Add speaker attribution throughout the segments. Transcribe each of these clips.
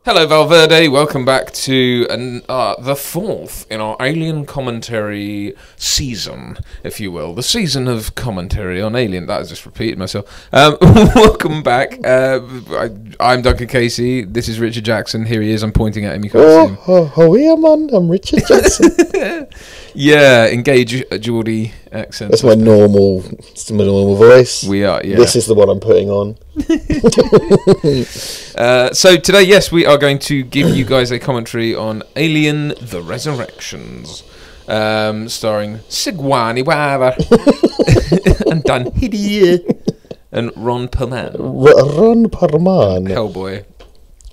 Speaker 1: Hello Val Verde, welcome back to the fourth in our Alien commentary season, if you will. The season of commentary on Alien. That I just repeated myself. Welcome back. I'm Duncan Casey. This is Richard Jackson. Here he is. I'm pointing at him. You can't see him.
Speaker 2: Yeah, man. I'm Richard Jackson.
Speaker 1: Yeah, engage Geordie accent.
Speaker 2: That's my normal voice.
Speaker 1: We are, yeah.
Speaker 2: This is the one I'm putting on.
Speaker 1: So today, yes, we are going to give you guys a commentary on Alien: The Resurrections, starring Sigourney Weaver and Dan Hiddy and Ron Perlman.
Speaker 2: Ron Perlman.
Speaker 1: Hellboy.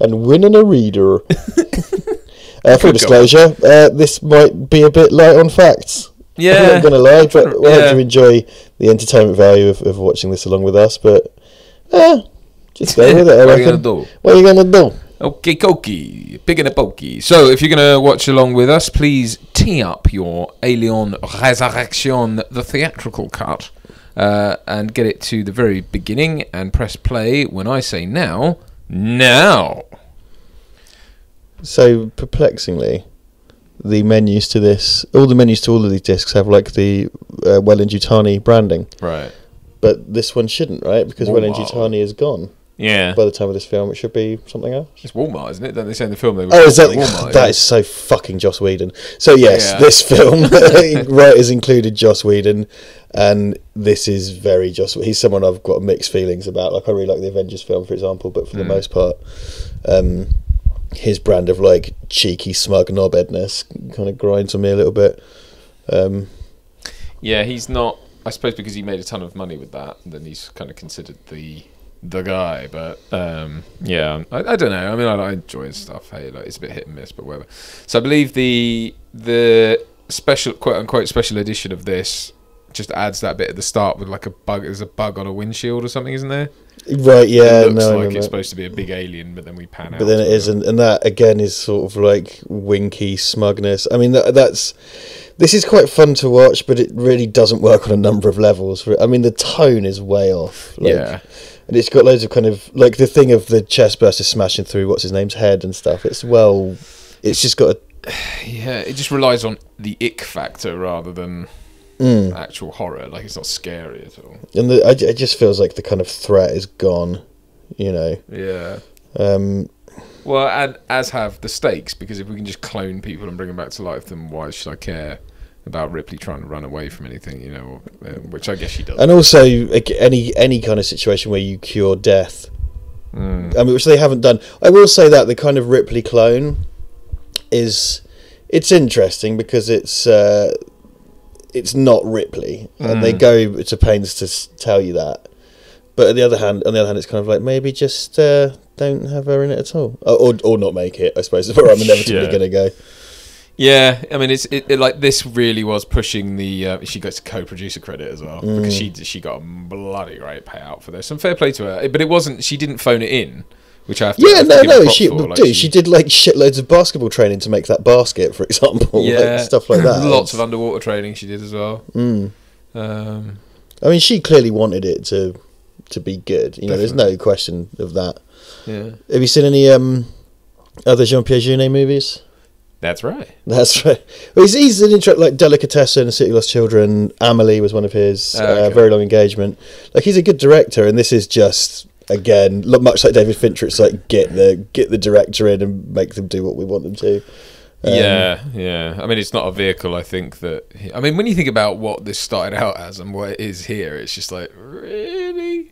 Speaker 2: And Winona Reader. Full disclosure, this might be a bit light on facts.
Speaker 1: Yeah.
Speaker 2: I'm not going to lie, but I hope you enjoy the entertainment value of watching this along with us, but just go with it, I reckon.
Speaker 1: What are you going to do?
Speaker 2: What are you going to do?
Speaker 1: Okay, Koki, pig in a pokey. So, if you're going to watch along with us, please tee up your Alien Resurrection, the theatrical cut, and get it to the very beginning and press play when I say now. Now!
Speaker 2: So, perplexingly, the menus to this, all the menus to all of these discs have like the Weyland-Yutani branding.
Speaker 1: Right.
Speaker 2: But this one shouldn't, right? Because Weyland-Yutani is gone.
Speaker 1: Yeah.
Speaker 2: By the time of this film, it should be something else.
Speaker 1: It's Walmart, isn't it? Don't they say in the film they were
Speaker 2: is that
Speaker 1: Walmart?
Speaker 2: That is so fucking Joss Whedon. So yes, this film writers included Joss Whedon, and this is very Joss. He's someone I've got mixed feelings about. Like I really like the Avengers film, for example, but for the most part, his brand of like cheeky, smug knobheadness kind of grinds on me a little bit.
Speaker 1: Yeah, he's not. I suppose because he made a ton of money with that, then he's kind of considered the guy. But yeah, I don't know. I mean, I enjoy his stuff. Hey, like, it's a bit hit and miss, but whatever. So I believe the special, quote unquote, special edition of this just adds that bit at the start with like a bug. There's a bug on a windshield or something, isn't there?
Speaker 2: Right. Yeah.
Speaker 1: It looks like it's supposed to be a big alien, but then we pan out.
Speaker 2: But then it isn't, and that again is sort of like winky smugness. I mean, that's. This is quite fun to watch, but it really doesn't work on a number of levels. I mean, the tone is way off. Like, yeah. And it's got loads of kind of, like, the thing of the chest burster smashing through what's-his-name's head and stuff. It's just got a...
Speaker 1: Yeah, it just relies on the ick factor rather than actual horror. Like, it's not scary at all.
Speaker 2: And it just feels like the kind of threat is gone, you know?
Speaker 1: Yeah. Well, and as have the stakes, because if we can just clone people and bring them back to life, then why should I care about Ripley trying to run away from anything, you know, which I guess she does.
Speaker 2: And also, any kind of situation where you cure death, I mean, which they haven't done. I will say that the kind of Ripley clone it's interesting because it's not Ripley, and they go to pains to tell you that. But on the other hand, it's kind of like maybe just don't have her in it at all, or not make it. I suppose is where I'm inevitably going to go.
Speaker 1: Yeah, I mean, it's like this really was pushing the. She gets co-producer credit as well because she got a bloody great payout for this. And fair play to her, but it wasn't. She didn't phone it in, which I have to.
Speaker 2: Yeah, she did like shitloads of basketball training to make that basket, for example.
Speaker 1: Yeah,
Speaker 2: like, stuff like that.
Speaker 1: Lots of underwater training she did as well.
Speaker 2: I mean, she clearly wanted it to be good. You know, there's no question of that.
Speaker 1: Yeah.
Speaker 2: Have you seen any other Jean-Pierre Jeunet movies?
Speaker 1: That's right.
Speaker 2: That's right. Well, he's an like Delicatessen, City Lost Children, Amelie was one of his. Very Long Engagement. Like, he's a good director, and this is just again much like David Fincher. It's like get the director in and make them do what we want them to.
Speaker 1: Yeah. I mean, it's not a vehicle. I think that. I mean, when you think about what this started out as and what it is here, it's just like, really,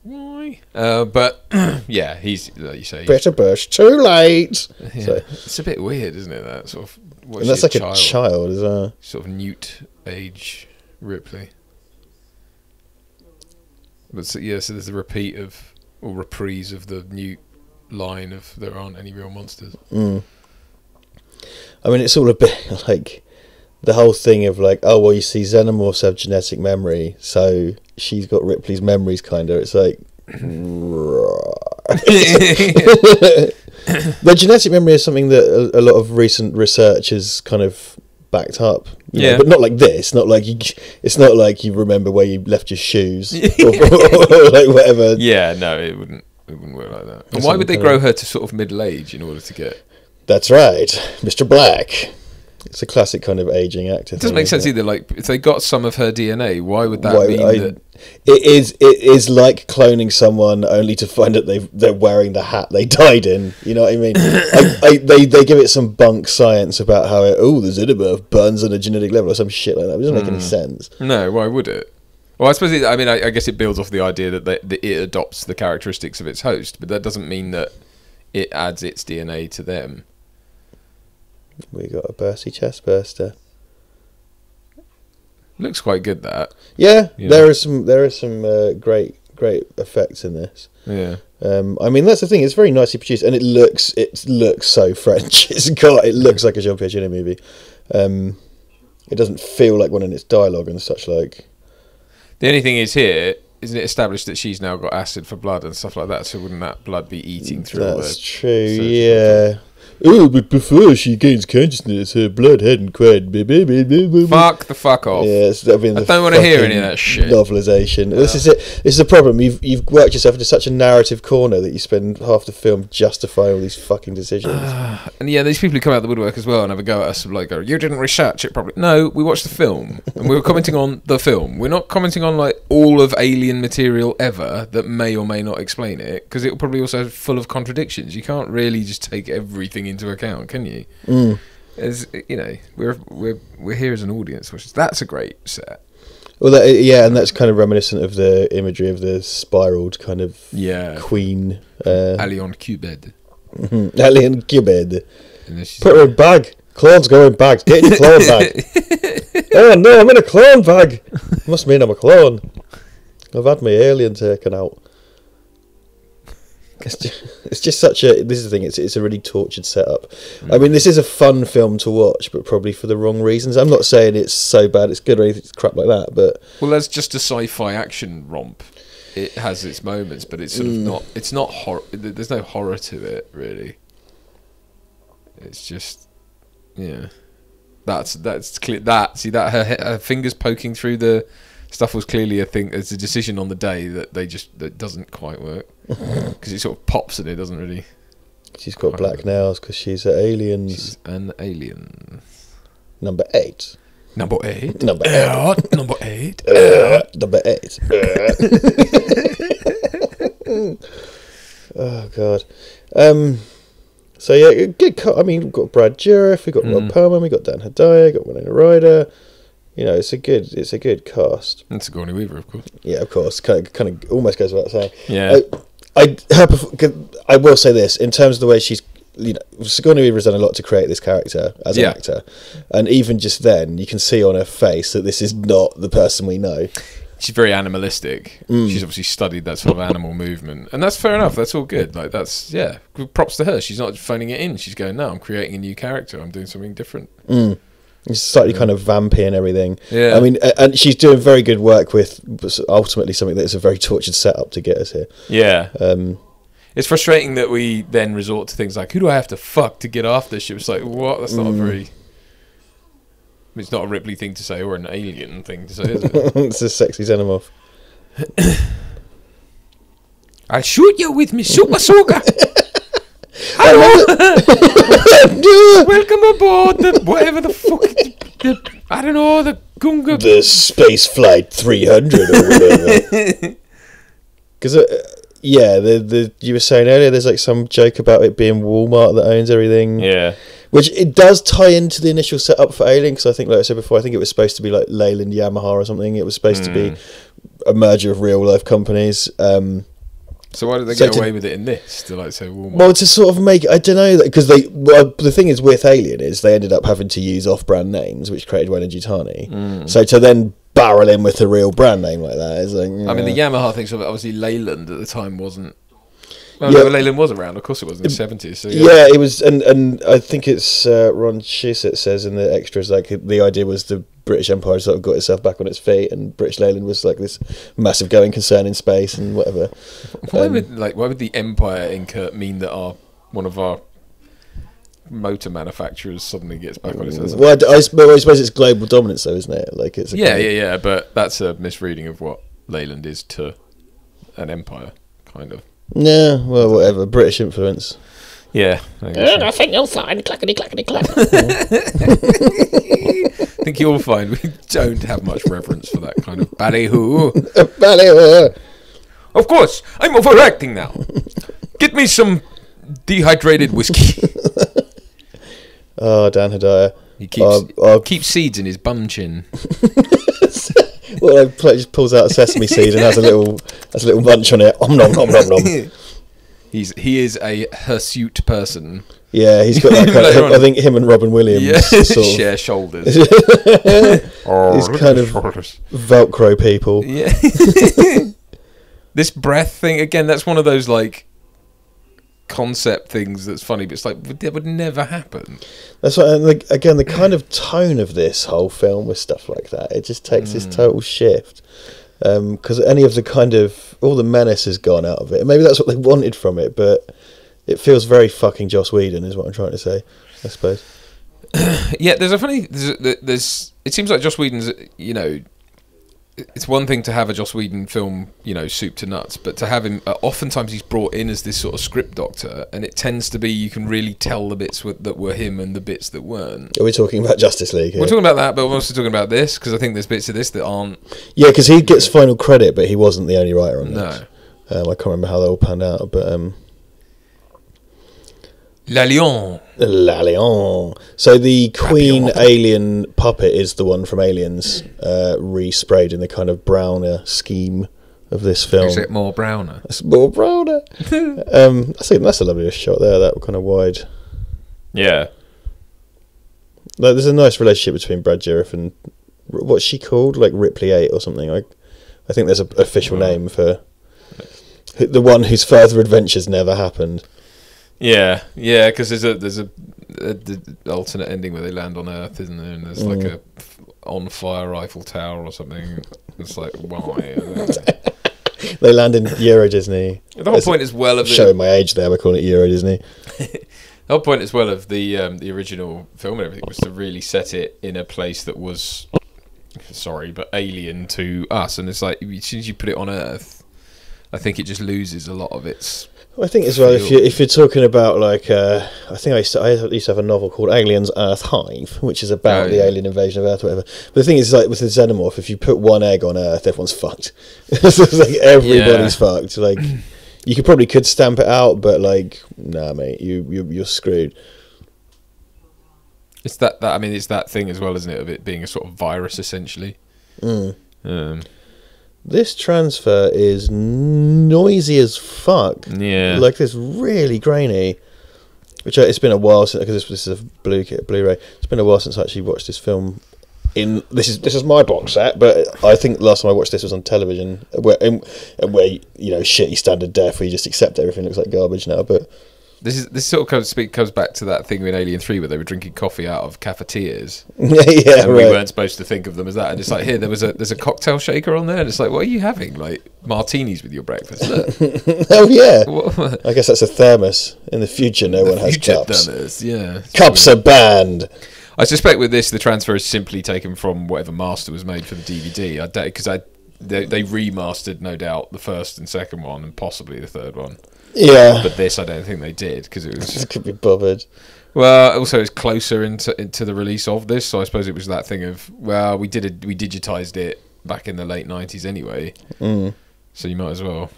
Speaker 1: why? But yeah, he's like you say.
Speaker 2: Better Bush, too late.
Speaker 1: Yeah. So, it's a bit weird, isn't it? That sort of.
Speaker 2: And that's like a child, is that?
Speaker 1: Sort of Newt age Ripley. But so there's a repeat of or reprise of the Newt line of there aren't any real monsters.
Speaker 2: I mean, it's all a bit like the whole thing of like, oh well, you see, xenomorphs have genetic memory, so she's got Ripley's memories, kind of. It's like, the genetic memory is something that a lot of recent research has kind of backed up.
Speaker 1: Yeah,
Speaker 2: but not like this. Not like it's not like you remember where you left your shoes or like whatever.
Speaker 1: Yeah, no, it wouldn't work like that. And why would they grow her to sort of middle age in order to get?
Speaker 2: That's right, Mr. Black. It's a classic kind of aging actor.
Speaker 1: It doesn't make sense either. Like, if they got some of her DNA, why would that mean that?
Speaker 2: It is like cloning someone only to find that they're wearing the hat they died in. You know what I mean? They give it some bunk science about how the xenobirth burns on a genetic level or some shit like that. It doesn't make any sense.
Speaker 1: No, why would it? Well, I suppose. I guess it builds off the idea that it adopts the characteristics of its host, but that doesn't mean that it adds its DNA to them.
Speaker 2: We got a bursty chest burster.
Speaker 1: Looks quite good, that. Yeah,
Speaker 2: there are some great effects in this.
Speaker 1: Yeah.
Speaker 2: I mean, that's the thing. It's very nicely produced, and it looks so French. It looks like a Jean-Pierre Jeunet movie. It doesn't feel like one in its dialogue and such like.
Speaker 1: The only thing is here, isn't it established that she's now got acid for blood and stuff like that? So wouldn't that blood be eating through?
Speaker 2: That's true. Yeah. Oh, but before she gains consciousness, her blood hadn't quite.
Speaker 1: Fuck the fuck off.
Speaker 2: Yes,
Speaker 1: I don't want to hear any of that shit.
Speaker 2: Novelisation. This is it. This is the problem. You've worked yourself into such a narrative corner that you spend half the film justifying all these fucking decisions.
Speaker 1: And yeah, these people who come out of the woodwork as well and have a go at us and like go, you didn't research it properly. No, we watched the film and we were commenting on the film. We're not commenting on like all of Alien material ever that may or may not explain it, because it will probably also full of contradictions. You can't really just take everything into account, can you? As you know, we're here as an audience, which that's a great set.
Speaker 2: Well, and that's kind of reminiscent of the imagery of the spiraled kind of queen.
Speaker 1: Alien Cubed.
Speaker 2: Alien Cubed. Put her in bag. Clones go in bags. Get in your clone bag. Oh no, I'm in a clone bag. Must mean I'm a clone. I've had my alien taken out. It's just such a. This is the thing. It's a really tortured setup. I mean, this is a fun film to watch, but probably for the wrong reasons. I'm not saying it's so bad it's good or anything crap like that, but
Speaker 1: that's just a sci-fi action romp. It has its moments, but it's sort of not. It's not horror. There's no horror to it, really. It's just, That's clear. That her fingers poking through the stuff was clearly a thing. It's a decision on the day that that doesn't quite work because it sort of pops and it doesn't really.
Speaker 2: She's got black nails because she's an alien.
Speaker 1: She's an alien.
Speaker 2: Number 8.
Speaker 1: Number 8.
Speaker 2: Number 8.
Speaker 1: Number 8.
Speaker 2: Number 8. Oh God. So yeah, good. I mean, we've got Brad Dourif, we've got Rob Perlman, we've got Dan Hedaya, got Winona Ryder. You know, it's a good cast.
Speaker 1: And Sigourney Weaver, of course.
Speaker 2: Yeah, of course. Kind of almost goes without saying.
Speaker 1: Yeah.
Speaker 2: I will say this in terms of the way she's. Sigourney Weaver has done a lot to create this character as an actor, and even just then, you can see on her face that this is not the person we know.
Speaker 1: She's very animalistic. She's obviously studied that sort of animal movement, and that's fair enough. That's all good. Like that's props to her. She's not phoning it in. She's going, no, I'm creating a new character. I'm doing something different.
Speaker 2: It's slightly kind of vampy and everything.
Speaker 1: Yeah.
Speaker 2: I mean, and she's doing very good work with ultimately something that is a very tortured setup to get us here.
Speaker 1: Yeah. It's frustrating that we then resort to things like, who do I have to fuck to get off this ship? It's like, what? That's not a very... It's not a Ripley thing to say or an alien thing to say, is it?
Speaker 2: It's a sexy xenomorph.
Speaker 1: I'll shoot you with me super soaker. Hello. Welcome aboard the whatever the fuck. I don't know, the Gunga.
Speaker 2: The Space Flight 300 or whatever. Because... you were saying earlier there's like some joke about it being Walmart that owns everything.
Speaker 1: Yeah.
Speaker 2: Which it does tie into the initial setup for Alien, because I think, like I said before, I think it was supposed to be like Leyland Yamaha or something. It was supposed to be a merger of real life companies.
Speaker 1: So why did they get away with it in this? To like say Walmart?
Speaker 2: Well, to sort of make, I don't know, because the thing is with Alien is they ended up having to use off-brand names, which created Weyland-Yutani. So to then barrel in with a real brand name like that is like...
Speaker 1: I mean, the Yamaha thing, so obviously Leyland at the time wasn't... Well, no, Leyland was around, of course it was in the 70s. So
Speaker 2: yeah, it was, and I think it's Ron Shusett says in the extras, like, the idea was the British Empire sort of got itself back on its feet, and British Leyland was like this massive going concern in space and whatever.
Speaker 1: Why would the Empire mean that one of our motor manufacturers suddenly gets back on its head.
Speaker 2: Well, I suppose it's global dominance, though, isn't it? Like it's
Speaker 1: yeah. But that's a misreading of what Leyland is to an empire, kind of.
Speaker 2: Yeah, well, whatever. British influence.
Speaker 1: Yeah.
Speaker 3: I think you'll find clackety clackety clack.
Speaker 1: I think you'll find we don't have much reverence for that kind of ballyhoo.
Speaker 2: Ballyhoo.
Speaker 1: Of course, I'm overacting now. Get me some dehydrated whiskey.
Speaker 2: Oh, Dan Hedaya.
Speaker 1: He keeps seeds in his bum chin.
Speaker 2: Well, he just pulls out a sesame seed and has a little munch on it. Om nom nom nom nom.
Speaker 1: He is a hirsute person.
Speaker 2: Yeah, he's got that kind of. I think him and Robin Williams sort of
Speaker 1: share shoulders.
Speaker 2: These kind of Velcro people.
Speaker 1: Yeah. This breath thing again. That's one of those like concept things that's funny, but it's like that would never happen.
Speaker 2: That's what. And again, the kind of tone of this whole film with stuff like that, it just takes this total shift. Because any of the kind of all the menace has gone out of it. Maybe that's what they wanted from it, but it feels very fucking Joss Whedon, is what I'm trying to say, I suppose.
Speaker 1: Yeah, there's a funny. There's. It seems like Joss Whedon's. You know, it's one thing to have a Joss Whedon film, you know, soup to nuts, but to have him. Oftentimes he's brought in as this sort of script doctor, and it tends to be you can really tell the bits that were him and the bits that weren't.
Speaker 2: Are we talking about Justice League here?
Speaker 1: We're talking about that, but we're also talking about this because I think there's bits of this that aren't.
Speaker 2: Yeah, because he gets final credit, but he wasn't the only writer on this.
Speaker 1: No.
Speaker 2: I can't remember how they all panned out, but
Speaker 1: La Lion.
Speaker 2: So the Queen alien puppet is the one from Aliens, re-sprayed in the kind of browner scheme of this film.
Speaker 1: Is it more browner?
Speaker 2: It's more browner. I think that's a lovely shot there, that kind of wide.
Speaker 1: Yeah.
Speaker 2: Like, there's a nice relationship between Brad Dourif and what's she called? Like Ripley 8 or something. I think there's an official name for the one whose further adventures never happened.
Speaker 1: Yeah, because there's a alternate ending where they land on Earth, isn't there? And there's like a on fire Eiffel Tower or something. It's like why?
Speaker 2: They land in Euro Disney.
Speaker 1: The whole point as well of
Speaker 2: showing my age there. We're calling it Euro Disney.
Speaker 1: The whole point as well of the original film and everything was to really set it in a place that was but alien to us. And it's like as soon as you put it on Earth, I think it just loses a lot of its.
Speaker 2: Well, I think as well, if you're talking about like, I think I used to have a novel called Aliens Earth Hive, which is about the alien invasion of Earth, or whatever. But the thing is, like with the xenomorph, if you put one egg on Earth, everyone's fucked. It's like everybody's fucked. Like you could stamp it out, but like, nah, mate, you're screwed.
Speaker 1: It's that I mean, it's that thing as well, isn't it, of it being a sort of virus essentially.
Speaker 2: This transfer is noisy as fuck.
Speaker 1: Yeah,
Speaker 2: like this really grainy. Which it's been a while since, because this is a Blu-ray. It's been a while since I actually watched this film. This is my box set, but I think last time I watched this was on television, where you know, shitty standard def, where you just accept everything looks like garbage now. But
Speaker 1: this sort of comes back to that thing in Alien 3 where they were drinking coffee out of cafetiers.
Speaker 2: Yeah,
Speaker 1: and we weren't supposed to think of them as that. And it's like, here, there's a cocktail shaker on there, and it's like, what are you having? Like martinis with your breakfast? Look.
Speaker 2: Oh yeah. I guess that's a thermos. In the future, no one has cups.
Speaker 1: Dunners, yeah.
Speaker 2: Cups are banned.
Speaker 1: I suspect with this, the transfer is simply taken from whatever master was made for the DVD. Because they remastered, no doubt, the first and second one, and possibly the third one.
Speaker 2: Yeah,
Speaker 1: but this I don't think they did because it was.
Speaker 2: It could be bothered.
Speaker 1: Well, also it's closer into the release of this, so I suppose it was that thing of we digitized it back in the late 90s anyway, so you might as well.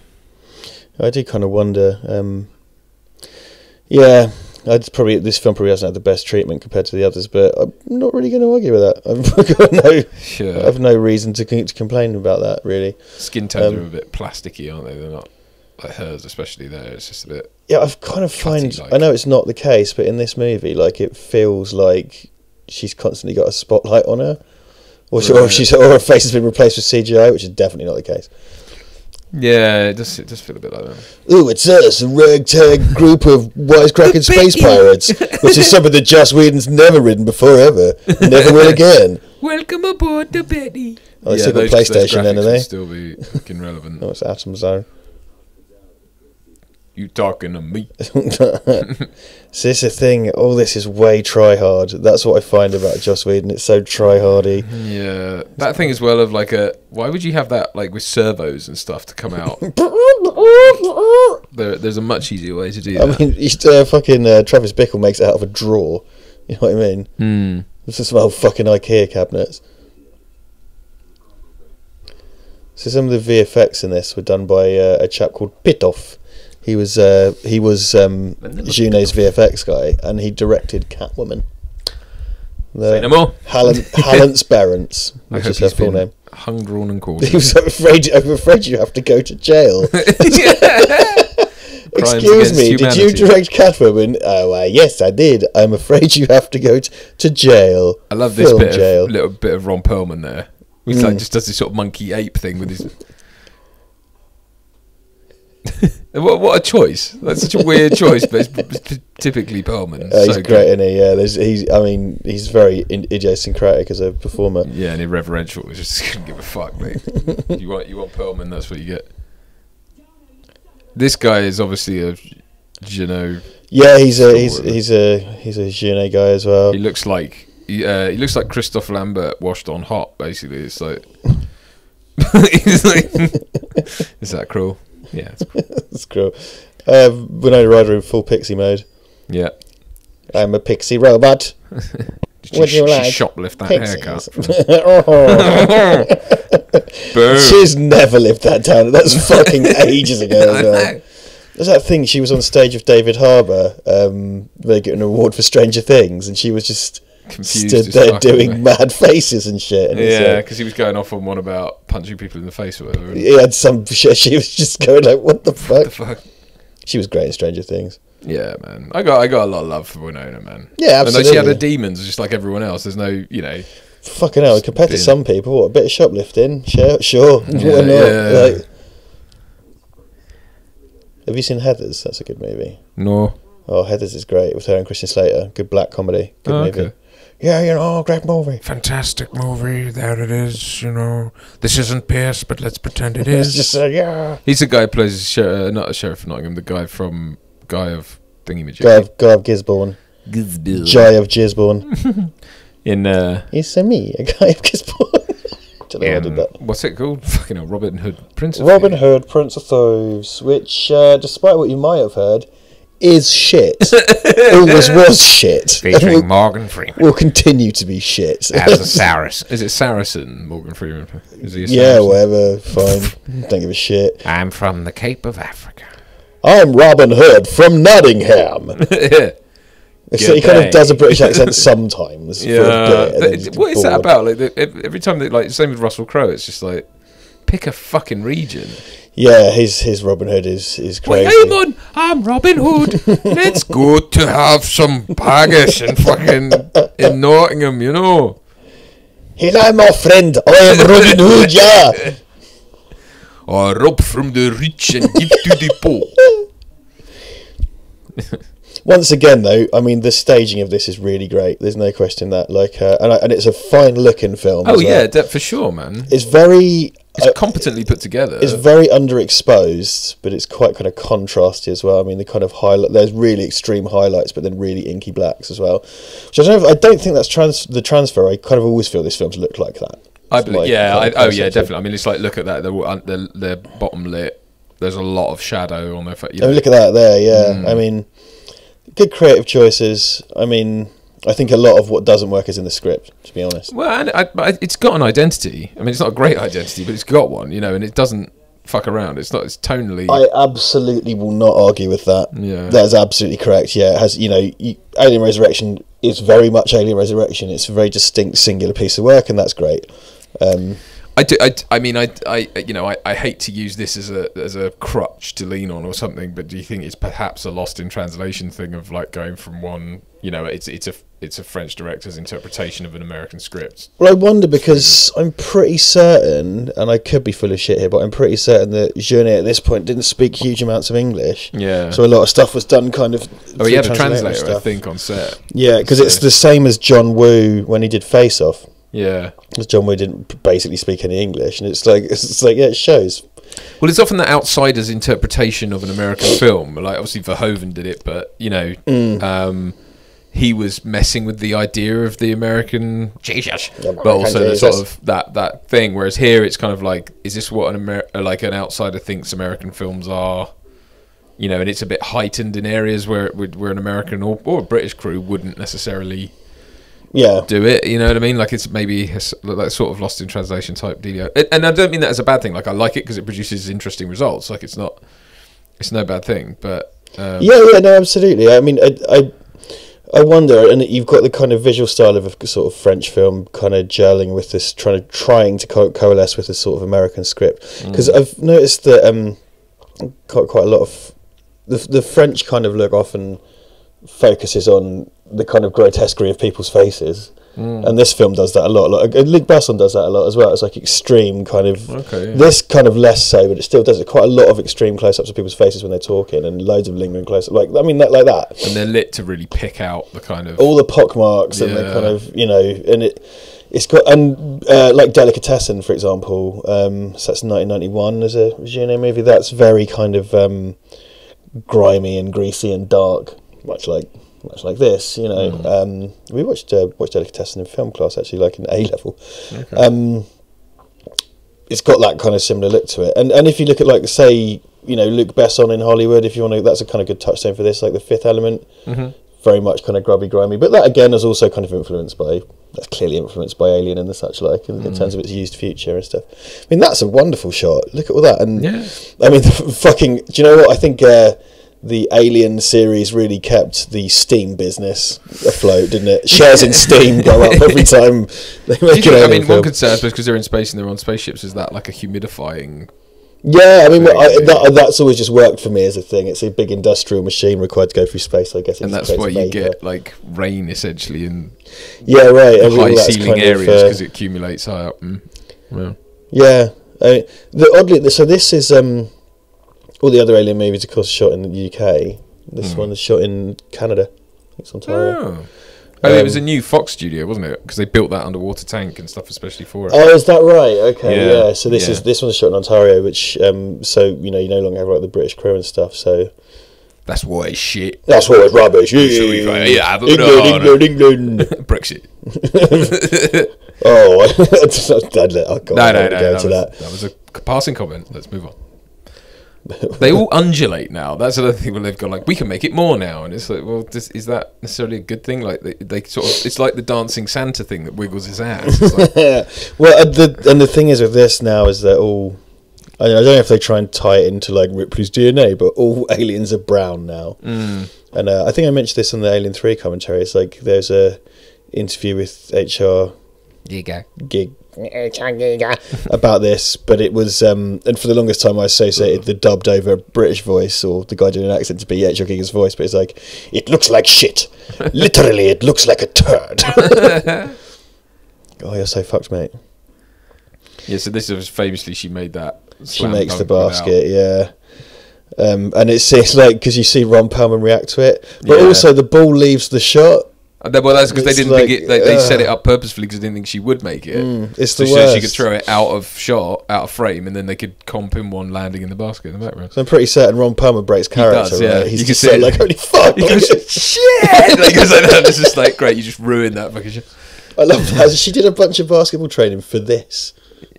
Speaker 2: I do kind of wonder. Yeah, this film probably hasn't had the best treatment compared to the others, but I'm not really going to argue with that. I have no reason to complain about that really.
Speaker 1: Skin tones are a bit plasticky, aren't they? They're not. Like hers, especially there, it's just a bit.
Speaker 2: Yeah, I've kind of I know it's not the case, but in this movie, like it feels like she's constantly got a spotlight on her, or her face has been replaced with CGI, which is definitely not the case.
Speaker 1: Yeah, it does feel a bit like that.
Speaker 2: Ooh, it's us, a ragtag group of wisecracking space pirates, which is something that Joss Whedon's never written before ever, never will again.
Speaker 1: Welcome aboard the Betty.
Speaker 2: Oh, they still got PlayStation then, are they?
Speaker 1: Still be fucking relevant.
Speaker 2: Oh, it's Atom Zone.
Speaker 1: You talking to me?
Speaker 2: So this is the thing. All this is way try hard. That's what I find about Joss Whedon. It's so try hardy.
Speaker 1: Yeah, that thing as well of like why would you have that like with servos and stuff to come out? There's a much easier way to do that.
Speaker 2: I mean, fucking Travis Bickle makes it out of a drawer. You know what I mean? It's just about fucking IKEA cabinets. So some of the VFX in this were done by a chap called Pitoff. He was June's VFX guy, and he directed Catwoman.
Speaker 1: Say no more.
Speaker 2: Halance Barents, which is her full name.
Speaker 1: Hung, drawn, and quartered.
Speaker 2: He was I'm afraid you have to go to jail. Excuse me, did you direct Catwoman? Oh, yes, I did. I'm afraid you have to go to jail.
Speaker 1: I love this little bit of Ron Perlman there. He's like just does this sort of monkey ape thing with his. what a choice! That's such a weird choice, but it's typically Perlman.
Speaker 2: He's so great, isn't he? Yeah, he's very idiosyncratic as a performer.
Speaker 1: Yeah, and irreverential. Just couldn't give a fuck, mate. you want Perlman, that's what you get. This guy is obviously a Jeannot.
Speaker 2: Yeah, he's a Jeannot guy as well.
Speaker 1: He looks like Christophe Lambert washed on hot. Basically, it's like. Is that cruel? Yeah, it's cool.
Speaker 2: It's cool. Winona Ryder in full pixie mode.
Speaker 1: Yeah.
Speaker 2: I'm a pixie robot.
Speaker 1: Would you like shoplift that haircut?
Speaker 2: Boom. She's never lived that down. That's fucking ages ago. There's that thing, she was on stage with David Harbour. They get an award for Stranger Things, and she was just confused, stood there doing mad faces and shit. And
Speaker 1: yeah, because he was going off on one about punching people in the face or whatever.
Speaker 2: He had some shit. She was just going like, "What the fuck?" She was great in Stranger Things.
Speaker 1: Yeah, man. I got a lot of love for Winona, man.
Speaker 2: Yeah, absolutely.
Speaker 1: And like, she had her demons just like everyone else. There's no,
Speaker 2: fucking hell. Compared to some people, a bit of shoplifting, sure.
Speaker 1: Yeah,
Speaker 2: why not?
Speaker 1: Yeah.
Speaker 2: Like, have you seen Heathers? That's a good movie.
Speaker 1: No.
Speaker 2: Oh, Heathers is great with her and Christian Slater. Good black comedy. Good movie. Okay. Yeah, great movie.
Speaker 1: Fantastic movie. There it is. This isn't Pierce, but let's pretend it is.
Speaker 2: Just yeah.
Speaker 1: He's the guy who plays not a sheriff of Nottingham. The guy from Guy of Thingamajig.
Speaker 2: Guy of Gisborne. Jai of Gisborne. It's me, a guy of Gisborne. Don't know how I did that.
Speaker 1: What's it called? Fucking hell, Robin Hood, Prince of
Speaker 2: Thieves, which, despite what you might have heard, is shit. Always was shit.
Speaker 1: Featuring Morgan Freeman.
Speaker 2: Will continue to be shit.
Speaker 1: As a Saracen. Is it Saracen, Morgan Freeman? Is he a Saracen?
Speaker 2: Yeah, whatever, fine. Don't give a shit.
Speaker 1: I'm from the Cape of Africa.
Speaker 2: I'm Robin Hood from Nottingham. So he kind of does a British accent sometimes.
Speaker 1: Yeah. What is that about? Like every time same with Russell Crowe, it's just like, pick a fucking region.
Speaker 2: Yeah, his Robin Hood is crazy.
Speaker 1: Well, hey man, I'm Robin Hood. Let's go to have some haggis in Nottingham,
Speaker 2: Hello, my friend. I am Robin Hood, yeah.
Speaker 1: I rob from the rich and give to the poor.
Speaker 2: Once again, though, I mean, the staging of this is really great. There's no question that, and it's a fine-looking film.
Speaker 1: Oh yeah, for sure, man.
Speaker 2: It's very.
Speaker 1: It's competently put together.
Speaker 2: It's very underexposed, but it's quite kind of contrasty as well. I mean, the kind of highlight. There's really extreme highlights, but then really inky blacks as well. Which I don't think that's the transfer. I kind of always feel this film's looked like that.
Speaker 1: I believe, definitely. I mean, it's like, look at that. They're bottom lit. There's a lot of shadow on their face.
Speaker 2: Look at that there. Yeah, I mean, good creative choices. I mean, I think a lot of what doesn't work is in the script, to be honest.
Speaker 1: Well, and it's got an identity. I mean, it's not a great identity, but it's got one, and it doesn't fuck around. It's tonally.
Speaker 2: I absolutely will not argue with that.
Speaker 1: Yeah,
Speaker 2: that is absolutely correct. Yeah, it has. Alien Resurrection is very much Alien Resurrection. It's a very distinct, singular piece of work, and that's great.
Speaker 1: I hate to use this as a crutch to lean on or something, but do you think it's perhaps a lost in translation thing of like going from one, it's a French director's interpretation of an American script?
Speaker 2: Well, I wonder, because I'm pretty certain, and I could be full of shit here, but I'm pretty certain that Jeunet at this point didn't speak huge amounts of English.
Speaker 1: Yeah.
Speaker 2: So a lot of stuff was done kind of.
Speaker 1: Oh, he had a translator, I think, on set.
Speaker 2: Yeah, because it's the same as John Woo when he did Face Off.
Speaker 1: Yeah,
Speaker 2: because John Woo didn't basically speak any English, and it's like yeah, it shows.
Speaker 1: Well, it's often the outsider's interpretation of an American film. Like, obviously Verhoeven did it, but, you know, he was messing with the idea of the American Jesus, but also the sort of that thing. Whereas here, it's kind of like, is this what an outsider thinks American films are? You know, and it's a bit heightened in areas where an American or a British crew wouldn't necessarily do it. You know what I mean? Like, it's maybe like sort of lost in translation type deal. And I don't mean that as a bad thing. Like, I like it because it produces interesting results. Like, it's no bad thing. But
Speaker 2: no, absolutely. I mean, I wonder, and you've got the kind of visual style of a sort of French film kind of gelling with this, trying to coalesce with this sort of American script. Because I've noticed that quite a lot of the French kind of look often focuses on the kind of grotesquerie of people's faces. And this film does that a lot. Luc Besson does that a lot as well. It's like extreme kind of... This kind of less so, but it still does it. Quite a lot of extreme close-ups of people's faces when they're talking, and loads of lingering close-ups. Like that.
Speaker 1: And they're lit to really pick out the kind of...
Speaker 2: all the pockmarks and the kind of, you know... And it's got... And like Delicatessen, for example, so that's 1991 as a Regier movie. That's very kind of grimy and greasy and dark, much like this, you know. We watched Delicatessen in film class, actually, like in A level. It's got that kind of similar look to it, and if you look at, like, say, you know, Luc Besson in Hollywood, if you want to, that's a kind of good touchstone for this. Like The Fifth Element, very much kind of grubby, grimy, but that again is also kind of that's clearly influenced by Alien and the such like, in terms of its used future and stuff. I mean, that's a wonderful shot. Look at all that, and I mean, fucking. Do you know what I think? The Alien series really kept the Steam business afloat, didn't it? Shares in Steam go up every time they make an Alien film.
Speaker 1: One could say, I suppose, because they're in space and they're on spaceships, is that like a humidifying?
Speaker 2: Yeah, I mean, that's always just worked for me as a thing. It's a big industrial machine required to go through space, I guess.
Speaker 1: And that's why you get, like, rain, essentially, in
Speaker 2: high
Speaker 1: ceiling areas, because it accumulates high up.
Speaker 2: Yeah. Oddly, so this is... all the other Alien movies, of course, are shot in the UK. This one is shot in Canada. I think it's Ontario.
Speaker 1: It was a new Fox studio, wasn't it? Because they built that underwater tank and stuff, especially for it.
Speaker 2: Oh, is that right? Okay, yeah. So this one's shot in Ontario, which so you know, you no longer have like the British crew and stuff. So
Speaker 1: that's why it's shit.
Speaker 2: That's why it's rubbish.
Speaker 1: England. Brexit.
Speaker 2: I can't go to that.
Speaker 1: That was a passing comment. Let's move on. They all undulate now. That's another thing where they've gone like, we can make it more now, and it's like, well, is that necessarily a good thing? Like they sort of, it's like the dancing Santa thing that wiggles his ass. Like,
Speaker 2: well, the thing is with this now is that all, I don't know if they try and tie it into like Ripley's DNA, but all aliens are brown now. And I think I mentioned this on the Alien 3 commentary. It's like there's a interview with HR Gig about this, but it was and for the longest time I associated the dubbed over British voice or the guy doing an accent to be H.R. Giger's voice, but it's like, it looks like shit. Literally, it looks like a turd. Oh, you're so fucked, mate.
Speaker 1: Yeah, so this is famously, she made that.
Speaker 2: She makes the basket, and it's like, because you see Ron Perlman react to it, but also the ball leaves the shot.
Speaker 1: Well, that's because they didn't think it. They set it up purposefully because they didn't think she would make it.
Speaker 2: It's
Speaker 1: so
Speaker 2: the worst.
Speaker 1: She could throw it out of shot, out of frame, and then they could comp him one landing in the basket in the background.
Speaker 2: So I'm pretty certain Ron Perlman breaks character.
Speaker 1: He does,
Speaker 2: right? He's just like, holy fuck!
Speaker 1: He goes, shit! Like, I know, this is like, great. You just ruined that fucking shit.
Speaker 2: I love that. She did a bunch of basketball training for this.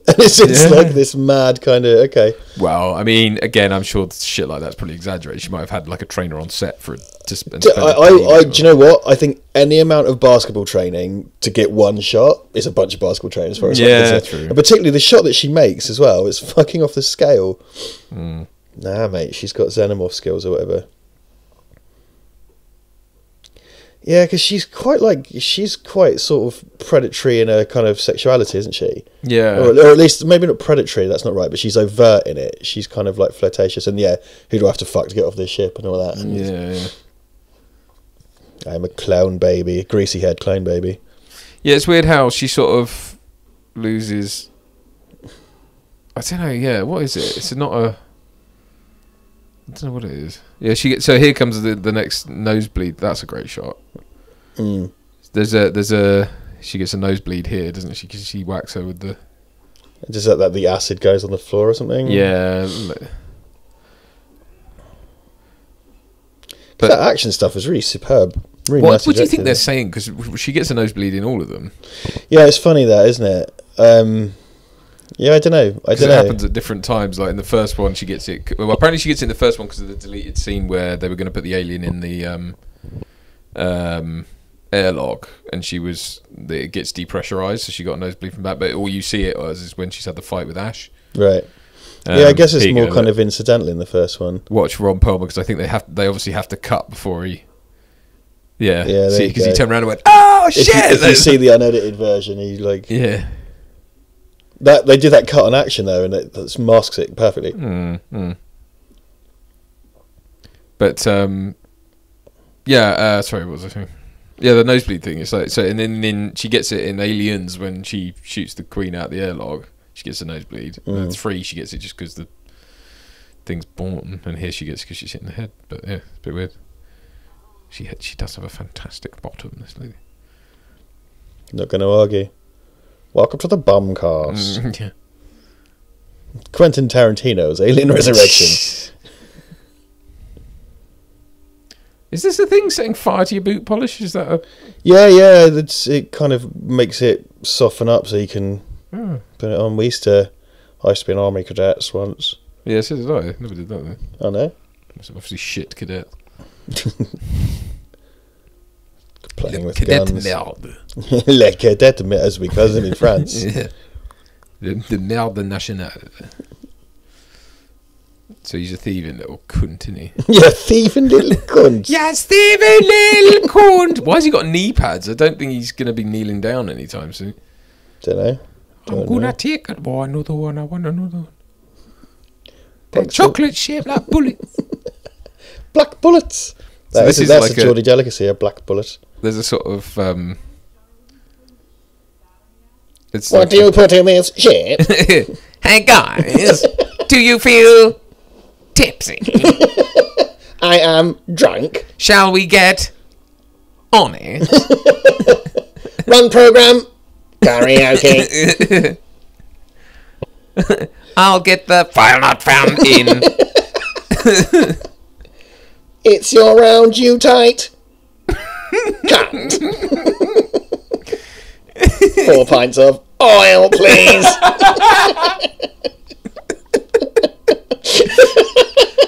Speaker 2: And it's like this mad kind of, okay.
Speaker 1: Well, I mean, again, I'm sure shit like that's probably exaggerated. She might have had like a trainer on set for it to spend.
Speaker 2: Do you know what? I think any amount of basketball training to get one shot is a bunch of basketball training as far as I'm concerned.
Speaker 1: True.
Speaker 2: And particularly the shot that she makes as well. It's fucking off the scale. Nah, mate, she's got xenomorph skills or whatever. Yeah, because she's quite sort of predatory in her kind of sexuality, isn't she?
Speaker 1: Yeah.
Speaker 2: Or at least, maybe not predatory, that's not right, but she's overt in it. She's kind of like flirtatious and who do I have to fuck to get off this ship and all that. And I'm a clown baby, a greasy haired clown baby.
Speaker 1: Yeah, it's weird how she sort of loses... I don't know, what is it? It's not a... I don't know what it is. Yeah, so here comes the next nosebleed. That's a great shot. There's a she gets a nosebleed here, doesn't she? Because she whacks her with the
Speaker 2: Just that the acid goes on the floor or something.
Speaker 1: Yeah.
Speaker 2: But that action stuff is really superb. Really
Speaker 1: What
Speaker 2: nice.
Speaker 1: do you think they're saying? Because she gets a nosebleed in all of them.
Speaker 2: Yeah, it's funny that, isn't it? Yeah, I don't know.
Speaker 1: It happens at different times. Like in the first one, she gets it. Well, apparently she gets it in the first one because of the deleted scene where they were going to put the alien in the airlock, and it gets depressurized, so she got a nosebleed from that. But all you see it as is when she's had the fight with Ash.
Speaker 2: Right. Yeah, I guess it's more kind of incidental in the first one.
Speaker 1: Watch Ron Perlman, because I think they obviously have to cut before he. Yeah, because he turned around and went, "Oh shit!"
Speaker 2: If you see the unedited version, he that they did that cut on action though, and that masks it perfectly.
Speaker 1: But sorry, what was I saying? Yeah, the nosebleed thing. It's like so, and then she gets it in Aliens when she shoots the Queen out the airlock. She gets a nosebleed. And it's free. She gets it just because the thing's born, and here she gets because she's hit in the head. But yeah, it's a bit weird. She does have a fantastic bottom, this lady.
Speaker 2: Not going to argue. Welcome to the Bumcast.
Speaker 1: Yeah.
Speaker 2: Quentin Tarantino's Alien Resurrection.
Speaker 1: Is this a thing, setting fire to your boot polish? Is that a...
Speaker 2: Yeah, it kind of makes it soften up so you can put it on. I used to be an army cadet once.
Speaker 1: Yeah, so did I. Never did that though.
Speaker 2: I know.
Speaker 1: It's obviously shit cadet.
Speaker 2: Playing with
Speaker 1: cadet
Speaker 2: guns.
Speaker 1: merde.
Speaker 2: Le cadet, as we call them in France.
Speaker 1: Yeah. The merde nationale. So he's a thieving little cunt, isn't he?
Speaker 2: Yeah, thieving little cunt.
Speaker 1: Yes, thieving little cunt. Why has he got knee pads? I don't think he's going to be kneeling down anytime soon.
Speaker 2: Don't know.
Speaker 1: I'm going to take it. Boy, another one. I want another one. They're chocolate shaped like bullets.
Speaker 2: Black bullets. That's like a Geordie delicacy, a black bullet.
Speaker 1: There's a sort of...
Speaker 3: what do you put in this shit?
Speaker 1: Hey guys, do you feel tipsy?
Speaker 3: I am drunk.
Speaker 1: Shall we get on it?
Speaker 3: Run program. Karaoke.
Speaker 1: I'll get the file not found in.
Speaker 3: It's your round, you tight. Cunt. 4 pints of oil, please.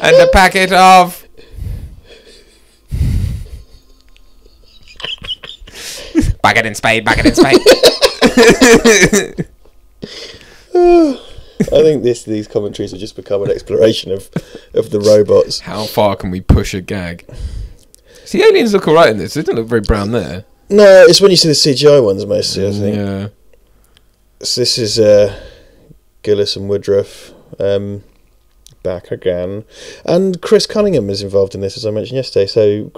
Speaker 1: And a packet of... Bucket and spade, bucket and spade.
Speaker 2: I think these commentaries have just become an exploration of the robots.
Speaker 1: How far can we push a gag? See, the aliens look alright in this. They don't look very brown there.
Speaker 2: No, it's when you see the CGI ones mostly, I think.
Speaker 1: Yeah.
Speaker 2: So this is Gillis and Woodruff back again. And Chris Cunningham is involved in this, as I mentioned yesterday. So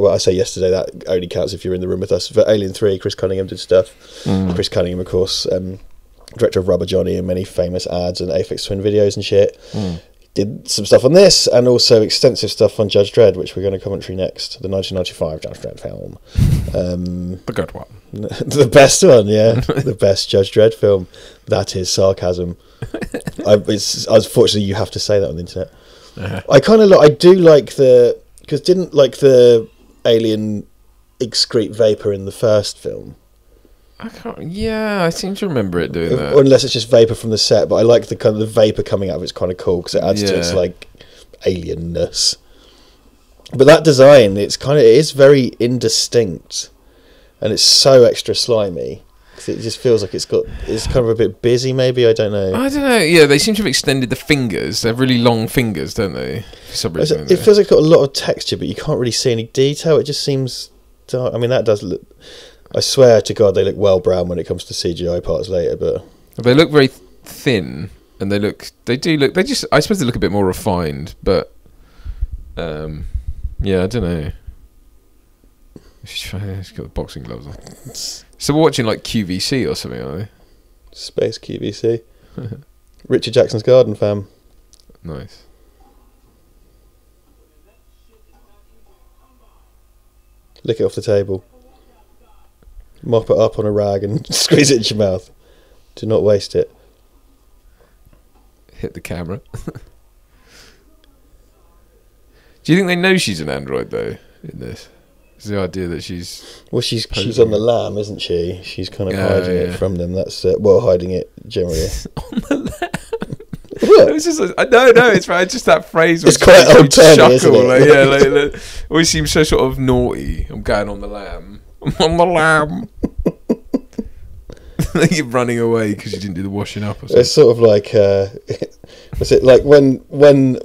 Speaker 2: I say yesterday, that only counts if you're in the room with us. For Alien 3, Chris Cunningham did stuff. Chris Cunningham, of course, director of Rubber Johnny and many famous ads and Aphex Twin videos and shit. Did some stuff on this, and also extensive stuff on Judge Dredd, which we're going to commentary next, the 1995 Judge Dredd film.
Speaker 1: The good one.
Speaker 2: The best one, yeah. The best Judge Dredd film. That is sarcasm. Unfortunately, you have to say that on the internet. I do like because didn't like the alien excrete vapor in the first film.
Speaker 1: I seem to remember it doing that.
Speaker 2: Unless it's just vapor from the set, but I like the kind of the vapor coming out of it's kind of cool because it adds to its like alienness. But that design, it is very indistinct, and it's so extra slimy because it just feels like it's kind of a bit busy. Maybe I don't know.
Speaker 1: Yeah, they seem to have extended the fingers. They're really long fingers, don't they? For some reason,
Speaker 2: it feels like it's got a lot of texture, but you can't really see any detail. It just seems dark. I mean, that does look. I swear to God, they look well brown when it comes to CGI parts later, but
Speaker 1: they look very thin, and I suppose they look a bit more refined, but I don't know. She's got the boxing gloves on. So we're watching like QVC or something, are they?
Speaker 2: Space QVC. Richard Jackson's Garden fam.
Speaker 1: Nice.
Speaker 2: Lick it off the table. Mop it up on a rag and squeeze it into your mouth. Do not waste it.
Speaker 1: hit the camera. Do you think they know she's an android though? In this, is the idea that she's
Speaker 2: she's on the lam, isn't she? She's kind of hiding it from them. That's hiding it generally.
Speaker 1: On the lam. It was just no, it's right. Just that phrase.
Speaker 2: It's quite old-timey, isn't it?
Speaker 1: Like, always seems so sort of naughty. I'm going on the lam. I'm on the lam. You're running away because you didn't do the washing up or something.
Speaker 2: It's sort of like, was it like when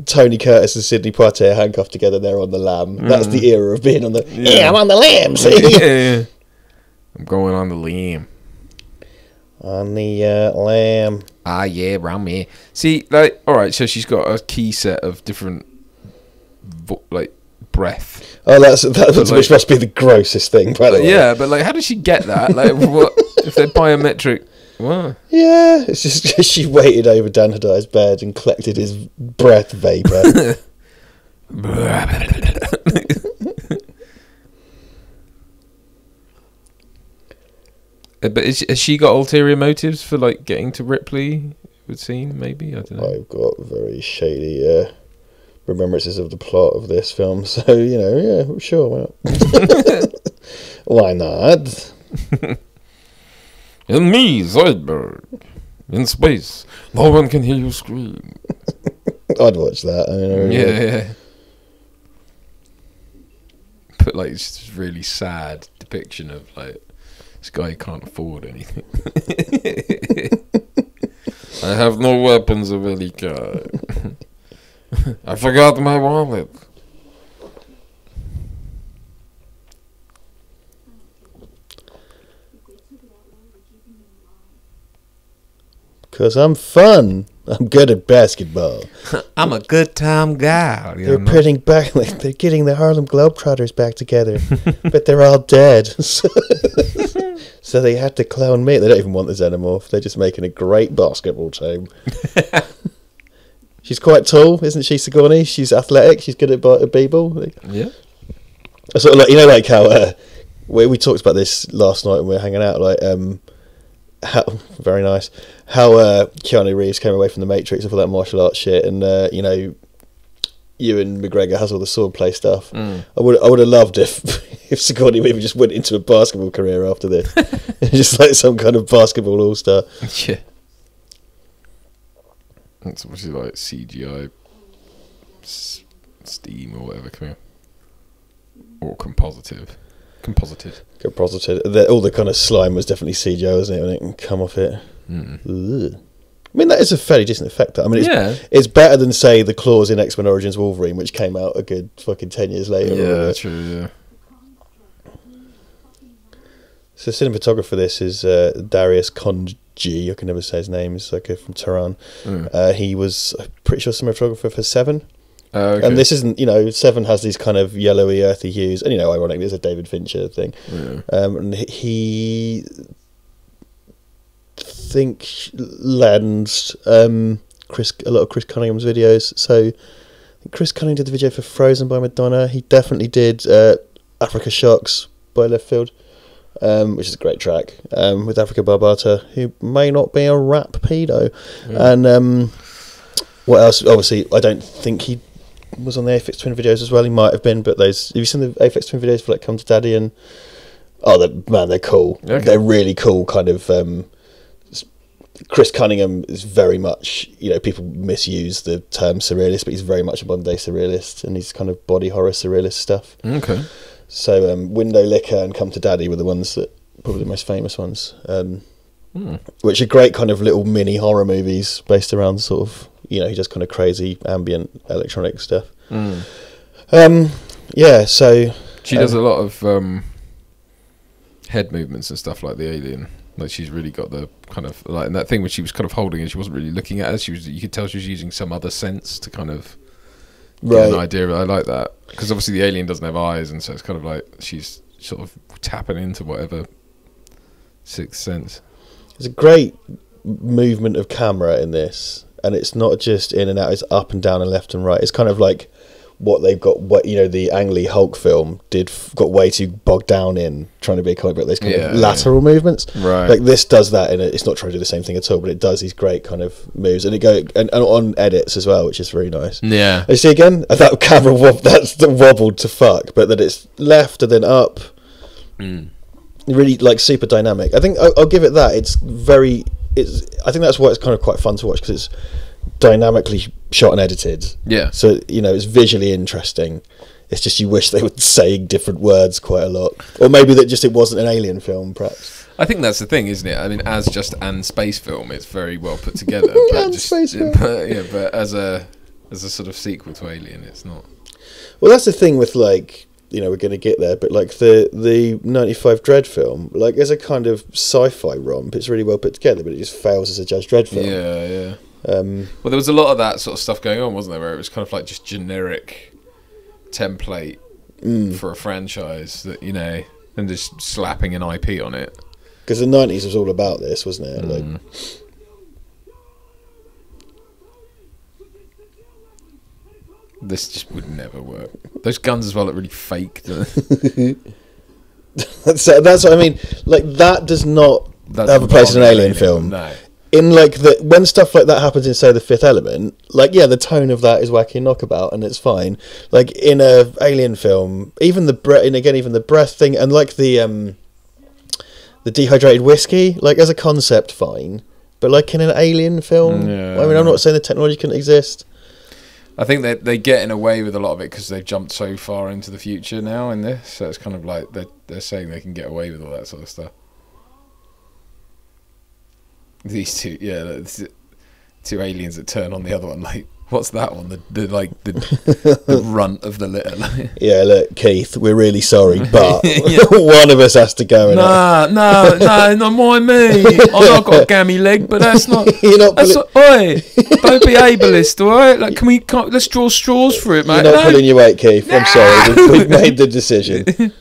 Speaker 2: Tony Curtis and Sidney Poitier are handcuffed together, they're on the lam. That's the era of being on the, I'm on the lam, see?
Speaker 1: Yeah. I'm going on the lam.
Speaker 2: On the lam.
Speaker 1: Ah, yeah, round me. See, like, alright, so she's got a key set of different, like, breath.
Speaker 2: Oh, which must be the grossest thing, by the way.
Speaker 1: Yeah, but, like, how does she get that? Like, what if they're biometric? What?
Speaker 2: Yeah, it's just she waited over Dan Heday's bed and collected his breath vapour.
Speaker 1: But has she got ulterior motives for, like, getting to Ripley? It would seem, maybe? I don't know.
Speaker 2: I've got very shady remembrances of the plot of this film, so, yeah, sure, why not? Why not?
Speaker 1: And me, Zoidberg, in space. No one can hear you scream.
Speaker 2: I'd watch that. I mean,
Speaker 1: yeah. Put, like, just really sad depiction of, like, this guy can't afford anything. I have no weapons of any kind. I forgot my wallet.
Speaker 2: Because I'm fun. I'm good at basketball.
Speaker 1: I'm a good time guy.
Speaker 2: They're putting back, like, they're getting the Harlem Globetrotters back together, but they're all dead. So they had to clone me. They don't even want the Xenomorph. They're just making a great basketball team. She's quite tall, isn't she, Sigourney? She's athletic. She's good at b-ball.
Speaker 1: Yeah.
Speaker 2: Sort of like, like how we talked about this last night when we were hanging out. Like, how very nice how Keanu Reeves came away from The Matrix and all that martial arts shit, and Ewan McGregor has all the swordplay stuff. I would have loved if Sigourney Weaver just went into a basketball career after this, just like some kind of basketball all-star.
Speaker 1: Yeah. That's what is like CGI, steam or whatever coming, or composited.
Speaker 2: All the kind of slime was definitely CGI, wasn't it, when it can come off it? I mean, that is a fairly decent effect. I mean, it's better than, say, the claws in X-Men Origins Wolverine, which came out a good fucking 10 years later.
Speaker 1: Yeah, true, yeah.
Speaker 2: So the cinematographer for this is Darius Konji. I can never say his name. He's like from Tehran. He was, I'm pretty sure, cinematographer for Seven.
Speaker 1: Okay.
Speaker 2: And this isn't, Seven has these kind of yellowy, earthy hues. And, ironically, it's a David Fincher thing. Yeah. And he lends a lot of Chris Cunningham's videos. So Chris Cunningham did the video for Frozen by Madonna. He definitely did Africa Shocks by Left Field, which is a great track, with Africa Barbata, who may not be a rap pedo. Yeah. And what else? Obviously, I don't think he was on the Aphex Twin videos as well. He might have been, but have you seen the Aphex Twin videos for like Come to Daddy? And they're cool. Okay. They're really cool. Kind of Chris Cunningham is very much, people misuse the term surrealist, but he's very much a modern day surrealist, and he's kind of body horror surrealist stuff.
Speaker 1: Okay.
Speaker 2: So Window Licker and Come to Daddy were the ones that probably the most famous ones, which are great kind of little mini horror movies based around sort of, he does kind of crazy ambient electronic stuff. Yeah, so
Speaker 1: she does a lot of head movements and stuff like the alien. Like, she's really got the kind of, like, in that thing when she was kind of holding and she wasn't really looking at us, you could tell she was using some other sense to kind of get an idea. I like that, because obviously the alien doesn't have eyes, and so it's kind of like she's sort of tapping into whatever sixth sense.
Speaker 2: There's a great movement of camera in this, and it's not just in and out, it's up and down and left and right. It's kind of like what they've got, what the Ang Lee Hulk film got way too bogged down in trying to be a comic book. Those kind of lateral movements,
Speaker 1: right?
Speaker 2: Like this does that, and it's not trying to do the same thing at all, but it does these great kind of moves, and and on edits as well, which is very nice.
Speaker 1: Yeah.
Speaker 2: You see again that camera that's wobbled to fuck, but that it's left and then up. Really like super dynamic. I think I'll give it that. I think that's why it's kind of quite fun to watch, because it's dynamically shot and edited.
Speaker 1: Yeah.
Speaker 2: So it's visually interesting. It's just you wish they were saying different words quite a lot, or maybe that just it wasn't an alien film, perhaps.
Speaker 1: I think that's the thing, isn't it? I mean, as just an space film, it's very well put together.
Speaker 2: Space film.
Speaker 1: But as a sort of sequel to Alien, it's not.
Speaker 2: Well, that's the thing with like. We're going to get there, but like the 95 Dredd film, like as a kind of sci-fi romp, it's really well put together, but it just fails as a Judge Dredd film.
Speaker 1: Yeah. Well, there was a lot of that sort of stuff going on, wasn't there? Where it was kind of like just generic template for a franchise that and just slapping an IP on it.
Speaker 2: Because the 90s was all about this, wasn't it? Like.
Speaker 1: This just would never work. Those guns as well look really fake.
Speaker 2: That's what I mean. Like that does not have a place in an alien film.
Speaker 1: No.
Speaker 2: In like when stuff like that happens in, say, The Fifth Element, like the tone of that is wacky knockabout, and it's fine. Like in a alien film, even the breath thing, and like the dehydrated whiskey, like as a concept, fine. But like in an alien film, I mean, I'm not saying the technology couldn't exist.
Speaker 1: I think that they're getting away with a lot of it because they've jumped so far into the future now in this. So it's kind of like they're saying they can get away with all that sort of stuff. These two, two aliens that turn on the other one. Like, what's that one? The runt of the litter.
Speaker 2: Yeah, look, Keith, we're really sorry, but one of us has to go.
Speaker 1: No, not mind me. I've got a gammy leg, but that's not.
Speaker 2: You're not.
Speaker 1: Oi, don't be ableist, all right? Like, let's draw straws for it, mate.
Speaker 2: You're not pulling your weight, Keith. I'm sorry. We've made the decision.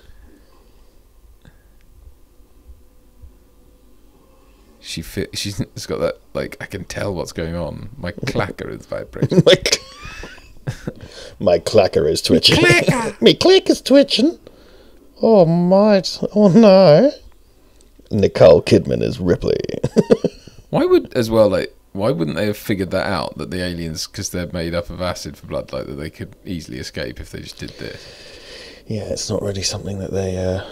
Speaker 1: She's got that, like, I can tell what's going on. My clacker is vibrating.
Speaker 2: My clacker is twitching. Me click is twitching. Oh, mate. Oh, no. Nicole Kidman is Ripley.
Speaker 1: Why wouldn't they have figured that out, that the aliens, because they're made up of acid for blood, like that they could easily escape if they just did this?
Speaker 2: Yeah, it's not really something that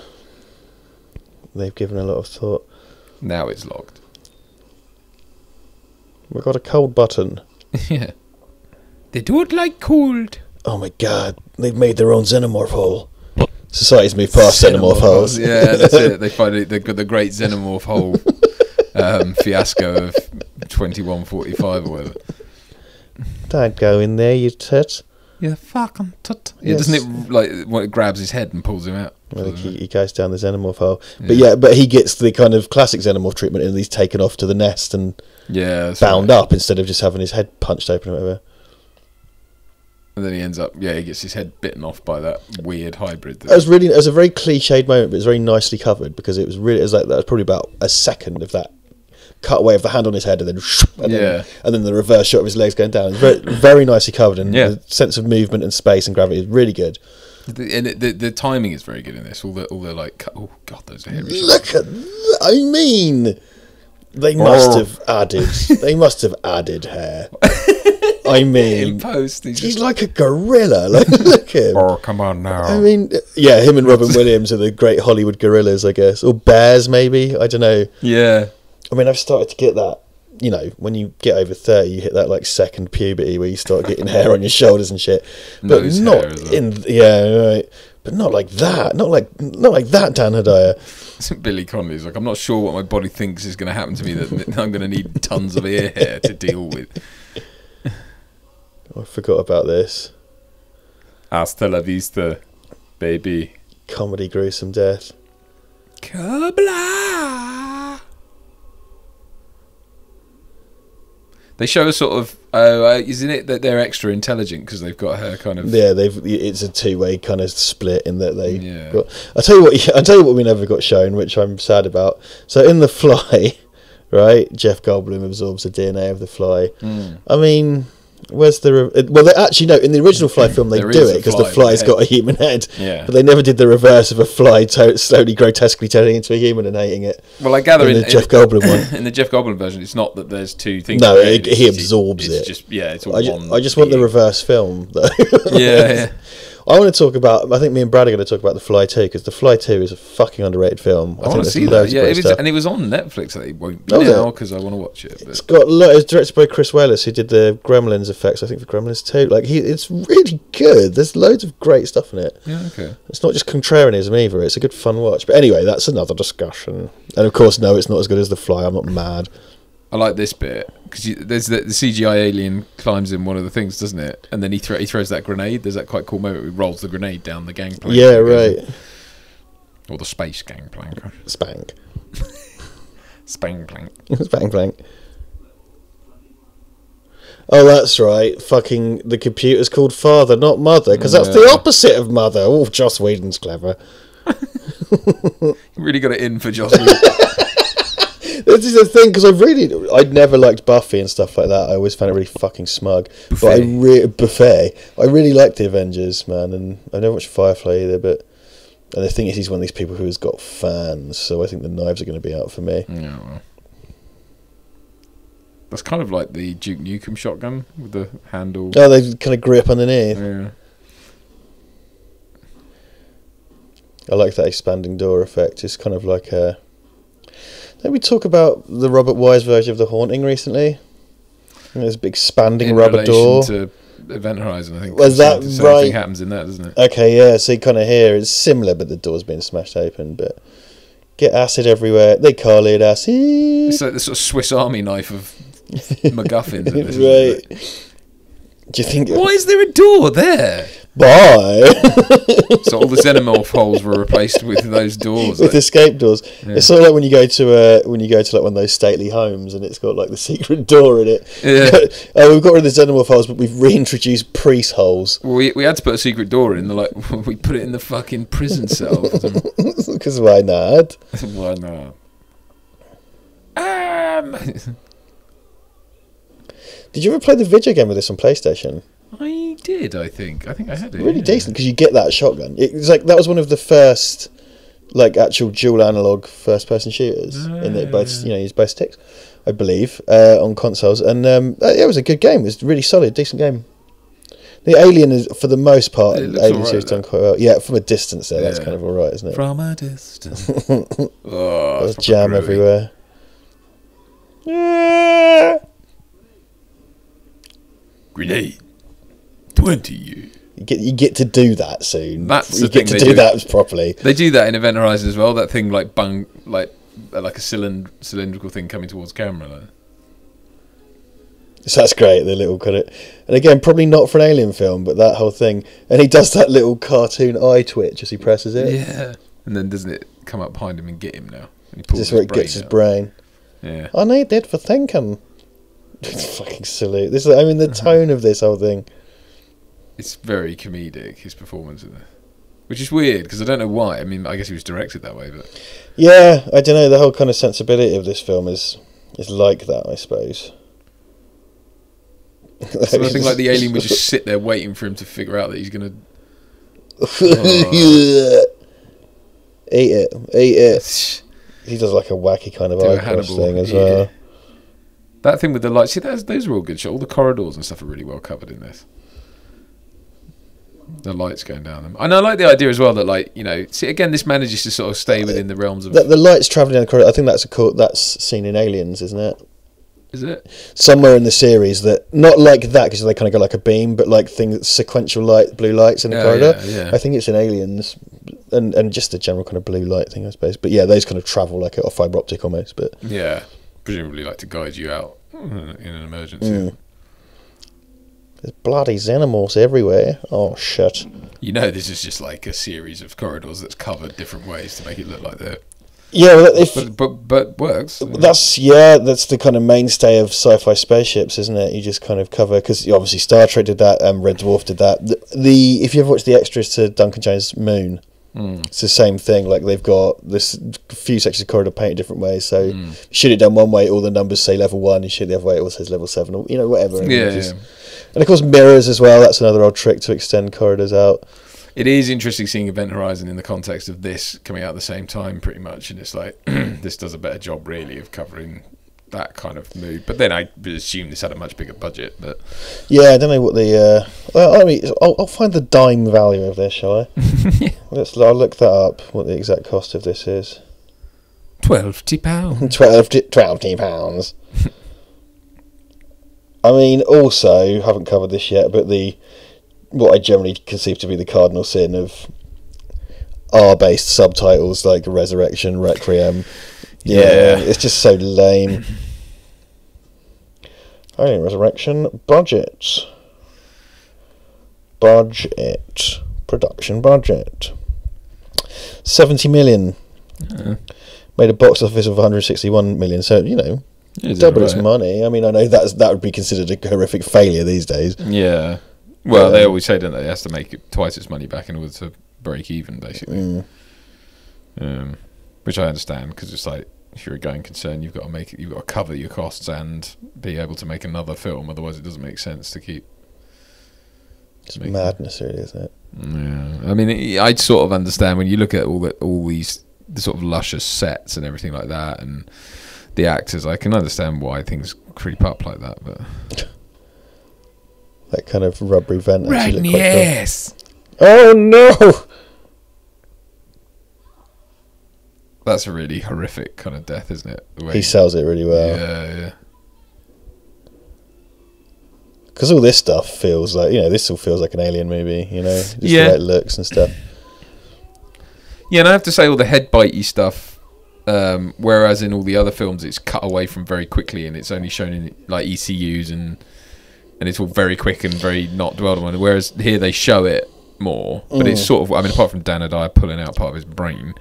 Speaker 2: they've given a lot of thought.
Speaker 1: Now it's logged.
Speaker 2: We've got a cold button.
Speaker 1: Yeah. They do it like cold.
Speaker 2: Oh my god, they've made their own xenomorph hole. Society's moved past xenomorph holes.
Speaker 1: Yeah, that's it. They finally they've got the great xenomorph hole fiasco of 2145 or whatever.
Speaker 2: Don't go in there, you tit.
Speaker 1: Yeah, fucking tut. Yeah, yes. Doesn't it like when it grabs his head and pulls him out?
Speaker 2: Well, he goes down the xenomorph hole. But he gets the kind of classic xenomorph treatment, and he's taken off to the nest and bound up instead of just having his head punched open or whatever.
Speaker 1: And then he ends up, he gets his head bitten off by that weird hybrid.
Speaker 2: It was a very cliched moment, but it was very nicely covered because that was probably about a second of that cutaway of the hand on his head, and then the reverse shot of his legs going down. It's very, very nicely covered, and the sense of movement and space and gravity is really good.
Speaker 1: The timing is very good in this. All the like, oh god, those are hairy.
Speaker 2: Look at that. I mean, they must have added hair. I mean,
Speaker 1: in post,
Speaker 2: he's like a gorilla. Like, look at him.
Speaker 1: Oh, come on now.
Speaker 2: I mean, him and Robin Williams are the great Hollywood gorillas, I guess, or bears, maybe. I don't know.
Speaker 1: Yeah.
Speaker 2: I mean, I've started to get that. When you get over 30, you hit that like second puberty where you start getting hair on your shoulders and shit. But not right. But not like that. Not like that, Dan Hedaya.
Speaker 1: Billy Connolly's like, I'm not sure what my body thinks is going to happen to me. That I'm going to need tons of ear hair to deal with.
Speaker 2: I forgot about this.
Speaker 1: Hasta la vista, baby.
Speaker 2: Comedy gruesome death.
Speaker 1: Kabla. They show a sort of, isn't it that they're extra intelligent because they've got her kind of...
Speaker 2: Yeah, it's a two-way kind of split in that they got... I'll tell you what we never got shown, which I'm sad about. So in The Fly, right, Jeff Goldblum absorbs the DNA of the fly. I mean, Where's the... Well, they actually, no, in the original Fly film, they
Speaker 1: There
Speaker 2: do
Speaker 1: is
Speaker 2: it,
Speaker 1: a
Speaker 2: because the
Speaker 1: fly with
Speaker 2: fly's
Speaker 1: a
Speaker 2: got a human head.
Speaker 1: Yeah.
Speaker 2: But they never did the reverse of a fly slowly, grotesquely turning into a human and hating it.
Speaker 1: Well, I gather
Speaker 2: in the Jeff Goldblum one.
Speaker 1: In the Jeff Goldblum version, it's not that there's two things.
Speaker 2: No,
Speaker 1: created,
Speaker 2: he absorbs it.
Speaker 1: Just, yeah, it's all one.
Speaker 2: I just want the reverse film, though.
Speaker 1: Yeah.
Speaker 2: I want to talk about... I think me and Brad are going to talk about The Fly 2, because The Fly 2 is a fucking underrated film.
Speaker 1: I want to see that. Yeah, it was on Netflix. It won't be now, because I want to watch it. But.
Speaker 2: It's directed by Chris Wallace, who did the Gremlins effects, I think, for Gremlins 2. Like, it's really good. There's loads of great stuff in it.
Speaker 1: Yeah, okay.
Speaker 2: It's not just contrarianism either. It's a good, fun watch. But anyway, that's another discussion. And of course, no, it's not as good as The Fly. I'm not mad.
Speaker 1: I like this bit because there's the CGI alien climbs in one of the things, doesn't it? And then he throws that grenade. There's that quite cool moment where he rolls the grenade down the gangplank.
Speaker 2: Yeah, right.
Speaker 1: Or the space gangplank.
Speaker 2: Spank.
Speaker 1: Spangplank.
Speaker 2: Spangplank. Oh, that's right. Fucking the computer's called Father, not Mother, because that's the opposite of Mother. Oh, Joss Whedon's clever.
Speaker 1: You really got it in for Joss Whedon.
Speaker 2: This is the thing, because I'd never liked Buffy and stuff like that. I always found it really fucking smug. Buffet. I really liked the Avengers, man, and I never watched Firefly either. But and the thing is, he's one of these people who has got fans, so I think the knives are going to be out for me.
Speaker 1: Yeah, well. That's kind of like the Duke Nukem shotgun with the handle.
Speaker 2: Oh, they kind of grip underneath.
Speaker 1: Yeah.
Speaker 2: I like that expanding door effect. It's kind of like a... Did we talk about the Robert Wise version of The Haunting recently? And there's a big expanding rubber door.
Speaker 1: To Event Horizon, I think.
Speaker 2: Was that
Speaker 1: the same
Speaker 2: right?
Speaker 1: thing happens in that, doesn't it?
Speaker 2: Okay, yeah. So you kind of hear it's similar, but the door's being smashed open. But get acid everywhere. They call it acid.
Speaker 1: It's like the sort of Swiss Army knife of MacGuffins.
Speaker 2: Right. Do you think?
Speaker 1: Why is there a door there?
Speaker 2: Bye.
Speaker 1: So all the xenomorph holes were replaced with those doors.
Speaker 2: With escape doors. Yeah. It's sort of like when you go to like one of those stately homes and it's got like the secret door in it.
Speaker 1: Yeah.
Speaker 2: We've got rid of the xenomorph holes, but we've reintroduced priest holes.
Speaker 1: Well, we had to put a secret door in. Like we put it in the fucking prison cell.
Speaker 2: Because why not?
Speaker 1: Why not?
Speaker 2: Did you ever play the video game with this on PlayStation?
Speaker 1: I did. I think I had it.
Speaker 2: Really decent, because you get that shotgun. It's like that was one of the first, like, actual dual analog first-person shooters in that both use both sticks, I believe, on consoles. And it was a good game. It was really solid, decent game. The Alien is, for the most part, Alien series done quite well. Yeah, from a distance there, that's kind of all right, isn't it?
Speaker 1: From a distance.
Speaker 2: There's jam everywhere.
Speaker 1: Grenade. 20 years.
Speaker 2: You get to do that soon.
Speaker 1: That's
Speaker 2: you
Speaker 1: the thing
Speaker 2: get to do that properly.
Speaker 1: They do that in Event Horizon as well. That thing like a cylindrical thing coming towards camera. Like.
Speaker 2: So that's great. The little kind of, and again, probably not for an Alien film, but that whole thing. And he does that little cartoon eye twitch as he presses it.
Speaker 1: Yeah. And then doesn't it come up behind him and get him now? And he pulls
Speaker 2: this is where it gets his brain.
Speaker 1: Yeah.
Speaker 2: I need that for thinking. It's fucking silly. The tone of this whole thing.
Speaker 1: It's very comedic, his performance in it. Which is weird, because I don't know why. I mean, I guess he was directed that way, but...
Speaker 2: Yeah, I don't know. The whole kind of sensibility of this film is like that, I suppose.
Speaker 1: So I think like the alien would just sit there waiting for him to figure out that he's going to...
Speaker 2: Eat it. He does like a wacky kind of eye cross thing as well.
Speaker 1: That thing with the lights, see, those are all good shots. All the corridors and stuff are really well covered in this. The lights going down them. And I like the idea as well that, like, see, again, this manages to sort of stay within the realms of...
Speaker 2: The lights travelling down the corridor, I think that's seen in Aliens, isn't it?
Speaker 1: Is it?
Speaker 2: Somewhere in the series that, not like that, because they kind of go like a beam, but like sequential light, blue lights in the corridor.
Speaker 1: Yeah.
Speaker 2: I think it's in Aliens, and just a general kind of blue light thing, I suppose. But yeah, those kind of travel like a fibre optic almost. But
Speaker 1: yeah, presumably like to guide you out in an emergency.
Speaker 2: There's bloody xenomorphs everywhere. Oh shit!
Speaker 1: This is just like a series of corridors that's covered different ways to make it look like that.
Speaker 2: Yeah, well,
Speaker 1: but works.
Speaker 2: That's the kind of mainstay of sci-fi spaceships, isn't it? You just kind of cover, because obviously Star Trek did that, Red Dwarf did that. If you ever watched the extras to Duncan Jones' Moon, it's the same thing. Like they've got this few sections of corridor painted different ways. So you shoot it down one way, all the numbers say level 1. You shoot it the other way, it all says level 7, or whatever. And of course mirrors as well, that's another old trick to extend corridors out.
Speaker 1: It is interesting seeing Event Horizon in the context of this coming out at the same time, pretty much, and it's like this does a better job, really, of covering that kind of mood. But then I assume this had a much bigger budget. But
Speaker 2: yeah, I don't know what the. Well, I mean, I'll find the dime value of this, shall I? I'll look that up. What the exact cost of this is?
Speaker 1: £12.
Speaker 2: £12. I mean, also haven't covered this yet, but what I generally conceive to be the cardinal sin of R-based subtitles like Resurrection, Requiem. Yeah, it's just so lame. Hey, Resurrection budget, production budget, 70 million. Made a box office of 161 million. So double its money. I mean, I know that would be considered a horrific failure these days.
Speaker 1: Yeah. Well, they always say, don't they? It has to make it twice its money back in order to break even, basically. Which I understand, because it's like, if you're a going concern, you've got to cover your costs and be able to make another film. Otherwise, it doesn't make sense to keep.
Speaker 2: It's madness, really, isn't it?
Speaker 1: Yeah. I mean, I'd sort of understand when you look at all these the sort of luscious sets and everything like that, and the actors. I can understand why things creep up like that, but.
Speaker 2: That kind of rubbery vent actually looked quite
Speaker 1: yes.
Speaker 2: cool. Oh no!
Speaker 1: That's a really horrific kind of death, isn't it? The way
Speaker 2: he sells it really well.
Speaker 1: Yeah.
Speaker 2: Because all this stuff feels like, this all feels like an Alien movie, just the way it looks and stuff.
Speaker 1: Yeah, and I have to say all the head bitey stuff, whereas in all the other films it's cut away from very quickly and it's only shown in like ECUs and it's all very quick and very not dwelled on. Whereas here they show it more, but it's sort of, I mean, apart from Dan O'Dwyer pulling out part of his brain,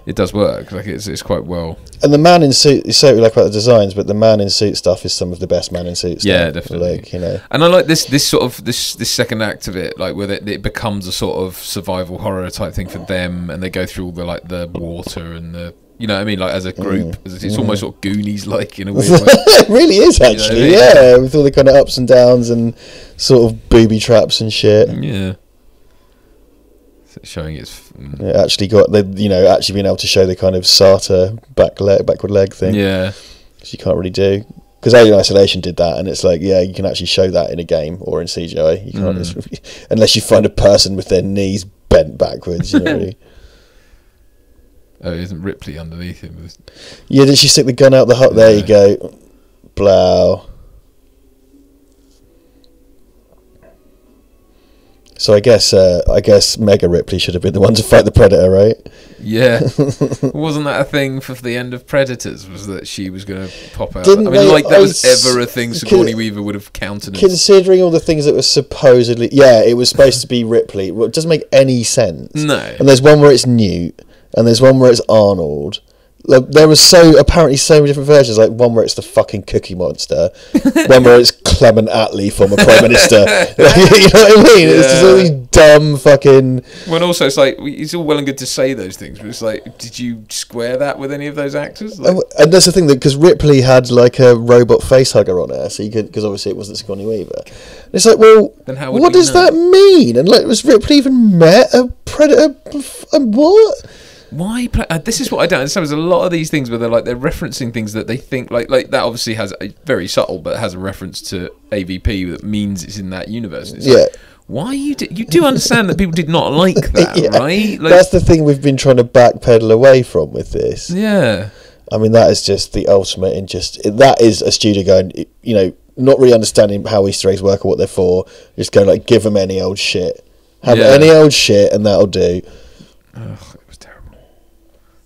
Speaker 1: it does work. Like it's quite well.
Speaker 2: And the man in suit, you say what you like about the designs, but the man in suit stuff is some of the best man in suit stuff.
Speaker 1: Yeah, definitely.
Speaker 2: Like,
Speaker 1: And I like this sort of this second act of it, like where it becomes a sort of survival horror type thing for them, and they go through all the water and the. You know what I mean? Like as a group, it's almost sort of Goonies-like in a weird way.
Speaker 2: It really is, actually.
Speaker 1: You know what I mean?
Speaker 2: Yeah, with all the kind of ups and downs and sort of booby traps and shit.
Speaker 1: Yeah. Showing its.
Speaker 2: It actually got actually being able to show the kind of SATA backward leg thing.
Speaker 1: Yeah.
Speaker 2: Which you can't really do. Because Alien Isolation did that, and it's like, yeah, you can actually show that in a game or in CGI. You can't, unless you find a person with their knees bent backwards. Really.
Speaker 1: Oh, isn't Ripley underneath him?
Speaker 2: Yeah, did she stick the gun out the hut? There you go. Blow. So I guess Mega Ripley should have been the one to fight the Predator, right?
Speaker 1: Yeah. Wasn't that a thing for the end of Predators? Was that she was going to pop out?
Speaker 2: Didn't
Speaker 1: that was ever a thing Sigourney Weaver would have countenanced.
Speaker 2: Considering all the things that were supposedly... Yeah, it was supposed to be Ripley. Well, it doesn't make any sense.
Speaker 1: No.
Speaker 2: And there's one where it's Newt, and there's one where it's Arnold. Like, there was apparently so many different versions. Like one where it's the fucking Cookie Monster, one where it's Clement Attlee, former Prime Minister. You know what I mean? It's just all these dumb fucking.
Speaker 1: Well, also it's like it's all well and good to say those things, but it's like, did you square that with any of those actors? Like...
Speaker 2: And that's the thing, that because Ripley had like a robot face hugger on her, so you could, because obviously it wasn't Sigourney Weaver. And it's like, well, then what does that mean? And like, was Ripley even met a Predator? And what?
Speaker 1: Why this is what I don't understand. There's a lot of these things where they're referencing things that they think like that obviously has a very subtle, but has a reference to AVP that means it's in that universe. It's like, why you do understand that people did not like that, right? Like,
Speaker 2: that's the thing we've been trying to backpedal away from with this.
Speaker 1: Yeah,
Speaker 2: I mean, that is just the ultimate in that is a studio going, not really understanding how Easter eggs work or what they're for. Just going like, give them any old shit, have any old shit, and that'll do.
Speaker 1: Ugh.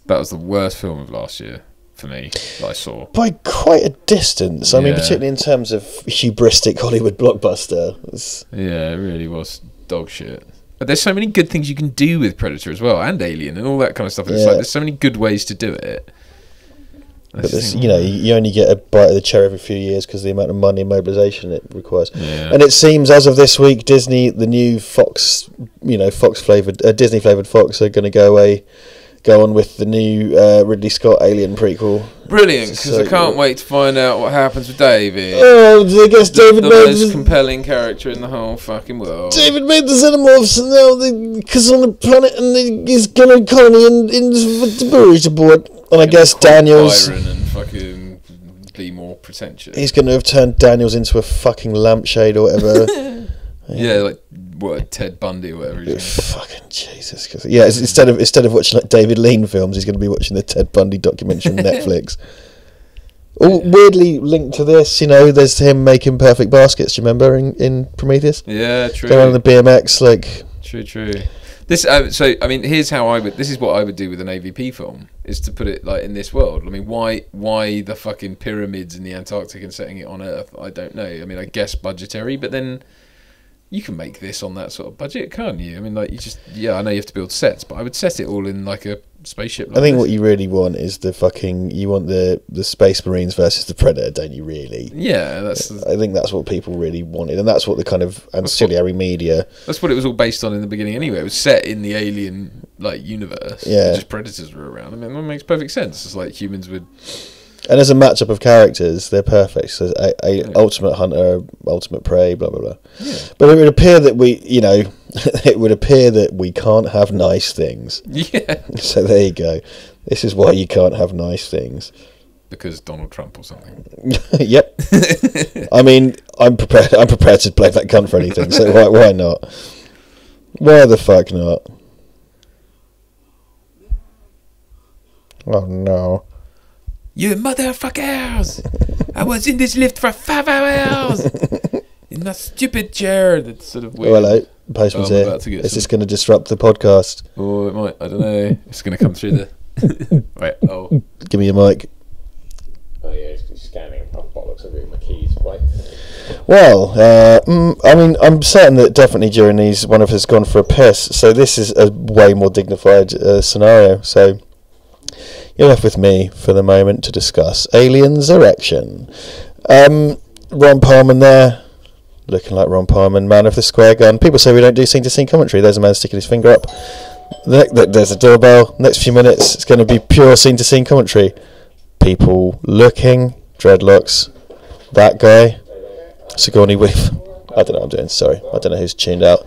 Speaker 1: That was the worst film of last year for me that I saw.
Speaker 2: By quite a distance. I mean, particularly in terms of hubristic Hollywood blockbuster.
Speaker 1: Yeah, it really was dog shit. But there's so many good things you can do with Predator as well, and Alien, and all that kind of stuff. It's like there's so many good ways to do it.
Speaker 2: But you only get a bite of the cherry every few years because of the amount of money and mobilisation it requires.
Speaker 1: Yeah.
Speaker 2: And it seems, as of this week, Disney, the new Fox, Fox flavoured, Disney flavoured Fox are going to go away go on with the new Ridley Scott Alien prequel.
Speaker 1: Brilliant, because I can't wait to find out what happens with David.
Speaker 2: Oh, I guess David
Speaker 1: the
Speaker 2: made
Speaker 1: most compelling character in the whole fucking world.
Speaker 2: David made the Xenomorphs, and now because on the planet, and he's gonna colony in the burrito board. And I guess Daniels.
Speaker 1: Byron and fucking be more pretentious.
Speaker 2: He's gonna have turned Daniels into a fucking lampshade or whatever.
Speaker 1: Yeah, like what, Ted Bundy or whatever.
Speaker 2: Fucking Jesus. Yeah, instead of watching like David Lean films, he's going to be watching the Ted Bundy documentary on Netflix. Oh, weirdly linked to this, there's him making perfect baskets. Do you remember in Prometheus?
Speaker 1: Yeah, true.
Speaker 2: Going on the BMX, like.
Speaker 1: True. This, so I mean, here's how I would. This is what I would do with an AVP film: is to put it like in this world. I mean, why the fucking pyramids in the Antarctic and setting it on Earth? I don't know. I mean, I guess budgetary, but then. You can make this on that sort of budget, can't you? I mean, like, I know you have to build sets, but I would set it all in, like, a spaceship like
Speaker 2: I think
Speaker 1: this.
Speaker 2: what you really want is you want the Space Marines versus the Predator, don't you, really?
Speaker 1: Yeah,
Speaker 2: I think that's what people really wanted, and that's what the kind of ancillary media...
Speaker 1: That's what it was all based on in the beginning anyway. It was set in the alien, like, universe.
Speaker 2: Yeah.
Speaker 1: Just predators were around. I mean, that makes perfect sense. It's like humans would...
Speaker 2: And as a matchup of characters, they're perfect. So ultimate hunter, ultimate prey, blah blah blah.
Speaker 1: Yeah.
Speaker 2: But it would appear that it would appear that we can't have nice things.
Speaker 1: Yeah.
Speaker 2: So there you go. This is why you can't have nice things.
Speaker 1: Because Donald Trump or something.
Speaker 2: Yep. I mean, I'm prepared to blame that cunt for anything. So why not? Why the fuck not? Oh no.
Speaker 1: You motherfuckers! I was in this lift for 5 hours! In my stupid chair. That's sort of weird.
Speaker 2: Oh, hello. Postman's here. Is this going to disrupt the podcast?
Speaker 1: Oh, it might. I don't know. It's going to come through the... Right, oh.
Speaker 2: Give me your mic.
Speaker 1: Oh, yeah, he's scanning. Oh, bollocks, I've got my keys. Right.
Speaker 2: Well, I mean, I'm certain that definitely during these, one of us has gone for a piss. So this is a way more dignified scenario. So... You're left with me for the moment to discuss Alien's Erection. Ron Perlman there, looking like Ron Perlman, man of the square gun. People say we don't do scene-to-scene commentary. There's a man sticking his finger up. There's a doorbell. Next few minutes, it's going to be pure scene-to-scene commentary. People looking, dreadlocks, that guy, Sigourney Weaver. I don't know what I'm doing, sorry. I don't know who's tuned out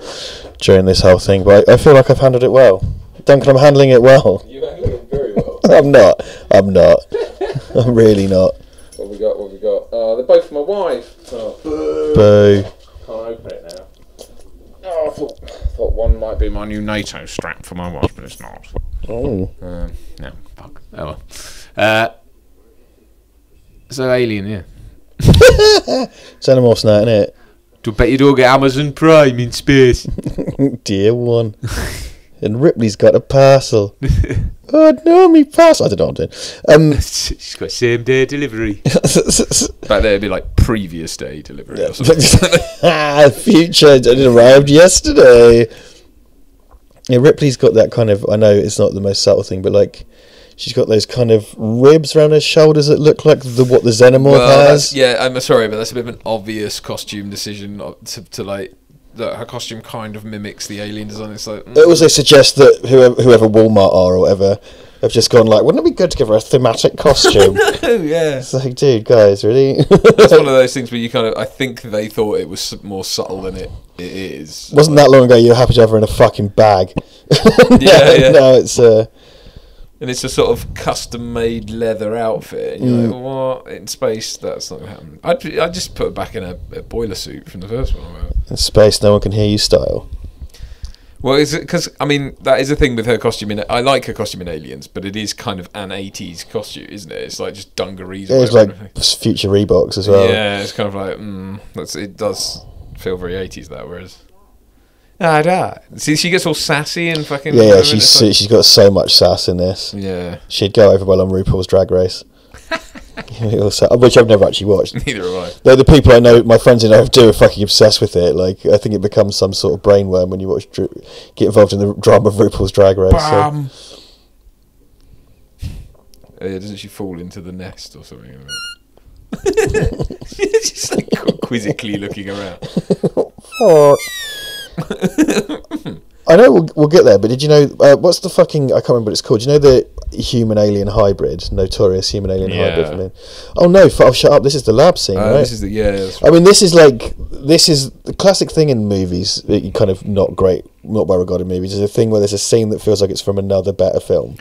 Speaker 2: during this whole thing, but I feel like I've handled it well. Duncan, I'm handling it well.
Speaker 1: You're handling it very well.
Speaker 2: I'm not. I'm really not.
Speaker 1: What have we got? They're both for my wife. Oh,
Speaker 2: boo.
Speaker 1: Can't open it now. Oh, I thought one might be my new NATO strap for my wife, but it's not.
Speaker 2: Oh.
Speaker 1: No, fuck. Oh well. So Alien, yeah.
Speaker 2: Xenomorphs now, innit?
Speaker 1: To bet you don't get Amazon Prime in space.
Speaker 2: Dear one. And Ripley's got a parcel. Oh no, me parcel. I don't know what I'm doing.
Speaker 1: She's got same day delivery. Back there, it'd be like previous day delivery or something.
Speaker 2: Future. It arrived yesterday. Yeah, Ripley's got that kind of. I know it's not the most subtle thing, but like, she's got those kind of ribs around her shoulders that look like what the Xenomorph has.
Speaker 1: Yeah, I'm sorry, but that's a bit of an obvious costume decision to like. That her costume kind of mimics the alien design. It's like
Speaker 2: it also suggests that whoever Walmart are or whatever have just gone like, wouldn't it be good to give her a thematic costume?
Speaker 1: No, yeah.
Speaker 2: It's like, dude, guys, really?
Speaker 1: That's one of those things where you kind of, I think they thought it was more subtle than it is.
Speaker 2: Wasn't that long ago you were happy to have her in a fucking bag?
Speaker 1: Yeah.
Speaker 2: No, it's
Speaker 1: and it's a sort of custom-made leather outfit. And you're like, what? In space, that's not going to happen. I'd just put her back in a boiler suit from the first one.
Speaker 2: In space, no one can hear you style.
Speaker 1: Well, is it because I mean that is the thing with her costume in. I like her costume in Aliens, but it is kind of an '80s costume, isn't it? It's like just dungarees.
Speaker 2: It's like future Reeboks as well.
Speaker 1: Yeah, it's kind of like it does feel very '80s that. Whereas, see, she gets all sassy and fucking.
Speaker 2: Yeah, she's got so much sass in this.
Speaker 1: Yeah,
Speaker 2: she'd go over well on RuPaul's Drag Race. Which I've never actually watched.
Speaker 1: Neither have I.
Speaker 2: Though the people I know, my friends in OF2 are fucking obsessed with it. Like, I think it becomes some sort of brainworm when you get involved in the drama of RuPaul's Drag Race.
Speaker 1: Doesn't she fall into the nest or something? She's like quizzically looking around.
Speaker 2: I know we'll get there, but did you know what's the fucking? I can't remember what it's called. Do you know the human-alien hybrid, notorious human-alien hybrid? I mean, oh no! Shut up! This is the lab scene, right?
Speaker 1: This is the That's right.
Speaker 2: I mean, this is the classic thing in movies. Kind of not well regarded movies. Is a thing where there's a scene that feels like it's from another better film.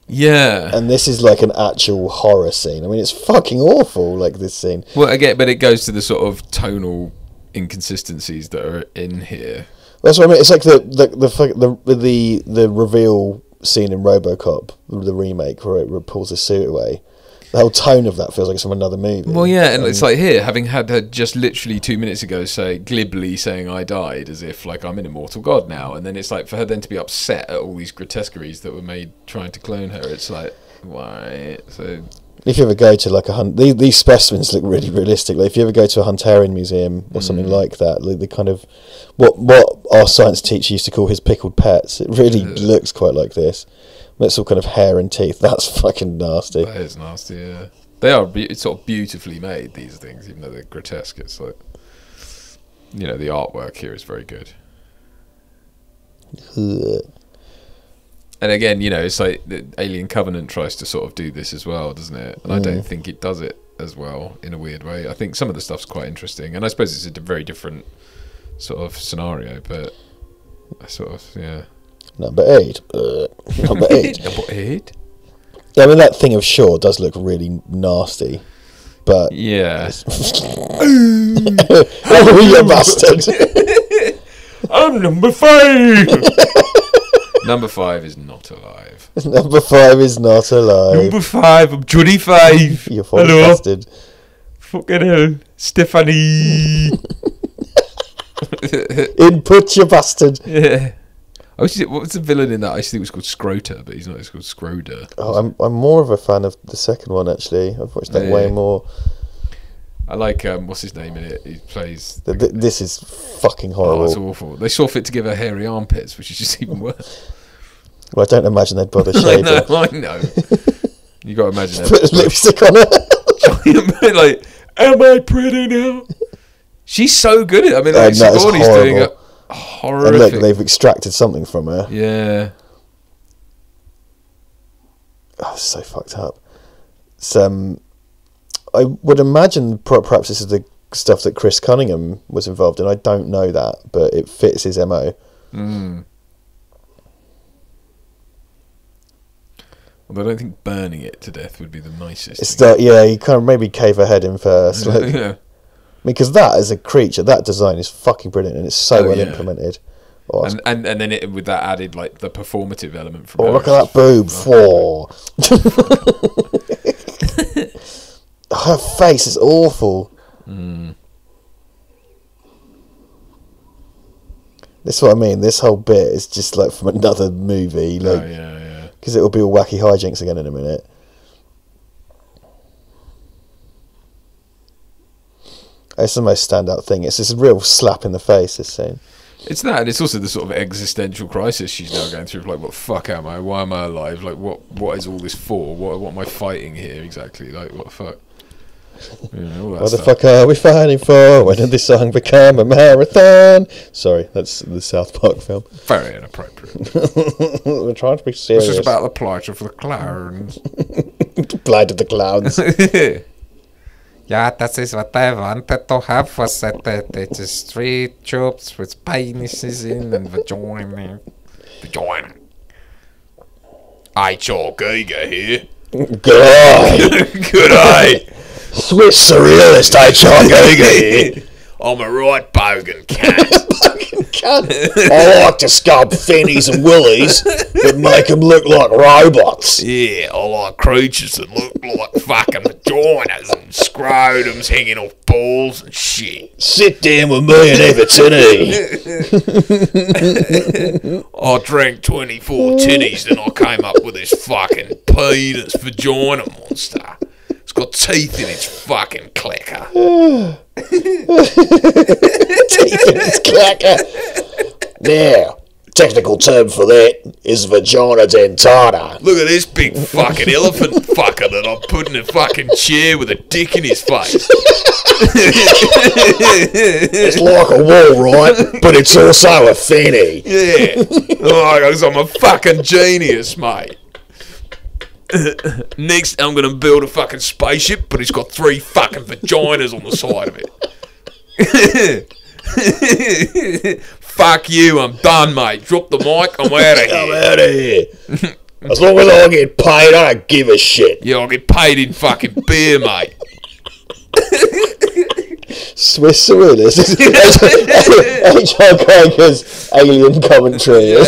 Speaker 1: Yeah,
Speaker 2: and this is like an actual horror scene. I mean, it's fucking awful. Like this scene.
Speaker 1: Well, again, but it goes to the sort of tonal inconsistencies that are in here.
Speaker 2: That's what I mean. It's like the reveal scene in RoboCop, the remake, where it pulls the suit away. The whole tone of that feels like it's from another movie.
Speaker 1: Well, yeah, and it's like here, having had her just literally 2 minutes ago glibly saying I died, as if like I'm an immortal god now, and then it's like for her then to be upset at all these grotesqueries that were made trying to clone her. It's like, why? So.
Speaker 2: If you ever go to like these specimens look really realistic. Like if you ever go to a Hunterian museum or something like that, like the kind of what our science teacher used to call his pickled pets, it really looks quite like this. It's all kind of hair and teeth. That's fucking nasty.
Speaker 1: That is nasty. Yeah, they are sort of beautifully made. These things, even though they're grotesque, it's like the artwork here is very good. And again, it's like the Alien Covenant tries to sort of do this as well, doesn't it? And I don't think it does it as well in a weird way. I think some of the stuff's quite interesting, and I suppose it's a very different sort of scenario, but I sort of, yeah.
Speaker 2: Number 8. Number 8.
Speaker 1: Number 8?
Speaker 2: Yeah, I mean, that thing of Shaw does look really nasty, but...
Speaker 1: Yeah.
Speaker 2: Oh, you bastard!
Speaker 1: I'm number 5! Number 5 is not alive.
Speaker 2: Number 5 is not alive.
Speaker 1: Number 5, I'm Johnny 5.
Speaker 2: You fucking bastard.
Speaker 1: Fucking hell. Stephanie.
Speaker 2: Input, you bastard.
Speaker 1: Yeah. What was the villain in that? I used to think it was called Scroter, but he's not. It's called Scroder.
Speaker 2: Oh, I'm more of a fan of the second one, actually. I've watched that way more.
Speaker 1: I like, what's his name in it? He plays...
Speaker 2: This is fucking horrible.
Speaker 1: Oh, it's awful. They saw fit to give her hairy armpits, which is just even worse.
Speaker 2: Well, I don't imagine they'd bother shaving.
Speaker 1: I know. You got to imagine that.
Speaker 2: Put lipstick on her.
Speaker 1: Like, am I pretty now? She's so good at it. I mean, like, Sigourney's doing a horrific...
Speaker 2: And look, they've extracted something from her.
Speaker 1: Yeah.
Speaker 2: Oh, it's so fucked up. It's, I would imagine perhaps this is the stuff that Chris Cunningham was involved in. I don't know that, but it fits his MO.
Speaker 1: Although I don't think burning it to death would be the nicest
Speaker 2: it's
Speaker 1: thing.
Speaker 2: that, yeah, you kind of maybe cave her head in first. Like,
Speaker 1: Yeah.
Speaker 2: Because that as a creature, that design is fucking brilliant, and it's so well implemented. Oh,
Speaker 1: and then it with that added like the performative element from
Speaker 2: look at that boob. Her face is awful. This is what I mean. This whole bit is just like from another movie. Like, because it will be all wacky hijinks again in a minute. It's the most standout thing. It's this real slap in the face, this scene.
Speaker 1: It's that, and it's also the sort of existential crisis she's now going through. Like, what the fuck am I? Why am I alive? Like, what is all this for? What am I fighting here exactly? Like, what the fuck? All that
Speaker 2: What the
Speaker 1: stuff.
Speaker 2: fuck are we fighting for? When did this song become a marathon? Sorry, that's the South Park film.
Speaker 1: Very inappropriate.
Speaker 2: We're trying to be serious.
Speaker 1: This is about the plight of the clowns.
Speaker 2: Plight of the clowns.
Speaker 4: Yeah, that is what I wanted to have, was that it is street tubes with penises in and vagina.
Speaker 1: Vagina. H.R. Giga here.
Speaker 2: Good eye.
Speaker 1: Good eye.
Speaker 2: Swiss surrealist H.R. Giga here.
Speaker 1: I'm a right bogan cat.
Speaker 2: I like to sculpt finnies and willies, but make them look like robots.
Speaker 1: Yeah, I like creatures that look like fucking vaginas and scrotums hanging off balls and shit.
Speaker 2: Sit down with me and have a tinny.
Speaker 1: I drank 24 tinnies, then I came up with this fucking penis vagina monster. It's got teeth in its fucking clacker.
Speaker 2: Teeth in its clacker. Now,
Speaker 3: Technical term for that is vagina dentata.
Speaker 1: Look at this big fucking elephant fucker that I'm putting in a fucking chair with a dick in his face.
Speaker 3: It's like a wall, right? But it's also a fanny.
Speaker 1: Yeah. Oh, 'cause I'm a fucking genius, mate. Next, I'm gonna build a fucking spaceship, but it's got 3 fucking vaginas on the side of it. Fuck you, I'm done, mate. Drop the mic, I'm out of here.
Speaker 3: I'm out of here. As long as I get paid, I don't give a shit.
Speaker 1: Yeah, I'll get paid in fucking beer, mate.
Speaker 2: Swiss surrealist. H.R. Geiger's alien commentary.
Speaker 1: Yeah.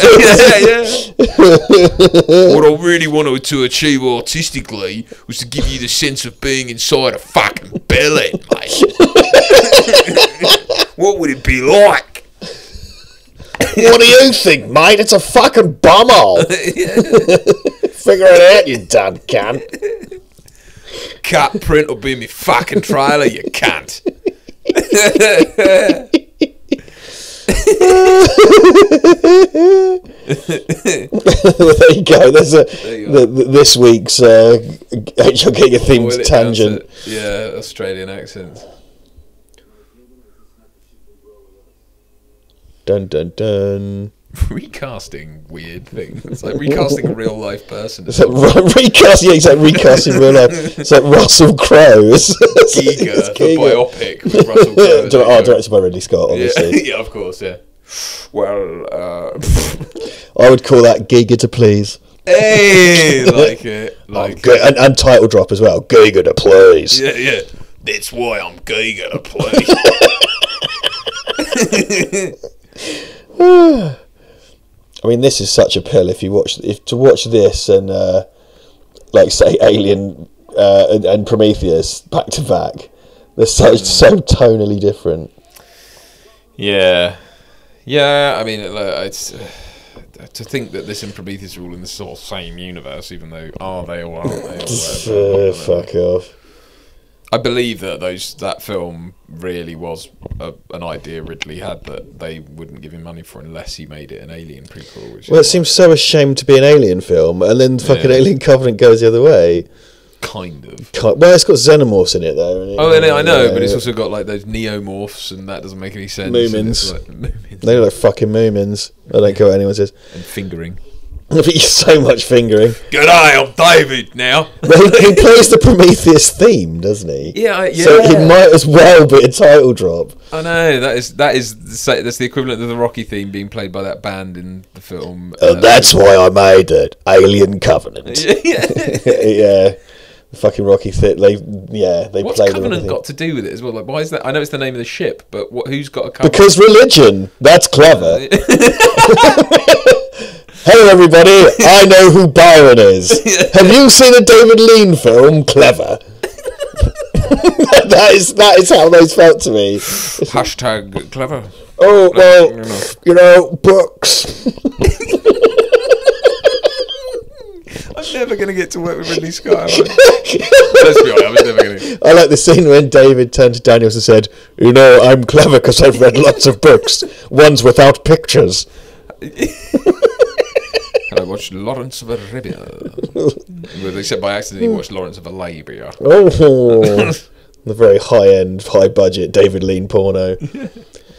Speaker 1: What I really wanted to achieve artistically was to give you the sense of being inside a fucking belly, mate. What would it be like?
Speaker 3: What do you think, mate? It's a fucking bumhole. Figure it out, you dumb cunt.
Speaker 1: Cut print will be me fucking trailer, you cunt.
Speaker 2: There you go. There's this week's H.R. Geiger themed tangent.
Speaker 1: Yeah, Australian accents.
Speaker 2: Dun dun dun.
Speaker 1: Recasting weird things. It's like recasting a real life person.
Speaker 2: It's like recasting real life. It's like Russell Crowe.
Speaker 1: Giga, the biopic with Russell Crowe.
Speaker 2: Directed by Ridley Scott, obviously.
Speaker 1: Yeah, of course, yeah. Well,
Speaker 2: I would call that Giga to please.
Speaker 1: Hey, like it. Like it.
Speaker 2: And title drop as well. Giga to please.
Speaker 1: Yeah. That's why I'm Giga to please.
Speaker 2: I mean, this is such a pill. If to watch this and like say Alien and Prometheus back to back, they're so tonally different.
Speaker 1: Yeah. I mean, it's to think that this and Prometheus are all in the sort of same universe, even though are they or aren't they? Or
Speaker 2: fuck off.
Speaker 1: I believe that that film really was an idea Ridley had that they wouldn't give him money for unless he made it an Alien prequel. Which
Speaker 2: it seems so ashamed to be an Alien film, and then fucking Alien Covenant goes the other way.
Speaker 1: Kind of.
Speaker 2: Well, it's got xenomorphs in it though.
Speaker 1: I know, but it's also got like those neomorphs, and that doesn't make any sense.
Speaker 2: Moomins.
Speaker 1: Moomins.
Speaker 2: They look like fucking moomins. I don't care what anyone says.
Speaker 1: And fingering.
Speaker 2: So much fingering.
Speaker 1: G'day, I'm David now.
Speaker 2: Well, he plays the Prometheus theme, doesn't he?
Speaker 1: Yeah.
Speaker 2: So he might as well be a title drop.
Speaker 1: I know that's the equivalent of the Rocky theme being played by that band in the film.
Speaker 2: That's why I made it, Alien Covenant. Yeah. The fucking Rocky thing. They
Speaker 1: What's
Speaker 2: play
Speaker 1: Covenant got to do with it as well? Like, why is that? I know it's the name of the ship, but who's got a covenant?
Speaker 2: Because religion. That's clever. Hello, everybody. I know who Byron is. Have you seen a David Lean film? Clever. that is how those felt to me.
Speaker 1: Hashtag clever.
Speaker 2: Oh well, books.
Speaker 1: I'm never going to get to work with Ridley Scott. Let's be honest, I was never going to.
Speaker 2: I like the scene when David turned to Daniels and said, I'm clever because I've read lots of books. Ones without pictures.
Speaker 1: And I watched Lawrence of Arabia. Well, except by accident he watched Lawrence of Arabia.
Speaker 2: Oh, the very high-end, high-budget David Lean porno.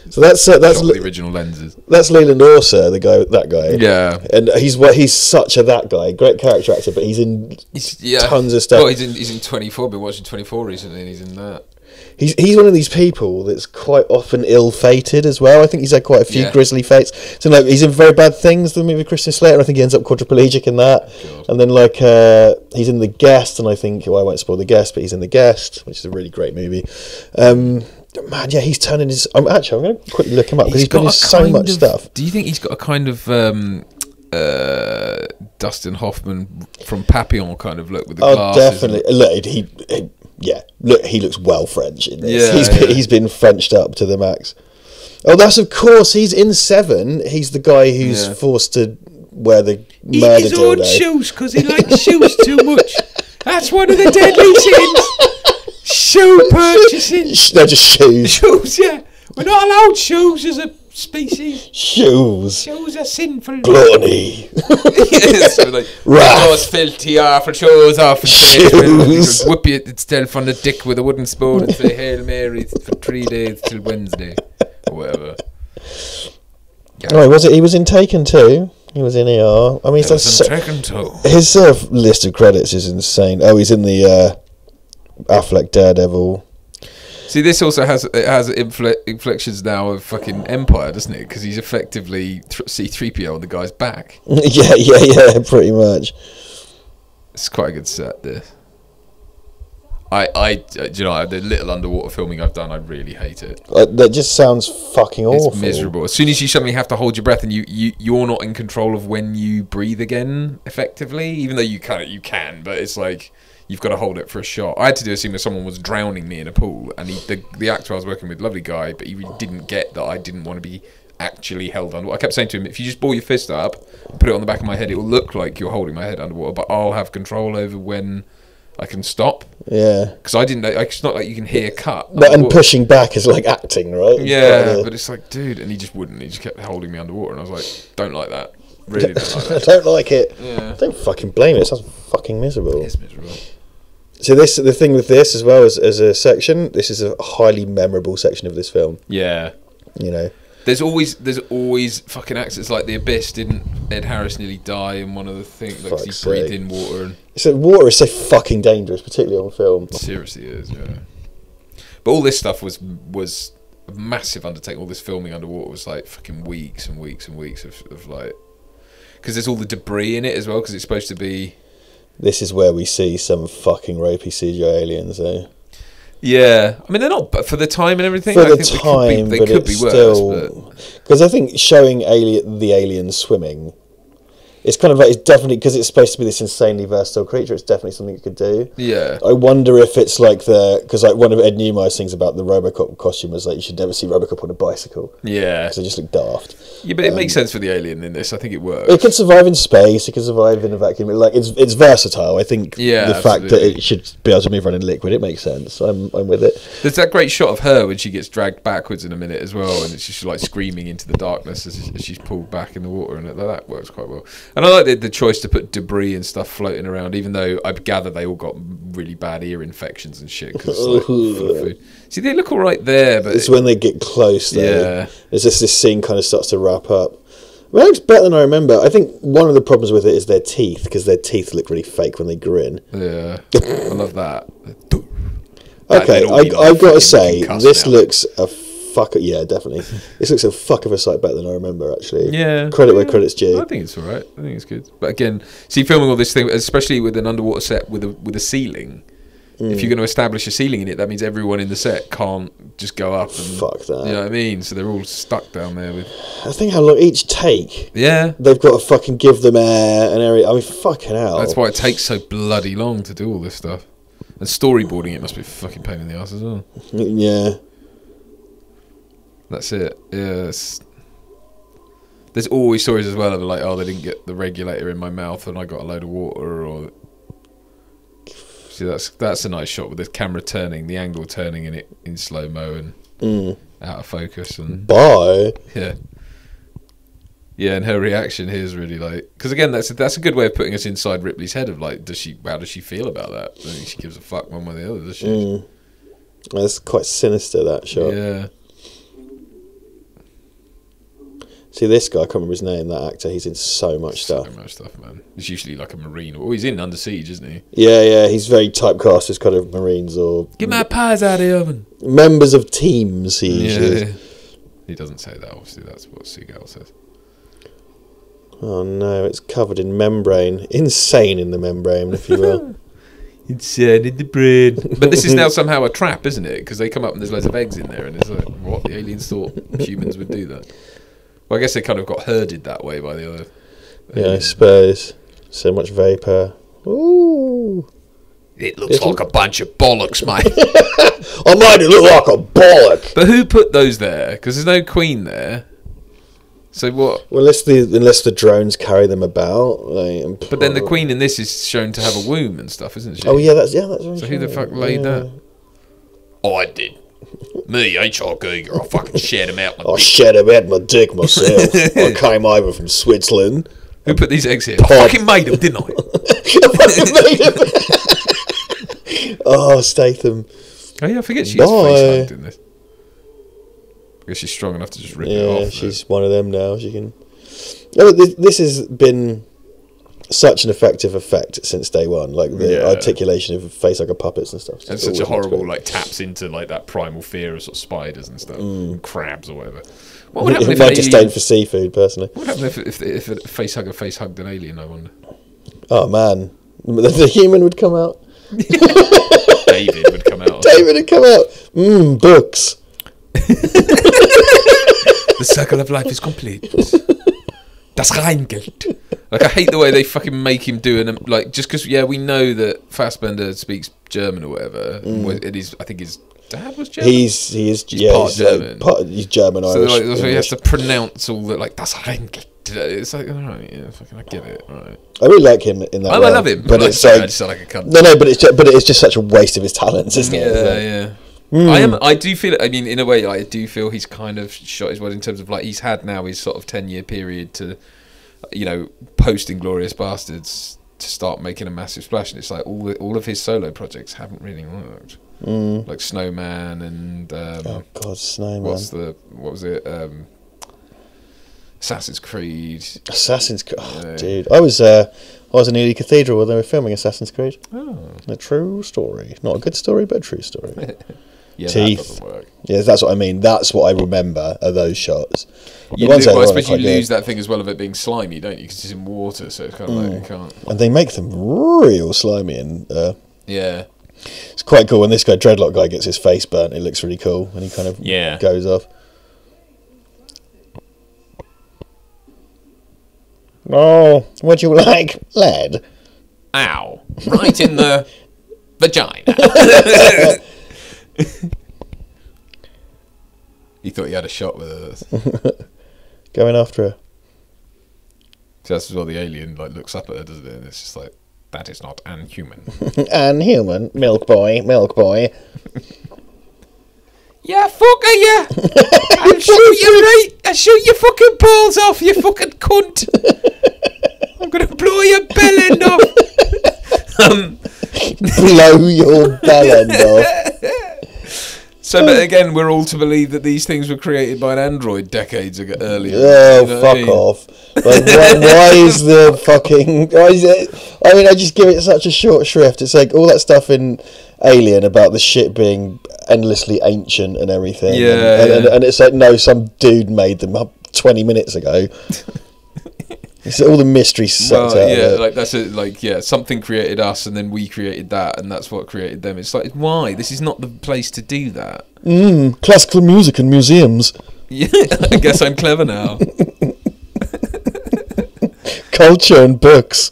Speaker 2: So that's
Speaker 1: the original lenses.
Speaker 2: That's Leland Orser, that guy.
Speaker 1: Yeah,
Speaker 2: and he's such a that guy. Great character actor, but he's in tons of stuff.
Speaker 1: Well, he's in 24. Been watching 24 recently, and he's in that.
Speaker 2: He's one of these people that's quite often ill-fated as well. I think he's had quite a few grisly fates. So like he's in Very Bad Things, the movie with Christian Slater. I think he ends up quadriplegic in that. God. And then like he's in The Guest, and I think I won't spoil The Guest, but he's in The Guest, which is a really great movie. Man, yeah, he's turning his. I'm going to quickly look him up because he's been in so much stuff.
Speaker 1: Do you think he's got a kind of Dustin Hoffman from Papillon kind of look with the glasses?
Speaker 2: Oh, definitely. Look, he looks well French in this. He's been Frenched up to the max. Oh, that's of course. He's in Seven. He's the guy who's forced to wear the murder dildo.
Speaker 1: His own shoes because he likes shoes too much. That's one of the deadly sins. Shoe purchasing.
Speaker 2: They're just shoes.
Speaker 1: Shoes, yeah. We're not allowed shoes as a species.
Speaker 2: Shoes.
Speaker 1: Shoes are sinful.
Speaker 2: Gluttony.
Speaker 1: So like,
Speaker 2: Wrath.
Speaker 1: those filthy awful shoes off and say,
Speaker 2: Shoes.
Speaker 1: whoop you itself on the dick with a wooden spoon and say Hail Mary for 3 days till Wednesday or whatever. Yeah.
Speaker 2: Oh, was it? He was in Taken too. He was in ER. I mean,
Speaker 1: Taken too.
Speaker 2: his list of credits is insane. Oh, he's in the Affleck Daredevil.
Speaker 1: See, this also has inflections now of fucking Empire, doesn't it? Because he's effectively C-3PO on the guy's back.
Speaker 2: yeah, pretty much.
Speaker 1: It's quite a good set, this. You know, the little underwater filming I've done, I really hate it.
Speaker 2: That just sounds fucking awful.
Speaker 1: It's miserable. As soon as you suddenly have to hold your breath and you're not in control of when you breathe again, effectively, even though you can, but it's like you've got to hold it for a shot. I had to do a scene where someone was drowning me in a pool, and the actor I was working with, lovely guy, but he really didn't get that I didn't want to be actually held underwater. I kept saying to him, if you just ball your fist up and put it on the back of my head, it will look like you're holding my head underwater, but I'll have control over when I can stop.
Speaker 2: Yeah.
Speaker 1: Because I didn't know, it's not like you can hear cut.
Speaker 2: And pushing back is like acting, right?
Speaker 1: Yeah, but it's like, dude, and he just wouldn't. He just kept holding me underwater, and I was like, don't like that. Really don't like
Speaker 2: I
Speaker 1: that.
Speaker 2: don't like it.
Speaker 1: Yeah.
Speaker 2: Don't fucking blame it. It sounds fucking miserable.
Speaker 1: It is miserable.
Speaker 2: So the thing with this as well as a section, this is a highly memorable section of this film.
Speaker 1: Yeah.
Speaker 2: You know.
Speaker 1: There's always fucking accidents like The Abyss. Didn't Ed Harris nearly die in one of the things? Like he breathed in water. And
Speaker 2: so water is so fucking dangerous, particularly on film.
Speaker 1: Seriously is, yeah. But all this stuff was a massive undertaking. All this filming underwater was like fucking weeks and weeks and weeks of like... Because there's all the debris in it as well, because it's supposed to be...
Speaker 2: This is where we see some fucking ropey CGI aliens, though.
Speaker 1: Yeah, I mean they're not, but for the time and everything,
Speaker 2: For
Speaker 1: I
Speaker 2: the
Speaker 1: think
Speaker 2: time,
Speaker 1: they
Speaker 2: but
Speaker 1: could be
Speaker 2: it's
Speaker 1: worse.
Speaker 2: still because I think showing the aliens swimming, it's kind of like, it's definitely, because it's supposed to be this insanely versatile creature, it's definitely something it could do.
Speaker 1: Yeah.
Speaker 2: I wonder if it's like because like one of Ed Neumeyer's things about the Robocop costume was like you should never see Robocop on a bicycle.
Speaker 1: Yeah.
Speaker 2: Because they just look daft.
Speaker 1: Yeah, but it makes sense for the alien in this. I think it works.
Speaker 2: It can survive in space. It can survive in a vacuum. Like it's versatile. I think the fact that it should be able to move around in liquid, it makes sense. I'm with it.
Speaker 1: There's that great shot of her when she gets dragged backwards in a minute as well, and it's just like screaming into the darkness as she's pulled back in the water, and that works quite well. And I like the choice to put debris and stuff floating around, even though I gather they all got really bad ear infections and shit. Cause it's like full of food. See, they look all right there, but
Speaker 2: it's when they get close. Though.
Speaker 1: Yeah,
Speaker 2: there's just this scene kind of starts to wrap up. Well, it looks better than I remember. I think one of the problems with it is their teeth, because their teeth look really fake when they grin.
Speaker 1: Yeah, I love that.
Speaker 2: Okay, I've got to say, this looks a yeah, definitely. This looks a fuck of a sight better than I remember, actually.
Speaker 1: Yeah.
Speaker 2: Credit where credit's due.
Speaker 1: I think it's alright. I think it's good. But again, see, filming all this thing, especially with an underwater set with a ceiling, if you're going to establish a ceiling in it, that means everyone in the set can't just go up and...
Speaker 2: Fuck that.
Speaker 1: You know what I mean? So they're all stuck down there with...
Speaker 2: I think how long each take...
Speaker 1: Yeah.
Speaker 2: They've got to fucking give them air and area. I mean, fucking hell.
Speaker 1: That's why it takes so bloody long to do all this stuff. And storyboarding it must be a fucking pain in the ass as well.
Speaker 2: Yeah.
Speaker 1: That's it. Yes. There's always stories as well of like, oh, they didn't get the regulator in my mouth and I got a load of water, or... See, that's a nice shot with the camera turning, the angle turning in it in slow-mo and out of focus. And
Speaker 2: bye.
Speaker 1: Yeah. Yeah, and her reaction here is really like... Because again, that's a good way of putting us inside Ripley's head of like, how does she feel about that? I don't think she gives a fuck one way or the other, does she?
Speaker 2: That's quite sinister, that shot.
Speaker 1: Yeah.
Speaker 2: See, this guy, I can't remember his name, that actor, he's in so much stuff.
Speaker 1: So much stuff, man. He's usually like a Marine. Or he's in Under Siege, isn't he?
Speaker 2: Yeah, he's very typecast as kind of Marines or...
Speaker 1: Get my pies out of the oven.
Speaker 2: Members of teams, he usually is.
Speaker 1: He doesn't say that, obviously. That's what Seagal says.
Speaker 2: Oh no, it's covered in membrane. Insane in the membrane, if you will.
Speaker 1: Insane in the brain. But this is now somehow a trap, isn't it? Because they come up and there's loads of eggs in there, and it's like, what? The aliens thought humans would do that. Well, I guess they kind of got herded that way by the other...
Speaker 2: Yeah, I suppose. So much vapour. Ooh.
Speaker 1: It looks like a bunch of bollocks, mate.
Speaker 2: I made it look like a bollock.
Speaker 1: But who put those there? Because there's no queen there. So what?
Speaker 2: Well, unless the drones carry them about. Like,
Speaker 1: but then the queen in this is shown to have a womb and stuff, isn't she?
Speaker 2: Oh yeah, that's right.
Speaker 1: So who the fuck laid that? Oh, I did. Me, H.R. Giger, I fucking shed him out.
Speaker 3: I shed him out my dick myself. I came over from Switzerland.
Speaker 1: Who put these eggs here? I fucking made them, didn't I?
Speaker 2: Oh, Statham.
Speaker 1: Oh yeah, I forget she gets face hugged in this. I guess she's strong enough to just rip it off.
Speaker 2: Yeah, she's one of them now. She can. No, this has been such an effective effect since day one. Like the articulation of face like a puppets and stuff.
Speaker 1: And such a horrible like taps into like that primal fear of sort of spiders and stuff, and crabs or whatever. What would happen if
Speaker 2: my disdain for seafood, personally.
Speaker 1: What would happen if a face hugged an alien? I wonder.
Speaker 2: Oh man, the human would come out.
Speaker 1: David would come out.
Speaker 2: David would come out. Books.
Speaker 1: The circle of life is complete. Das Reingeld. Like, I hate the way they fucking make him do it. Like, just because, we know that Fassbender speaks German or whatever. It is, I think his dad was German.
Speaker 2: He's
Speaker 1: part German.
Speaker 2: He's German,
Speaker 1: so
Speaker 2: Irish.
Speaker 1: So he has to pronounce all that, like, Das Reingeld. It's like, alright, fucking, I get it, alright.
Speaker 2: I really like him in that
Speaker 1: I love him.
Speaker 2: But it's
Speaker 1: I just sound like a cunt.
Speaker 2: No, but it's just such a waste of his talents, isn't it?
Speaker 1: Yeah. I do feel. I mean, in a way, I do feel he's kind of shot his word in terms of like he's had now his sort of 10-year period to, post Inglourious Bastards to start making a massive splash, and it's like all of his solo projects haven't really worked. Like Snowman and
Speaker 2: oh god, Snowman.
Speaker 1: What was it? Assassin's Creed.
Speaker 2: Dude, I was in Ely Cathedral where they were filming Assassin's Creed.
Speaker 1: Oh,
Speaker 2: a true story, not a good story, but a true story.
Speaker 1: yeah,
Speaker 2: Teeth.
Speaker 1: That doesn't work.
Speaker 2: Yeah, that's what I mean. That's what I remember are those shots.
Speaker 1: I suppose you lose that thing as well of it being slimy, don't you? Because it's in water, so it's kind of like you can't.
Speaker 2: And they make them real slimy, and
Speaker 1: yeah,
Speaker 2: it's quite cool when this guy Dreadlock guy gets his face burnt. It looks really cool when he kind of goes off. Oh, would you like lead?
Speaker 1: Ow! Right in the vagina. He thought he had a shot with her.
Speaker 2: Going after her.
Speaker 1: So that's as well the alien looks up at her, doesn't it? And it's just like, that is not unhuman.
Speaker 2: Unhuman, milk boy.
Speaker 1: Yeah, fucker, yeah. I'll shoot you right. I'll shoot your fucking balls off, you fucking cunt. I'm gonna blow your bell end off.
Speaker 2: Blow your bell end off.
Speaker 1: So, but again, we're all to believe that these things were created by an android decades ago, earlier.
Speaker 2: Oh, fuck off. Like, why is the fucking... Why is it... I mean, I just give it such a short shrift. It's like all that stuff in Alien about the shit being endlessly ancient and everything. And it's like, no, some dude made them up 20 minutes ago. It's all the mystery sucked out of it.
Speaker 1: Like that's it. Like, something created us, and then we created that, and that's what created them. It's like, why? This is not the place to do that.
Speaker 2: Classical music in museums.
Speaker 1: Yeah, I guess I'm clever now.
Speaker 2: Culture and books.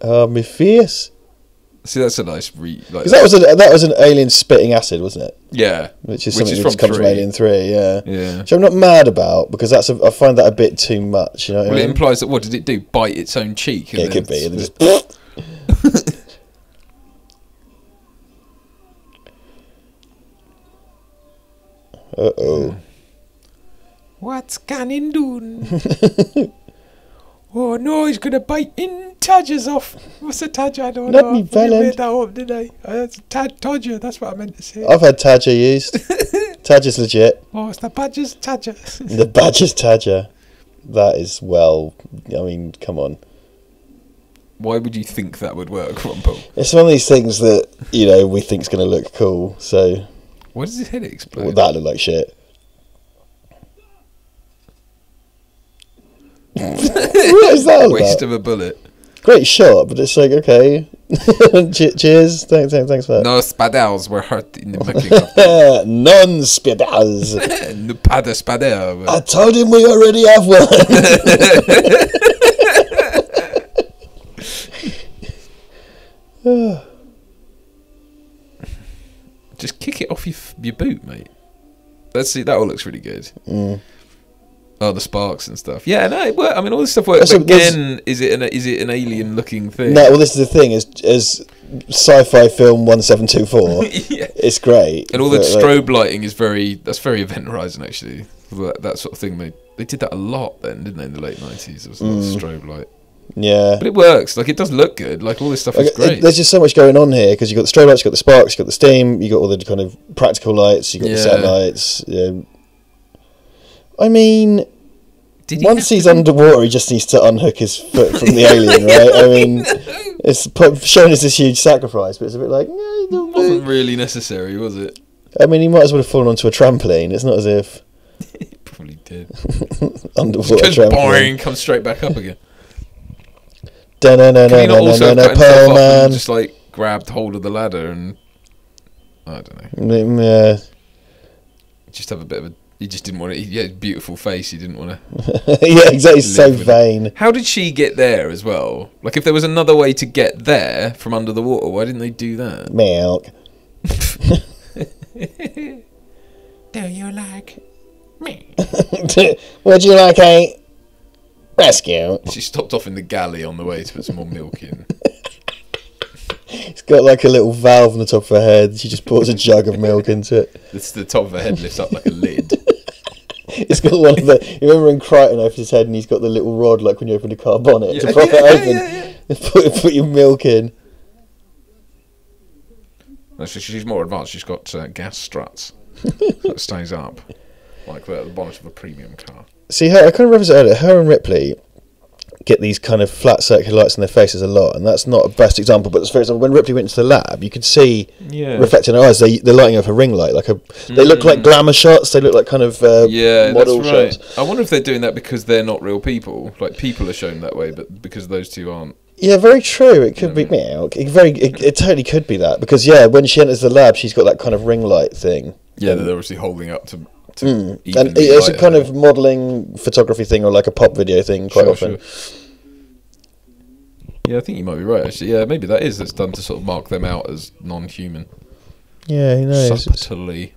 Speaker 2: My face.
Speaker 1: See, that's a nice
Speaker 2: because that was an alien spitting acid, wasn't it?
Speaker 1: Yeah,
Speaker 2: which is something that comes from
Speaker 1: 3.
Speaker 2: Alien 3.
Speaker 1: Yeah.
Speaker 2: Which I'm not mad about because I find that a bit too much. You know.
Speaker 1: Well, it implies that what did it do? Bite its own cheek?
Speaker 2: Yeah, it could be. Just uh-oh.
Speaker 4: What's Canning doing? Oh no, he's gonna bite in Tadger's off. What's a Tadger? I don't know.
Speaker 2: Not me, Val.
Speaker 4: I made that up, did I? That's Tadger, that's what I meant to say.
Speaker 2: I've had Tadger used. Tadger's legit.
Speaker 4: Oh, it's the Badger's Tadger.
Speaker 2: The Badger's Tadger. That is, well, I mean, come on.
Speaker 1: Why would you think that would work, Rumple?
Speaker 2: It's one of these things that, we think's going to look cool, so...
Speaker 1: Why does his head explode?
Speaker 2: Well, that looked like shit. What is that all
Speaker 1: Waste
Speaker 2: about?
Speaker 1: of a bullet.
Speaker 2: Great shot, but it's like, okay. Cheers. Thanks for that.
Speaker 1: No spadels were hurt in the making of them.
Speaker 2: Non-spadaz.
Speaker 1: No pas de spadel.
Speaker 2: I told him we already have one.
Speaker 1: Just kick it off your boot, mate. Let's see. That all looks really good. Oh, the sparks and stuff. Yeah, no, it works. I mean, all this stuff works. But again, is it an alien-looking thing?
Speaker 2: No, well, this is the thing. As sci-fi film 1724,
Speaker 1: yeah.
Speaker 2: It's great.
Speaker 1: And all the strobe lighting is very Event Horizon, actually. That sort of thing. They did that a lot then, didn't they, in the late 90s? There was a lot of strobe light.
Speaker 2: Yeah.
Speaker 1: But it works. Like, it does look good. Like, all this stuff is great.
Speaker 2: There's just so much going on here, because you've got the strobe lights, you've got the sparks, you've got the steam, you've got all the kind of practical lights, you've got the satellites. Yeah. I mean, once he's underwater, he just needs to unhook his foot from the alien, right? I mean, it's shown as this huge sacrifice, but it's a bit like,
Speaker 1: it wasn't really necessary, was it?
Speaker 2: I mean, he might as well have fallen onto a trampoline. It's not as if...
Speaker 1: He probably did.
Speaker 2: Underwater
Speaker 1: just
Speaker 2: trampoline.
Speaker 1: boring, comes straight back up again.
Speaker 2: Can he not also cut himself up
Speaker 1: and just, like, grabbed hold of the ladder and... I don't know.
Speaker 2: Yeah.
Speaker 1: Just have a bit of a... He just didn't want it. He had a beautiful face. He didn't want to.
Speaker 2: Yeah, exactly. He's so vain.
Speaker 1: How did she get there as well? Like, if there was another way to get there from under the water, why didn't they do that?
Speaker 2: Milk.
Speaker 4: Do you like me?
Speaker 2: Would you like a rescue?
Speaker 1: She stopped off in the galley on the way to put some more milk in.
Speaker 2: It's got like a little valve on the top of her head. She just pours a jug of milk into it.
Speaker 1: The top of her head lifts up like a lid.
Speaker 2: It's got one of the... You remember when Crichton opens his head and he's got the little rod, like when you open a car bonnet, to prop it open, put your milk in.
Speaker 1: No, she's more advanced. She's got gas struts that stays up, like the bonnet of a premium car.
Speaker 2: See, I kind of referenced it earlier. Her and Ripley get these kind of flat circular lights in their faces a lot, and that's not a best example, but for example, when Ripley went into the lab, you could see reflecting in her eyes, they're lighting up a ring light, they look like glamour shots, they look like kind of model
Speaker 1: that's right.
Speaker 2: shots.
Speaker 1: I wonder if they're doing that because they're not real people, like people are shown that way, but because those two aren't.
Speaker 2: Yeah, very true. It could be milk. It totally could be that, because when she enters the lab, she's got that kind of ring light thing.
Speaker 1: Yeah, they're obviously holding up to
Speaker 2: and it's a kind of modelling photography thing, or like a pop video thing quite often. Sure.
Speaker 1: Yeah, I think you might be right, actually. Yeah, maybe that's done to sort of mark them out as non-human.
Speaker 2: Yeah, who knows?
Speaker 1: Subtly.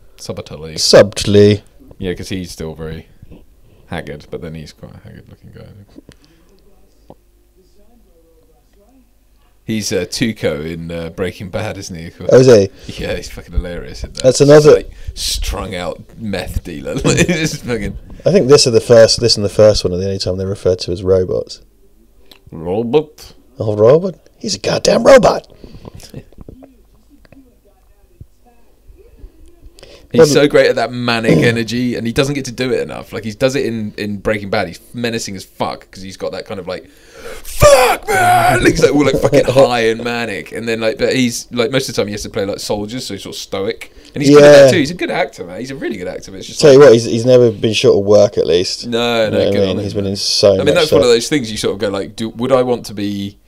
Speaker 1: Yeah, because he's still very haggard, but then he's quite a haggard-looking guy. He's Tuco in Breaking Bad, isn't he?
Speaker 2: Oh, is he?
Speaker 1: Yeah, he's fucking hilarious in that.
Speaker 2: That's another...
Speaker 1: Like, strung-out meth dealer. I
Speaker 2: think this and the first one are the only time they're referred to as robots.
Speaker 1: Robot?
Speaker 2: Oh, robot? He's a goddamn robot.
Speaker 1: He's so great at that manic energy, and he doesn't get to do it enough. Like, he does it in Breaking Bad. He's menacing as fuck, because he's got that kind of, like, fuck, man! He's, like, all, like, fucking high and manic. And then, like, but he's, like, most of the time he has to play, like, soldiers, so he's sort of stoic. And he's good at that, too. He's a good actor, man. He's a really good actor. But it's just
Speaker 2: Tell you what, he's never been short of work, at least.
Speaker 1: No, good on him.
Speaker 2: He's been in so much.
Speaker 1: I mean, that's one of those things you sort of go, like, would I want to be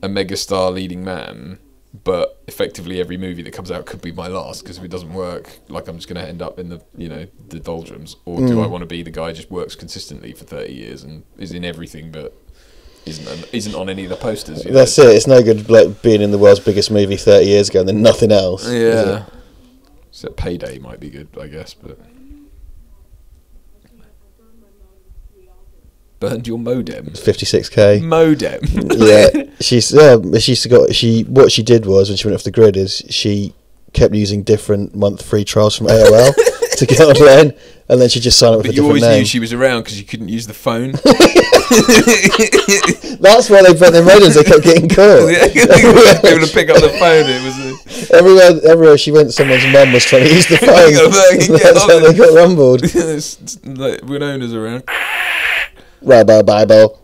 Speaker 1: a megastar leading man? But effectively every movie that comes out could be my last, because if it doesn't work, like, I'm just going to end up in the doldrums. Or do I want to be the guy who just works consistently for 30 years and is in everything but isn't on any of the posters?
Speaker 2: That's it. It's no good, like, being in the world's biggest movie 30 years ago and then nothing else.
Speaker 1: Yeah. So Payday might be good, I guess, but... Burned your modem.
Speaker 2: 56k
Speaker 1: modem.
Speaker 2: Yeah, what she did was, when she went off the grid, is she kept using different month free trials from AOL to get online, and then she just signed up with a different name. But you always knew
Speaker 1: she was around because you couldn't use the phone.
Speaker 2: That's why they burnt their modems. They kept getting caught.
Speaker 1: Able to pick up the phone. It was
Speaker 2: everywhere she went, someone's mum was trying to use the phone. That's how they got rumbled.
Speaker 1: Like, Winona's around.
Speaker 2: Robo-Bible.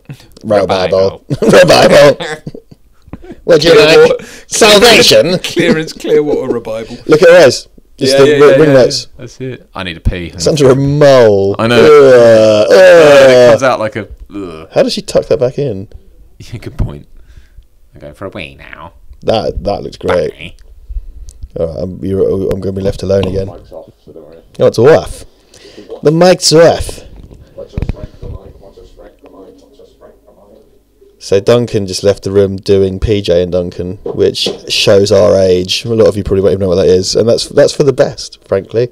Speaker 2: Would you like salvation?
Speaker 1: Clearwater Revival.
Speaker 2: Look at her eyes. Just the ring lights.
Speaker 1: That's it. I need a pee.
Speaker 2: It's under a mole.
Speaker 1: I know. It comes out like a...
Speaker 2: How does she tuck that back in?
Speaker 1: Yeah, good point. I'm going for a wee now.
Speaker 2: That looks great.
Speaker 1: Bye.
Speaker 2: All right, I'm going to be left alone again. Oh, it's off. The mic's off. So Duncan just left the room doing PJ and Duncan, which shows our age. A lot of you probably won't even know what that is, and that's for the best, frankly.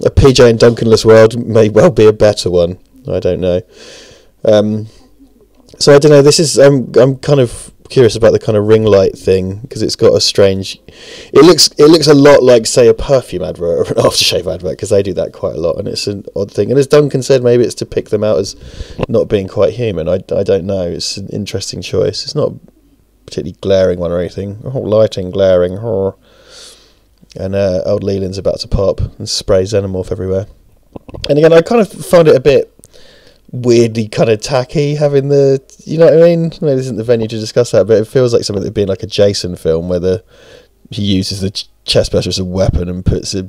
Speaker 2: A PJ and Duncanless world may well be a better one. I don't know. So I don't know. This is I'm kind of curious about the kind of ring light thing, because it's got a strange. It looks a lot like, say, a perfume advert or an aftershave advert, because they do that quite a lot, and it's an odd thing. And as Duncan said, maybe it's to pick them out as not being quite human. I don't know. It's an interesting choice. It's not a particularly glaring one or anything. Oh, lighting glaring. Oh. And old Leland's about to pop and spray xenomorph everywhere. And again, I kind of found it a bit weirdly kind of tacky, having the, you know what I mean? Maybe this isn't the venue to discuss that, but it feels like something that'd be in like a Jason film, where he uses the chest burster as a weapon and puts it,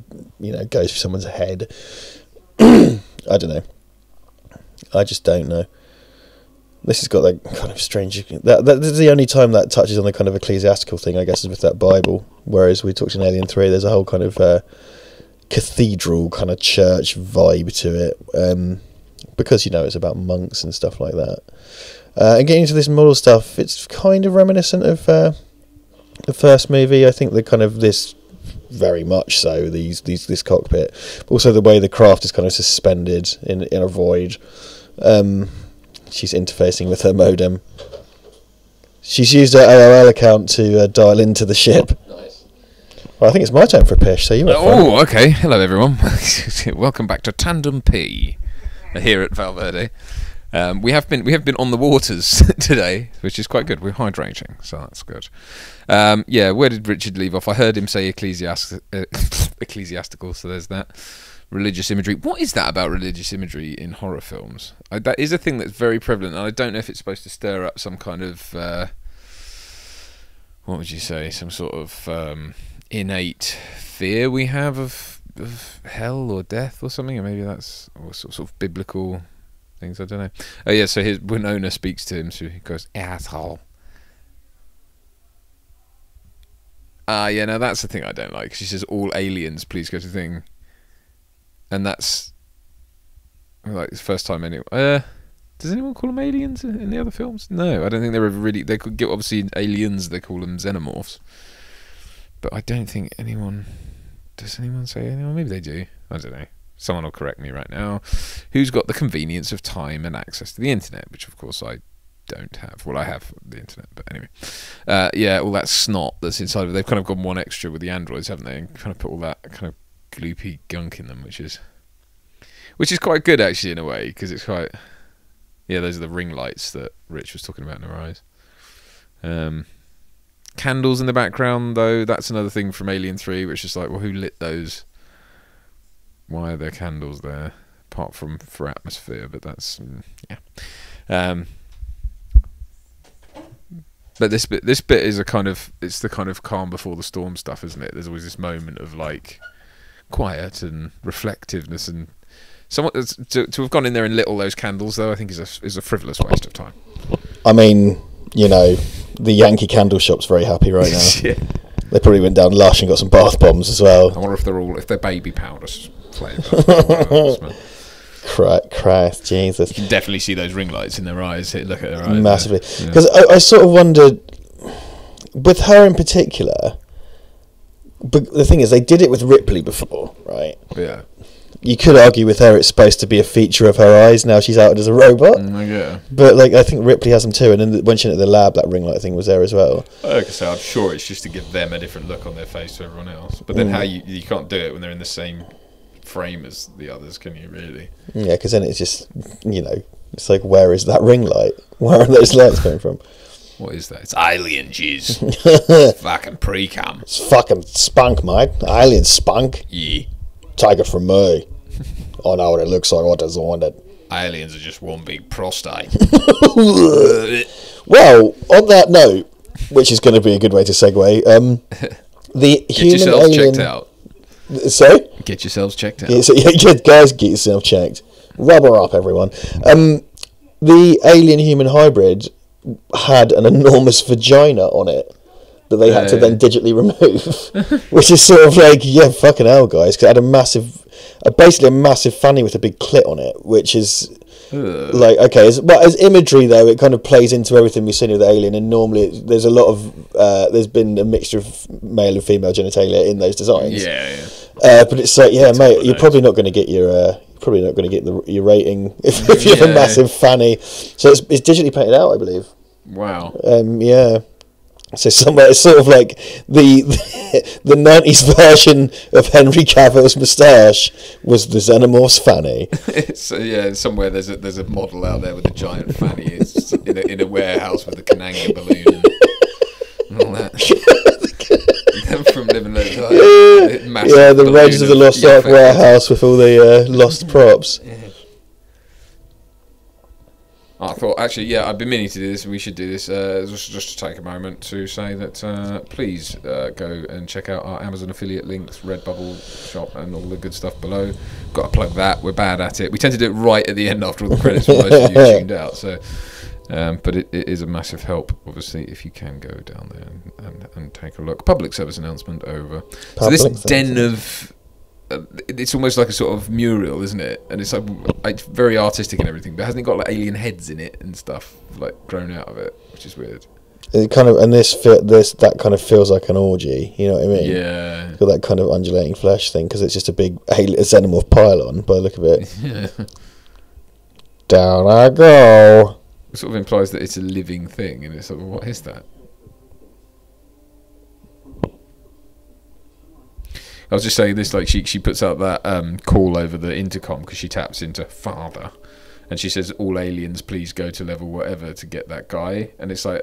Speaker 2: goes for someone's head. I don't know. I just don't know. This has got that kind of strange. That is the only time that touches on the kind of ecclesiastical thing, I guess, is with that Bible. Whereas we talked in Alien 3, there's a whole kind of cathedral kind of church vibe to it, because it's about monks and stuff like that. And getting into this model stuff, it's kind of reminiscent of the first movie. I think the kind of this, very much so, this cockpit, but also the way the craft is kind of suspended in a void. She's interfacing with her modem. She's used her AOL account to dial into the ship. Nice. Well, I think it's my turn for a pish, so you went for it.
Speaker 1: Oh, okay. Hello, everyone. Welcome back to Tandem P here at Val Verde. We have been on the waters today, which is quite good. We're hydrating, so that's good. Where did Richard leave off? I heard him say ecclesiastical, so there's that. Religious imagery. What is that about religious imagery in horror films? That is a thing that's very prevalent, and I don't know if it's supposed to stir up some kind of what would you say, some sort of innate fear we have of hell or death or something, or maybe that's sort of biblical things. I don't know. Oh yeah, so Winona speaks to him, so he goes, asshole. No, that's the thing I don't like. She says, all aliens please go to the thing. And that's like the first time anyone. Does anyone call them aliens in the other films? No, I don't think they're ever really. They could get, obviously, aliens. They call them xenomorphs, but I don't think anyone. Does anyone say anyone? Maybe they do. I don't know. Someone will correct me right now. Who's got the convenience of time and access to the internet? Which, of course, I don't have. Well, I have the internet, but anyway. All that snot that's inside of it. They've kind of gone one extra with the androids, haven't they? And kind of put all that kind of gloopy gunk in them, which is quite good actually in a way, because it's quite, those are the ring lights that Rich was talking about in her eyes. Candles in the background though, that's another thing from Alien 3, which is like, well, who lit those? Why are there candles there apart from for atmosphere? But that's but this bit is it's the kind of calm before the storm stuff, isn't it? There's always this moment of like quiet and reflectiveness, and somewhat to have gone in there and lit all those candles though, I think is a frivolous waste of time. I
Speaker 2: mean, the Yankee candle shop's very happy right now. Yeah. They probably went down Lush and got some bath bombs as well.
Speaker 1: I wonder if they're baby powder flavour.
Speaker 2: Christ, Jesus!
Speaker 1: You can definitely see those ring lights in their eyes. Look at their eyes
Speaker 2: massively, because I sort of wondered with her in particular. But the thing is, they did it with Ripley before, right?
Speaker 1: Yeah.
Speaker 2: You could argue with her it's supposed to be a feature of her eyes. Now she's outed as a robot.
Speaker 1: Yeah.
Speaker 2: But I think Ripley has them too. And then when she went to the lab, that ring light thing was there as well.
Speaker 1: Okay, so I'm sure it's just to give them a different look on their face to everyone else. But then how you can't do it when they're in the same frame as the others, can you really?
Speaker 2: Yeah, because then it's just, it's like, where is that ring light? Where are those lights coming from?
Speaker 1: What is that? It's alien jizz. Fucking pre-cam.
Speaker 2: It's fucking spunk, mate. Alien spunk.
Speaker 1: Yeah.
Speaker 2: Take it from me. I know what it looks like. I designed it.
Speaker 1: Aliens are just one big prostate.
Speaker 2: Well, on that note, which is going to be a good way to segue, the
Speaker 1: get
Speaker 2: human
Speaker 1: yourselves
Speaker 2: alien...
Speaker 1: checked out.
Speaker 2: Sorry?
Speaker 1: Get yourselves checked out.
Speaker 2: Guys, get yourself checked. Rubber up, everyone. The alien-human hybrid had an enormous vagina on it that they had to then digitally remove, which is sort of like, fucking hell, guys, because it had basically a massive fanny with a big clit on it, which is like, okay, as imagery though, it kind of plays into everything we've seen with the Alien, and normally there's a lot of there's been a mixture of male and female genitalia in those designs.
Speaker 1: But
Speaker 2: it's like, mate, you're probably not going to get your probably not going to get your rating if you have a massive fanny. So it's digitally painted out, I believe.
Speaker 1: Wow.
Speaker 2: Yeah. So somewhere it's sort of like the 90s version of Henry Cavill's moustache was the Xenomorph's fanny.
Speaker 1: So yeah, somewhere there's a model out there with a giant fanny. It's in a warehouse with a Canale balloon and all that. From Living Let Die.
Speaker 2: Yeah, the Raiders of the Lost Ark warehouse with all the lost props.
Speaker 1: I thought, actually, yeah, I've been meaning to do this. We should do this. Just to take a moment to say that please go and check out our Amazon affiliate links, Redbubble shop, and all the good stuff below. Got to plug that. We're bad at it. We tend to do it right at the end after all the credits for most of you tuned out. So, but it is a massive help, obviously, if you can go down there and take a look. Public service announcement over. So this den of... it's almost like a sort of mural, isn't it? And it's like very artistic and everything, but hasn't it got like alien heads in it and stuff like grown out of it, which is weird.
Speaker 2: It kind of, and that kind of feels like an orgy. You know what I mean?
Speaker 1: Yeah.
Speaker 2: Got that kind of undulating flesh thing because it's just a big xenomorph pylon by the look of it.
Speaker 1: Yeah.
Speaker 2: Down I go.
Speaker 1: It sort of implies that it's a living thing, and it's sort of, what is that? I was just saying this, like she puts out that call over the intercom because she taps into father, and she says, "All aliens, please go to level whatever to get that guy." And it's like,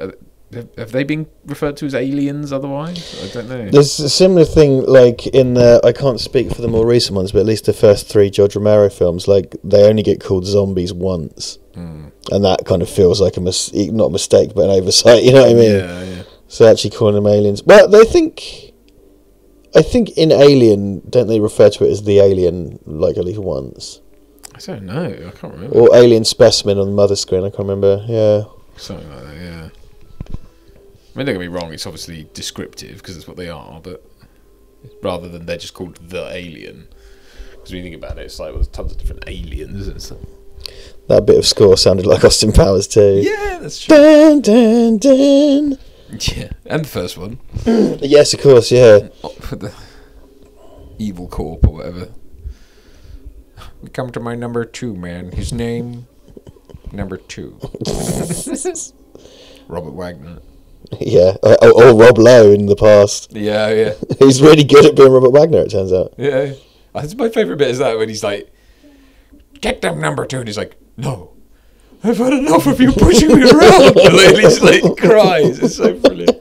Speaker 1: have they been referred to as aliens otherwise? I don't know.
Speaker 2: There's a similar thing, like in the, I can't speak for the more recent ones, but at least the first 3 George Romero films, like they only get called zombies once, and that kind of feels like not a mistake, but an oversight. You know what I mean?
Speaker 1: Yeah.
Speaker 2: So actually calling them aliens. Well, I think in Alien, don't they refer to it as the alien, like, at least once?
Speaker 1: I don't know. I can't remember.
Speaker 2: Or alien specimen on the mother screen, I can't remember. Yeah.
Speaker 1: Something like that, yeah. I mean, don't get me wrong, it's obviously descriptive, because that's what they are, but rather than they're just called the alien. Because when you think about it, it's like, well, there's tons of different aliens and stuff.
Speaker 2: That bit of score sounded like Austin Powers too.
Speaker 1: Yeah, that's true.
Speaker 2: Dun, dun, dun.
Speaker 1: Yeah, and the first one.
Speaker 2: Yes, of course, yeah.
Speaker 1: The Evil Corp or whatever.
Speaker 4: We come to my number 2 man. His name, number 2.
Speaker 1: Robert Wagner.
Speaker 2: Yeah, or Rob Lowe in the past.
Speaker 1: Yeah.
Speaker 2: He's really good at being Robert Wagner, it turns out.
Speaker 1: Yeah. That's my favourite bit is that when he's like, "Get them number 2," and he's like, "No. I've had enough of you pushing me around." And he's like cries. It's so brilliant.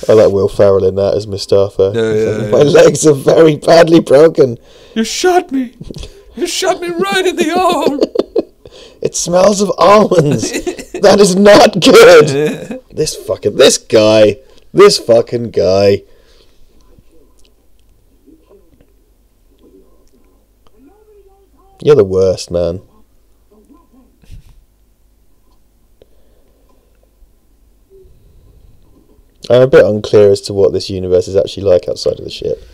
Speaker 2: I like Will Ferrell in that as Mustafa.
Speaker 1: Yeah.
Speaker 2: My legs are very badly broken.
Speaker 1: You shot me. You shot me right in the arm.
Speaker 2: It smells of almonds. That is not good. This fucking guy. You're the worst, man. I'm a bit unclear as to what this universe is actually like outside of the ship.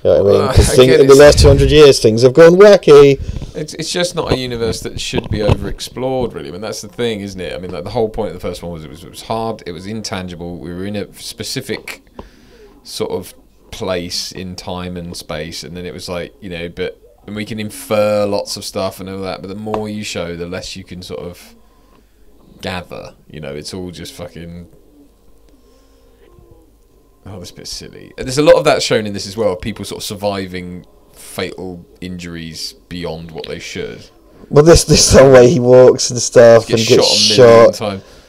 Speaker 2: You know what I mean? Because in the last 200 years, things have gone wacky.
Speaker 1: It's just not a universe that should be overexplored, really. I mean, that's the thing, isn't it? I mean, like, the whole point of the first one was it was hard, it was intangible. We were in a specific sort of place in time and space, and then it was like, you know, and we can infer lots of stuff and all that. But the more you show, the less you can sort of gather. You know, it's all just fucking. Oh, this bit's silly. There's a lot of that shown in this as well. People sort of surviving fatal injuries beyond what they should.
Speaker 2: Well, this whole way he walks and stuff and gets shot.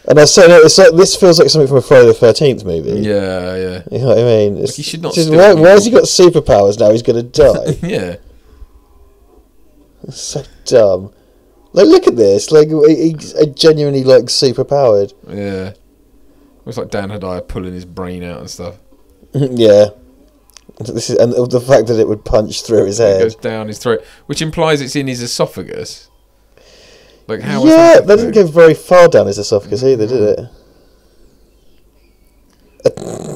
Speaker 2: And I say, it's like this feels like something from a Friday the 13th movie.
Speaker 1: Yeah.
Speaker 2: You know what I mean?
Speaker 1: Like he should not.
Speaker 2: Why has he got superpowers now? He's going to die.
Speaker 1: Yeah.
Speaker 2: It's so dumb. Like, look at this. Like, he's genuinely like super powered.
Speaker 1: Yeah. Looks like Dan Hedaya pulling his brain out and stuff.
Speaker 2: Yeah. And the fact that it would punch through his head.
Speaker 1: It goes down his throat, which implies it's in his esophagus. Like how?
Speaker 2: Yeah, that didn't go very far down his esophagus either, did it?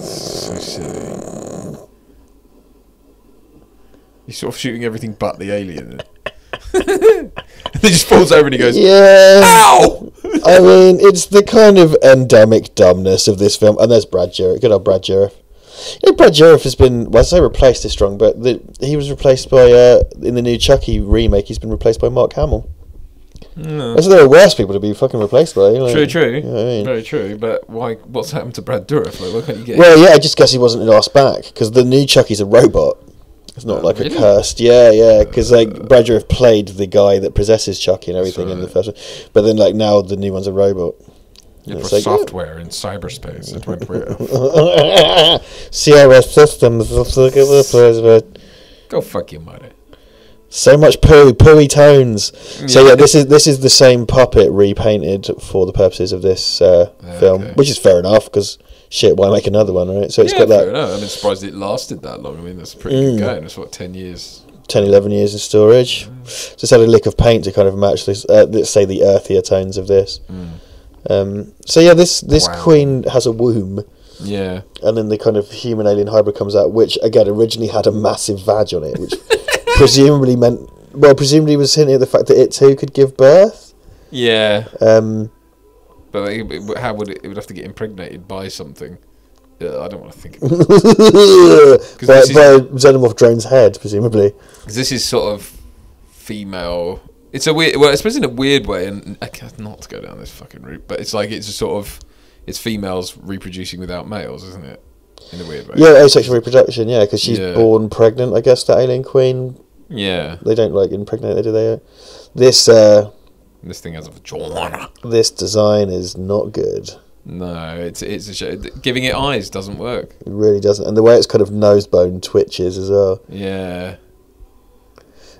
Speaker 1: So silly. He's sort of shooting everything but the alien. And he just falls over and he goes,
Speaker 2: "Yeah,
Speaker 1: ow!"
Speaker 2: I mean, it's the kind of endemic dumbness of this film. And there's Brad Dourif. Good old Brad Dourif. Brad Dourif has been, well, I say replaced is strong, but he was replaced by, in the new Chucky remake, he's been replaced by Mark Hamill.
Speaker 1: No.
Speaker 2: So there are worse people to be fucking replaced by. Like,
Speaker 1: True.
Speaker 2: You know what I mean?
Speaker 1: Very true. But why? What's happened to Brad Dourif? Like, why can't you get?
Speaker 2: Well, yeah, I just guess he wasn't asked back because the new Chucky's a robot. It's not like
Speaker 1: really?
Speaker 2: a cursed. Yeah, because like Brad Dourif played the guy that possesses Chucky and everything in the first one, but then like now the new one's a robot.
Speaker 1: It was
Speaker 2: like,
Speaker 1: software in cyberspace. It went weird.
Speaker 2: CRS systems.
Speaker 1: Go fuck your mother.
Speaker 2: So much pooey tones. So yeah, this is the same puppet repainted for the purposes of this film, which is fair enough because shit, why make another one, right? So it's got that.
Speaker 1: Fair enough. I'm surprised it lasted that long. I mean, that's pretty good going. It's what 10 years.
Speaker 2: 10, 11 years in storage. Just had a lick of paint to kind of match this. Let's say the earthier tones of this. So yeah, this queen has a womb.
Speaker 1: Yeah.
Speaker 2: And then the kind of human alien hybrid comes out, which again originally had a massive vag on it, which presumably was hinting at the fact that it too could give birth.
Speaker 1: Yeah. But how would it would have to get impregnated by something? I don't want to think of it.
Speaker 2: by a xenomorph drone's head, presumably.
Speaker 1: Because this is sort of female. It's a weird. Well, I suppose in a weird way, and I can't not to go down this fucking route, but it's like it's a sort of it's females reproducing without males, isn't it? In a weird way.
Speaker 2: Yeah, asexual reproduction. Yeah, because she's born pregnant. I guess the alien queen.
Speaker 1: Yeah.
Speaker 2: They don't like impregnate, do they? This
Speaker 1: thing has a vagina.
Speaker 2: This design is not good.
Speaker 1: No, it's a show. Giving it eyes doesn't work.
Speaker 2: It really doesn't, and the way its kind of nose bone twitches as well.
Speaker 1: Yeah.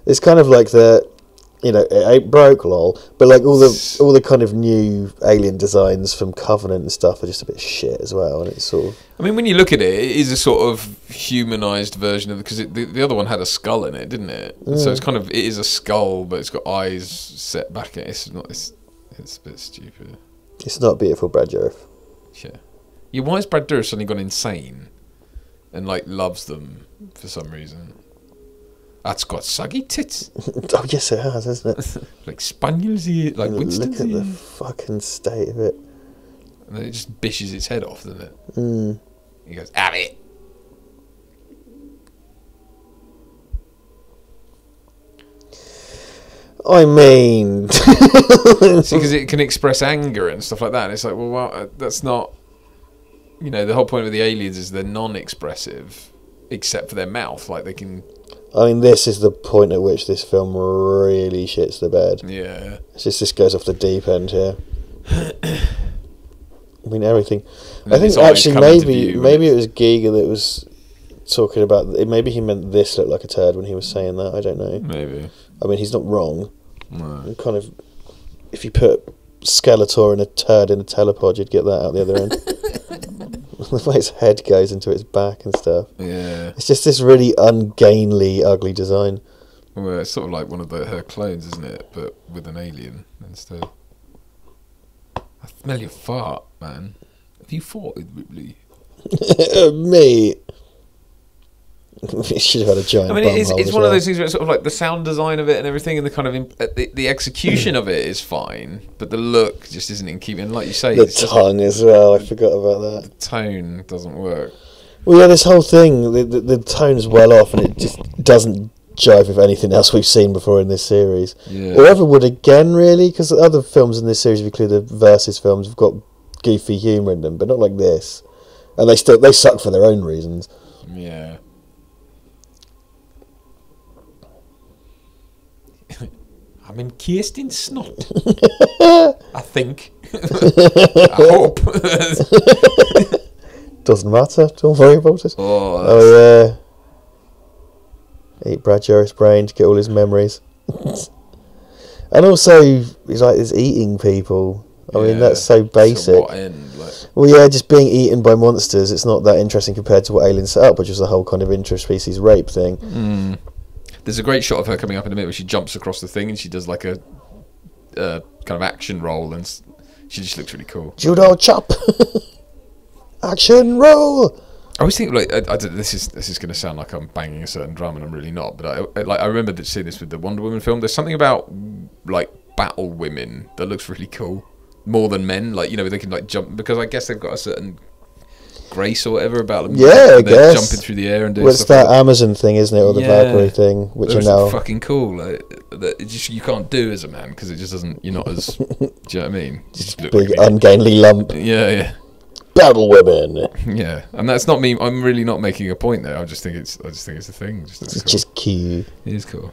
Speaker 2: It's kind of like it ain't broke, lol. But like all the kind of new alien designs from Covenant and stuff are just a bit shit as well, and it's sort of.
Speaker 1: I mean, when you look at it, it is a sort of humanized version of because the other one had a skull in it, didn't it? So it's kind of it is a skull, but it's got eyes set back. It's not. It's a bit stupid.
Speaker 2: It's not beautiful, Brad Dourif.
Speaker 1: Yeah. Why has Brad Dourif suddenly gone insane, and like loves them for some reason? That's got saggy tits.
Speaker 2: Oh yes, it has, hasn't it?
Speaker 1: Like spaniels here, like Winston's
Speaker 2: Look at
Speaker 1: here.
Speaker 2: the fucking state of it.
Speaker 1: And then it just bishes its head off, doesn't it? He goes, have it.
Speaker 2: I mean...
Speaker 1: See, because it can express anger and stuff like that. And it's like, well, that's not... the whole point of the aliens is they're non-expressive, except for their mouth. Like, they can...
Speaker 2: I mean, this is the point at which this film really shits the bed.
Speaker 1: Yeah.
Speaker 2: It's just this goes off the deep end here. I mean, everything. I think actually maybe it was Giga that was talking about... Maybe he meant this looked like a turd when he was saying that. I don't know.
Speaker 1: Maybe.
Speaker 2: I mean, he's not wrong.
Speaker 1: No.
Speaker 2: Kind of... If you put Skeletor and a turd in a telepod, you'd get that out the other end. The way its head goes into its back and stuff.
Speaker 1: Yeah.
Speaker 2: It's just this really ungainly, ugly design.
Speaker 1: Well, it's sort of like one of her clones, isn't it? But with an alien instead. I smell your fart, man. Have you fought with Ripley?
Speaker 2: Me. You should have had a giant.
Speaker 1: I mean, it's one of those things where it's sort of like the sound design of it and everything, and the kind of the execution of it is fine, but the look just isn't in keeping. Like you say,
Speaker 2: the tongue as well. I forgot about that.
Speaker 1: The tone doesn't work.
Speaker 2: Well, yeah, this whole thing, the tone's well off, and it just doesn't jive with anything else we've seen before in this series, or ever would again, really, because other films in this series, if you include the Versus films, have got goofy humour in them, but not like this, and they suck for their own reasons.
Speaker 1: Yeah. I'm encased in snot. I think. I hope.
Speaker 2: Doesn't matter. Don't worry about it.
Speaker 1: Oh
Speaker 2: yeah. Eat Brad Dourif's brain to get all his memories. And also, he's eating people. I mean, that's so basic.
Speaker 1: To what end?
Speaker 2: Well, yeah, just being eaten by monsters. It's not that interesting compared to what Alien set up, which was the whole kind of interspecies rape thing.
Speaker 1: There's a great shot of her coming up in a minute where she jumps across the thing and she does like a kind of action roll, and she just looks really cool.
Speaker 2: Judo chop, action roll.
Speaker 1: I always think this is going to sound like I'm banging a certain drum, and I'm really not. But I remember seeing this with the Wonder Woman film. There's something about like battle women that looks really cool, more than men. Like they can like jump because I guess they've got a certain grace or whatever about them.
Speaker 2: Yeah, I guess.
Speaker 1: Jumping through the air and doing
Speaker 2: What's
Speaker 1: stuff.
Speaker 2: that
Speaker 1: like
Speaker 2: Amazon thing, isn't it, or the Valkyrie thing, which are
Speaker 1: those
Speaker 2: now
Speaker 1: fucking cool. Like, that it just you can't do as a man because it just doesn't. You're not as. Do you know what I mean? You just look
Speaker 2: big
Speaker 1: like
Speaker 2: ungainly lump.
Speaker 1: yeah.
Speaker 2: Battle women.
Speaker 1: Yeah, and that's not me. I'm really not making a point there. I just think it's a thing.
Speaker 2: It's
Speaker 1: cool.
Speaker 2: just cute.
Speaker 1: It is cool.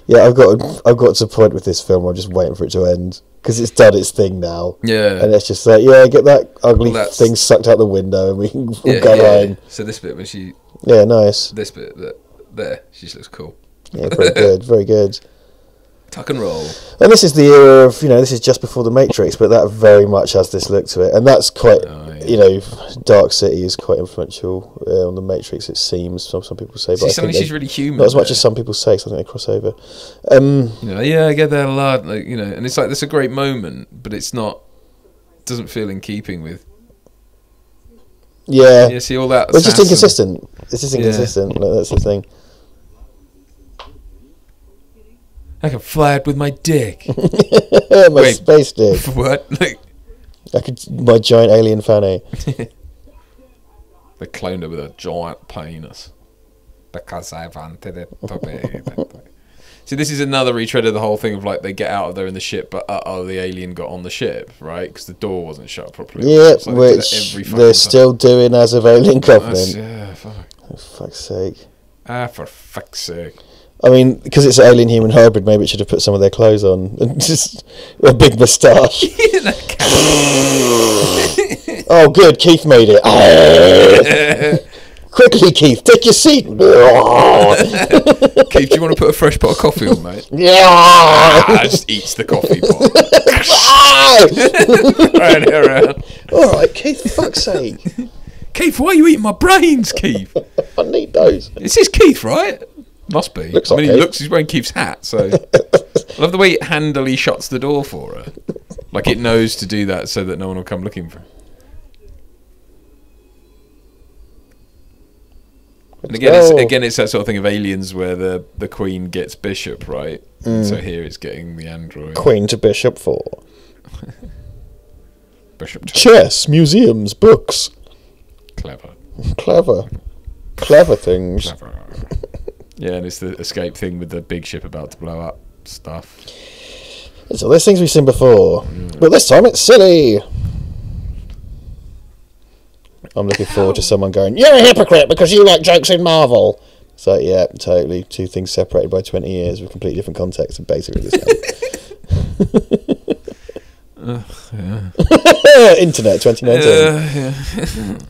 Speaker 2: Yeah, I've got to a point with this film where I'm just waiting for it to end because it's done its thing now.
Speaker 1: Yeah,
Speaker 2: and it's just like, get that ugly thing sucked out the window and we can go home.
Speaker 1: So this bit when she,
Speaker 2: nice.
Speaker 1: This bit there, she just looks cool.
Speaker 2: Yeah, very good, very good.
Speaker 1: Tuck and roll.
Speaker 2: And this is the era of, this is just before the Matrix, but that very much has this look to it, and that's quite, Dark City is quite influential on the Matrix. It seems some people say, but I think
Speaker 1: she's really human.
Speaker 2: Not as much as some people say. So I think they cross over.
Speaker 1: I get that a lot. And it's like that's a great moment, but it's not. Doesn't feel in keeping with.
Speaker 2: Yeah.
Speaker 1: Yeah. See all that.
Speaker 2: Well, it's just inconsistent. It's just inconsistent. Yeah. That's the thing.
Speaker 1: I can fly it with my dick.
Speaker 2: My space dick.
Speaker 1: What?
Speaker 2: My giant alien fanny.
Speaker 1: They cloned her with a giant penis.
Speaker 4: Because I wanted it to be.
Speaker 1: So this is another retread of the whole thing of like they get out of there in the ship, but the alien got on the ship, right? Because the door wasn't shut properly.
Speaker 2: Yeah,
Speaker 1: like
Speaker 2: which they're still doing as of Alien Covenant.
Speaker 1: Yeah, fuck.
Speaker 2: Oh, fuck's sake.
Speaker 1: For fuck's sake.
Speaker 2: I mean, because it's alien human hybrid, maybe it should have put some of their clothes on and just a big moustache. Oh, good, Keith made it. Quickly, Keith, take your seat.
Speaker 1: Keith, do you want to put a fresh pot of coffee on, mate?
Speaker 2: Yeah.
Speaker 1: Just eats the coffee pot. Around.
Speaker 2: All right, Keith, fuck's sake.
Speaker 1: Keith, why are you eating my brains, Keith?
Speaker 2: I need those.
Speaker 1: This is Keith, right? Must be.
Speaker 2: Looks like
Speaker 1: he's wearing Keith's hat, so... I love the way it handily shuts the door for her. Like it knows to do that so that no one will come looking for her. And again, it's that sort of thing of Aliens where the Queen gets Bishop, right? So here it's getting the android.
Speaker 2: Queen to Bishop 4.
Speaker 1: Bishop 2.
Speaker 2: Chess, museums, books.
Speaker 1: Clever
Speaker 2: things.
Speaker 1: Clever. Yeah, and it's the escape thing with the big ship about to blow up stuff.
Speaker 2: It's all those things we've seen before, but this time it's silly. I'm looking forward to someone going, "You're a hypocrite because you like jokes in Marvel." So yeah, totally. Two things separated by 20 years with completely different contexts, and basically the same. Internet 2019.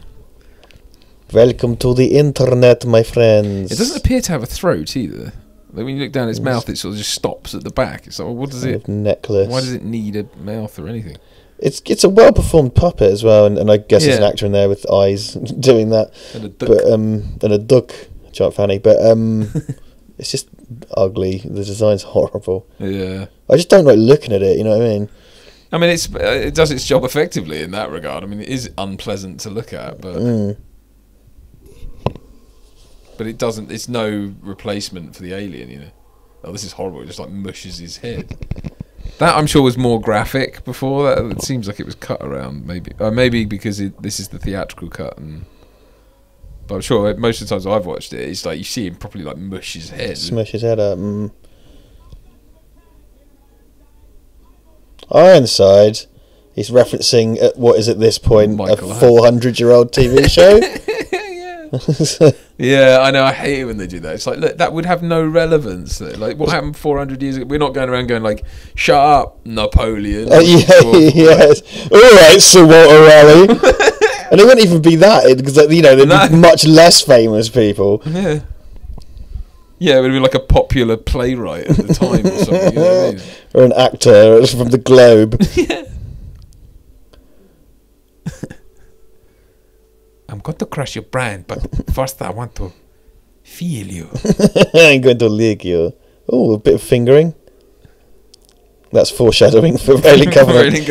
Speaker 2: Welcome to the internet, my friends.
Speaker 1: It doesn't appear to have a throat either. Like when you look down its mouth, it sort of just stops at the back. It's like, well, what does it?
Speaker 2: Necklace.
Speaker 1: Why does it need a mouth or anything?
Speaker 2: It's a well performed puppet as well, and I guess there's an actor in there with eyes doing that.
Speaker 1: And a duck.
Speaker 2: But and a duck, giant fanny. But it's just ugly. The design's horrible.
Speaker 1: Yeah.
Speaker 2: I just don't like looking at it. You know what I mean?
Speaker 1: I mean, it does its job effectively in that regard. I mean, it is unpleasant to look at, but. But it doesn't. It's no replacement for the alien, you know. Oh, this is horrible. It just like mushes his head. That I'm sure was more graphic before. That it seems like it was cut around, maybe because this is the theatrical cut. But I'm sure most of the times I've watched it, it's like you see him properly like mush his head.
Speaker 2: Smush his head up. Ironside. He's referencing what is at this point a 400-year-old TV show.
Speaker 1: Yeah, I know. I hate it when they do that. It's like, look, that would have no relevance. Like, what happened 400 years ago? We're not going around going like, "Shut up, Napoleon."
Speaker 2: Yes. All right, Sir Walter Raleigh. And it wouldn't even be that because there'd be much less famous people.
Speaker 1: Yeah. Yeah, it would be like a popular playwright at the time or something. You know what I mean?
Speaker 2: Or an actor from the Globe.
Speaker 1: Yeah. I'm going to crush your brain, but first I want to feel you.
Speaker 2: I'm going to lick you. Oh, a bit of fingering. That's foreshadowing for Alien Covenant.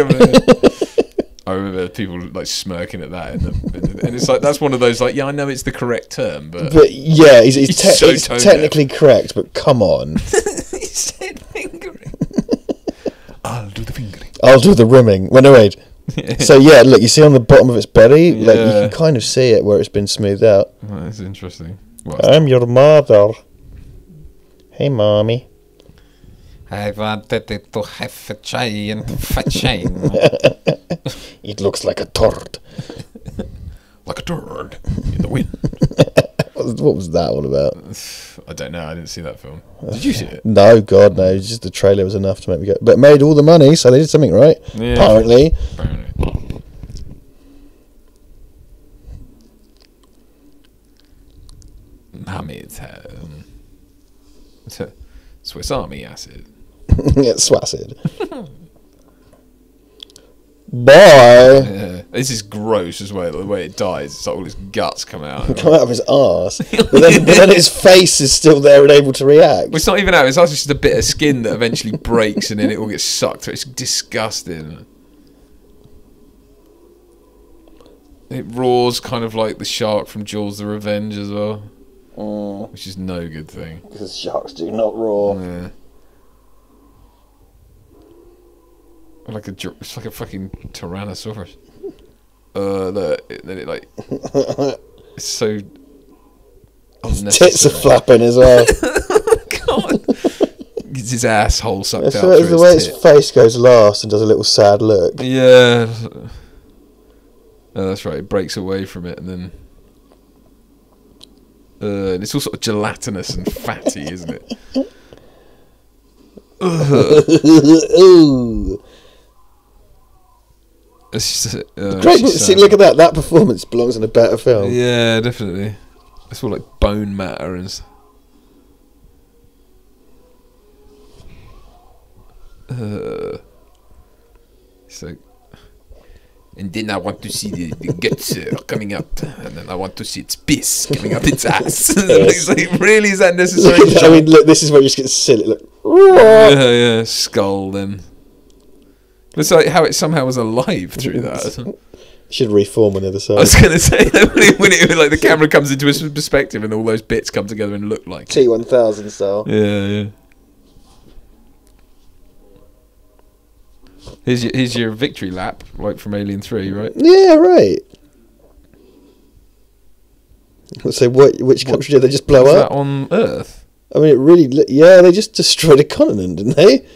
Speaker 1: I remember people like smirking at that, and it's like that's one of those like, yeah, I know it's the correct term, but
Speaker 2: yeah, he's
Speaker 1: so
Speaker 2: technically correct, but come on.
Speaker 1: He said fingering. I'll do the fingering.
Speaker 2: I'll do the rimming. Well, no, wait. So yeah, look, you see on the bottom of its belly, like you
Speaker 1: Yeah.
Speaker 2: can kind of see it where it's been smoothed out.
Speaker 1: Oh, that's interesting.
Speaker 2: I'm your mother. Hey, mommy.
Speaker 4: I wanted it to have a giant vagina.
Speaker 2: It looks like a turd.
Speaker 1: Like a turd in the wind.
Speaker 2: What was that all about?
Speaker 1: I don't know. I didn't see that film. Did you see it?
Speaker 2: No, God, no. Just the trailer was enough to make me go. But it made all the money, so they did something right.
Speaker 1: Yeah.
Speaker 2: Apparently.
Speaker 1: Apparently. Hamid's Swiss Army acid.
Speaker 2: It's swacid. Bye.
Speaker 1: Yeah. This is gross as well. The way it dies, it's like all his guts come out.
Speaker 2: Come out of his arse. But then his face is still there and able to react.
Speaker 1: Well, it's not even out. It's just a bit of skin that eventually breaks and then it all gets sucked through. It's disgusting. It roars kind of like the shark from Jaws the Revenge as well. Which is no good thing.
Speaker 2: Because sharks do not roar.
Speaker 1: Yeah. It's like a fucking Tyrannosaurus. Look, then it like... It's so... unnecessary.
Speaker 2: Tits are flapping as well.
Speaker 1: God. Gets his asshole sucked out
Speaker 2: It's
Speaker 1: through
Speaker 2: the way
Speaker 1: his
Speaker 2: his face goes last and does a little sad look.
Speaker 1: Yeah. Oh, that's right. It breaks away from it and then... and it's all sort of gelatinous and fatty, isn't it?
Speaker 2: Ooh.
Speaker 1: It's just,
Speaker 2: Great.
Speaker 1: she's
Speaker 2: See,
Speaker 1: sad.
Speaker 2: look at that. That performance belongs in a better film.
Speaker 1: Yeah, definitely. It's all like bone matter and stuff. So, and then I want to see the guts coming out, and then I want to see its piss coming out its ass. It's like, really, is that necessary?
Speaker 2: I mean, look, this is where you just get silly. Look.
Speaker 1: Yeah, skull then. It's like how it somehow was alive through that.
Speaker 2: Should reform on the other side.
Speaker 1: I was going to say that when it like the camera comes into its perspective and all those bits come together and look like it.
Speaker 2: T1000 style.
Speaker 1: Yeah. Here's your victory lap, like from Alien 3, right?
Speaker 2: Yeah, right. So which country did they just blow
Speaker 1: Was
Speaker 2: up?
Speaker 1: that on Earth?
Speaker 2: I mean, it really... Yeah, they just destroyed a continent, didn't they?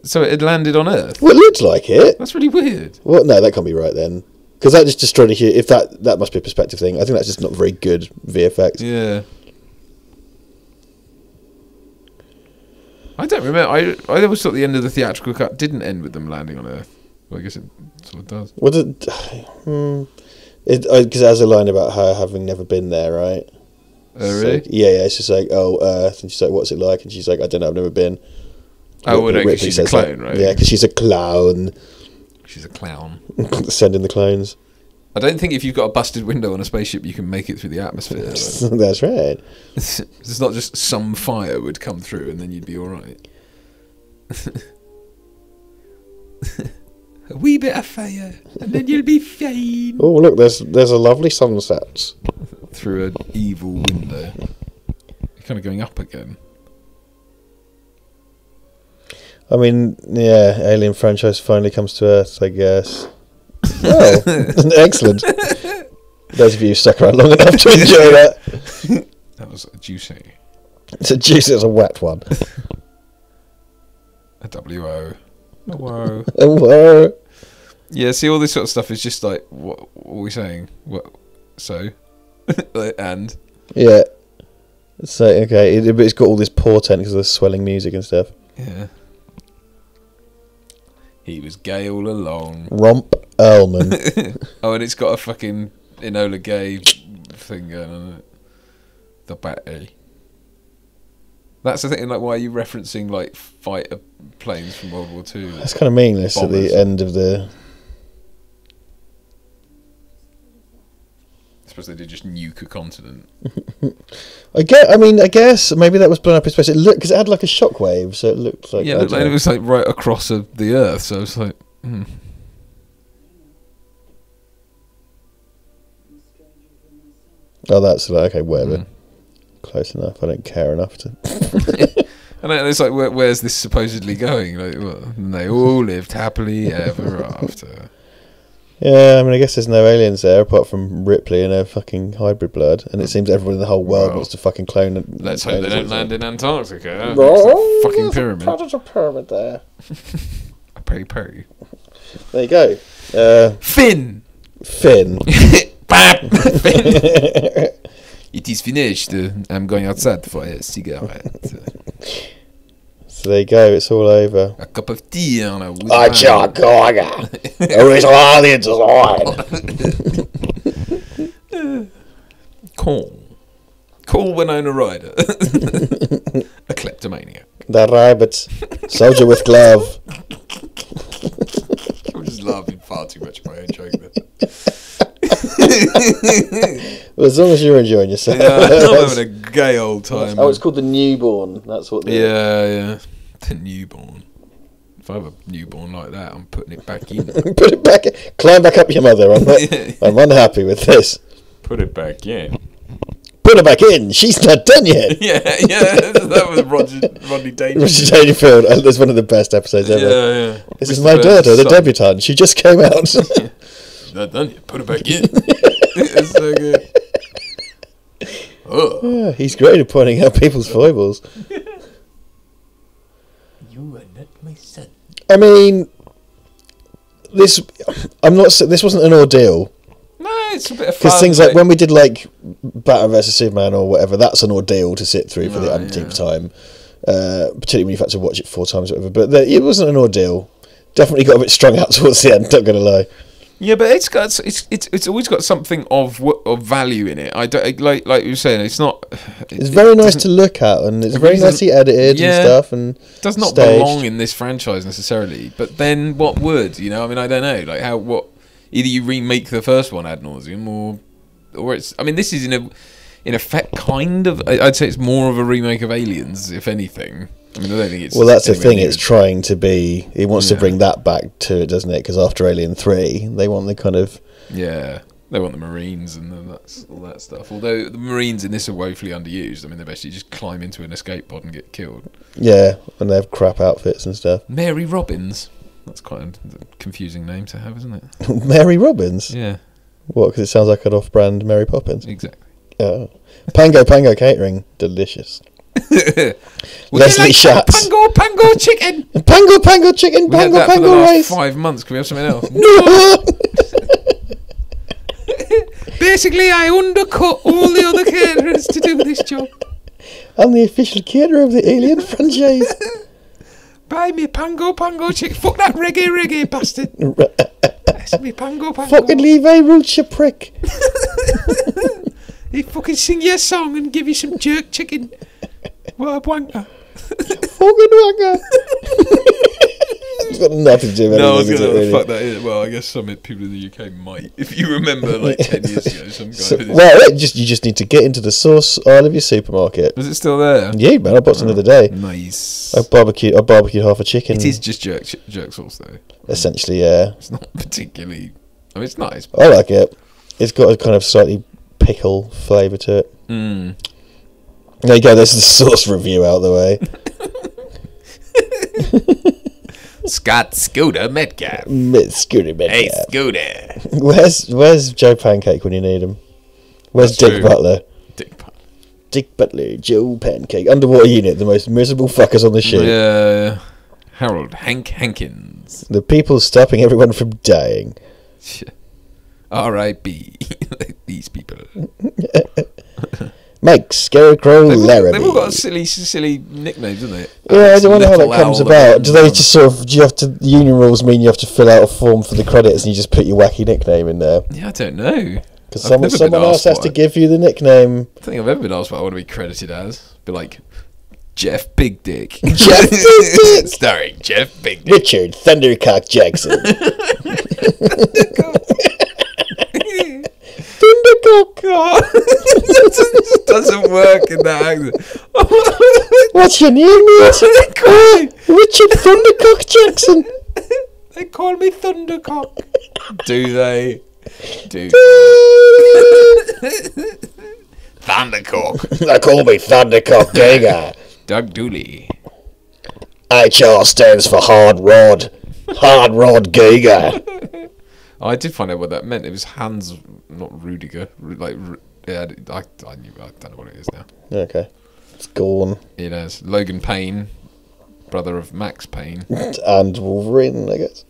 Speaker 1: So it had landed on Earth?
Speaker 2: Well, it looked like it.
Speaker 1: That's really weird.
Speaker 2: Well, no, that can't be right then. Because that just destroyed a huge... If that must be a perspective thing. I think that's just not very good VFX.
Speaker 1: Yeah. I don't remember. I always thought the end of the theatrical cut didn't end with them landing on Earth. Well, I guess it sort of does.
Speaker 2: What did... Because it has a line about her having never been there, right?
Speaker 1: Oh, really?
Speaker 2: So, yeah, it's just like, oh, Earth. And she's like, what's it like? And she's like, I don't know, I've never been.
Speaker 1: Oh, well, no, because
Speaker 2: Ripley
Speaker 1: she's a
Speaker 2: says
Speaker 1: clone,
Speaker 2: that.
Speaker 1: right?
Speaker 2: Yeah, because she's a clown.
Speaker 1: She's a clown.
Speaker 2: Sending the clones.
Speaker 1: I don't think if you've got a busted window on a spaceship, you can make it through the atmosphere.
Speaker 2: That's right.
Speaker 1: It's not just some fire would come through and then you'd be all right. A wee bit of fire, and then you'll be fine.
Speaker 2: Oh, look, there's a lovely sunset.
Speaker 1: Through an evil window. You're kind of going up again.
Speaker 2: I mean, yeah, Alien franchise finally comes to Earth, I guess. Well, excellent. Those of you who stuck around long enough to enjoy that.
Speaker 1: That was juicy.
Speaker 2: It's a juicy, it's a wet one.
Speaker 1: A WO. A woe.
Speaker 2: Whoa.
Speaker 1: Yeah, see, all this sort of stuff is just like, what are we saying? What? So? And?
Speaker 2: Yeah. So, okay, but it's got all this portent because of the swelling music and stuff.
Speaker 1: Yeah. He was gay all along.
Speaker 2: Romp Earlman.
Speaker 1: Oh, and it's got a fucking Enola Gay thing going on it. The Batty. That's the thing, like, why are you referencing, like, fighter planes from World War II?
Speaker 2: That's kind of meaningless
Speaker 1: Bombers.
Speaker 2: at the end of the...
Speaker 1: I suppose they did just nuke a continent.
Speaker 2: I guess maybe that was blown up in space. It looked, because it had like a shockwave, so it looked like...
Speaker 1: Yeah, it was like right across the Earth, so it's like...
Speaker 2: Oh, that's like, okay, whatever. Close enough. I don't care enough to...
Speaker 1: And it's like, where's this supposedly going? Like, well, and they all lived happily ever after.
Speaker 2: Yeah, I mean, I guess there's no aliens there apart from Ripley and her fucking hybrid blood, and it seems everyone in the whole world wants to fucking clone it.
Speaker 1: Let's hope they don't land in Antarctica.
Speaker 3: Oh,
Speaker 1: Fucking
Speaker 3: there's
Speaker 1: pyramid.
Speaker 3: a predator pyramid there.
Speaker 1: Peri.
Speaker 2: There you go.
Speaker 1: Finn!
Speaker 2: Finn.
Speaker 1: Bap! Finn! It is finished. I'm going outside for a cigarette.
Speaker 2: So there you go, it's all over.
Speaker 1: A cup of tea on a wood.
Speaker 3: I can't go. Original aliens is on.
Speaker 1: Cool Winona Ryder. A kleptomaniac.
Speaker 2: The rabbit. Soldier with glove.
Speaker 1: I'm just laughing far too much at my own joke there.
Speaker 2: Well, as long as you're enjoying yourself.
Speaker 1: Yeah, I'm having a gay old time.
Speaker 2: Oh, it's called the newborn. That's what.
Speaker 1: Yeah. The newborn. If I have a newborn like that, I'm putting it back in.
Speaker 2: Put it back. Climb back up your mother. I'm unhappy with this.
Speaker 1: Put it back in.
Speaker 2: Put her back in. She's not done yet.
Speaker 1: Yeah. That was Rodney Dangerfield.
Speaker 2: Rodney Dangerfield. That's one of the best episodes ever.
Speaker 1: Yeah.
Speaker 2: This is my daughter, the debutante. She just came out.
Speaker 1: Not done yet. Put it back in. It's so good. Oh.
Speaker 2: Yeah, he's great at pointing out people's foibles.
Speaker 1: You are not my son.
Speaker 2: I mean, this wasn't an ordeal.
Speaker 1: No, it's a bit of fun.
Speaker 2: Because things like when we did like Batman vs Superman or whatever, that's an ordeal to sit through for the umpteenth time. Particularly when you've had to watch it 4 times or whatever. But it wasn't an ordeal. Definitely got a bit strung out towards the end. Not going to lie.
Speaker 1: Yeah, but it's always got something of value in it. I don't like you were saying. It's not.
Speaker 2: It's very nice to look at, and it's very nicely edited and stuff. And
Speaker 1: it does not
Speaker 2: staged.
Speaker 1: belong in this franchise necessarily. But then what would, you know? I mean, I don't know. Like either you remake the first one ad nauseum, or it's. I mean, this is in effect kind of. I'd say it's more of a remake of Aliens, if anything. I mean, I don't think it's.
Speaker 2: Well, that's the thing. It's trying to be. It wants to bring that back to it, doesn't it? Because after Alien 3, they want the kind of.
Speaker 1: Yeah, they want the Marines and all that stuff. Although the Marines in this are woefully underused. I mean, they basically just climb into an escape pod and get killed.
Speaker 2: Yeah, and they have crap outfits and stuff.
Speaker 1: Mary Robbins. That's quite a confusing name to have, isn't it?
Speaker 2: Mary Robbins?
Speaker 1: Yeah.
Speaker 2: What, because it sounds like an off-brand Mary Poppins?
Speaker 1: Exactly.
Speaker 2: Oh. Pango Catering. Delicious. Leslie Schatz.
Speaker 1: Pango chicken.
Speaker 2: Pango chicken.
Speaker 1: We had that for the
Speaker 2: Pango
Speaker 1: last
Speaker 2: rice.
Speaker 1: 5 months. Can we have something else?
Speaker 2: No.
Speaker 1: Basically, I undercut all the other caterers to do this job.
Speaker 2: I'm the official caterer of the Alien franchise.
Speaker 1: Buy me pango chicken. Fuck that reggae bastard. That's me pango.
Speaker 2: Fucking Levi Roots, you prick.
Speaker 1: He fucking sing your song and give you some jerk chicken. What a wanker.
Speaker 2: Fucking wanker. It's got nothing to do with
Speaker 1: No, I was
Speaker 2: anything,
Speaker 1: going to
Speaker 2: really.
Speaker 1: fuck that in. Well, I guess some people in the UK might. If you remember, like 10 years ago, some guy with his...
Speaker 2: Well, you just need to get into the sauce aisle of your supermarket.
Speaker 1: Was it still there?
Speaker 2: Yeah, man, I bought some the other day.
Speaker 1: Nice.
Speaker 2: I barbecued half a chicken.
Speaker 1: It is just jerk sauce, though.
Speaker 2: Essentially, yeah.
Speaker 1: It's not particularly... I mean, it's nice.
Speaker 2: I like it. It's got a kind of slightly pickle flavour to it.
Speaker 1: Mm.
Speaker 2: There you go, there's the sauce review out of the way.
Speaker 1: Scott Scooter Metcalf.
Speaker 2: Scooter,
Speaker 1: Hey, Scooter.
Speaker 2: Where's Joe Pancake when you need him? Where's
Speaker 1: That's
Speaker 2: Dick
Speaker 1: true.
Speaker 2: Butler? Dick Butler, Joe Pancake. Underwater Unit, the most miserable fuckers on the ship.
Speaker 1: Yeah. Harold Hankins.
Speaker 2: The people stopping everyone from dying.
Speaker 1: R.I.P. These people.
Speaker 2: Mike Scarecrow Laramie.
Speaker 1: They've all got silly nicknames, haven't they?
Speaker 2: Yeah, I don't wonder how that
Speaker 1: Little
Speaker 2: comes
Speaker 1: Owl,
Speaker 2: about. Do they just do you have to, union rules mean you have to fill out a form for the credits and you just put your wacky nickname in there?
Speaker 1: Yeah, I don't know.
Speaker 2: Because
Speaker 1: I've never
Speaker 2: someone
Speaker 1: been
Speaker 2: else has
Speaker 1: asked
Speaker 2: to
Speaker 1: why.
Speaker 2: give you the nickname.
Speaker 1: I don't think I've ever been asked what I want to be credited as. Be like, Jeff Big Dick.
Speaker 2: Jeff Big Dick!
Speaker 1: Starring Jeff Big Dick.
Speaker 2: Richard Thundercock Jackson. Thundercock!
Speaker 1: God. It doesn't work in that accent.
Speaker 2: What's your name, mate? Richard Thundercock Jackson.
Speaker 1: They call me Thundercock. Do they? Do Thundercock.
Speaker 3: They call me Thundercock Giga.
Speaker 1: Doug Dooley.
Speaker 3: HR stands for Hard Rod. Hard Rod Giga.
Speaker 1: I did find out what that meant. It was Hans, not Rudiger. Yeah, I knew. I don't know what it is now.
Speaker 2: Okay. It's gone.
Speaker 1: It is Logan Payne, brother of Max Payne.
Speaker 2: And Wolverine, I guess.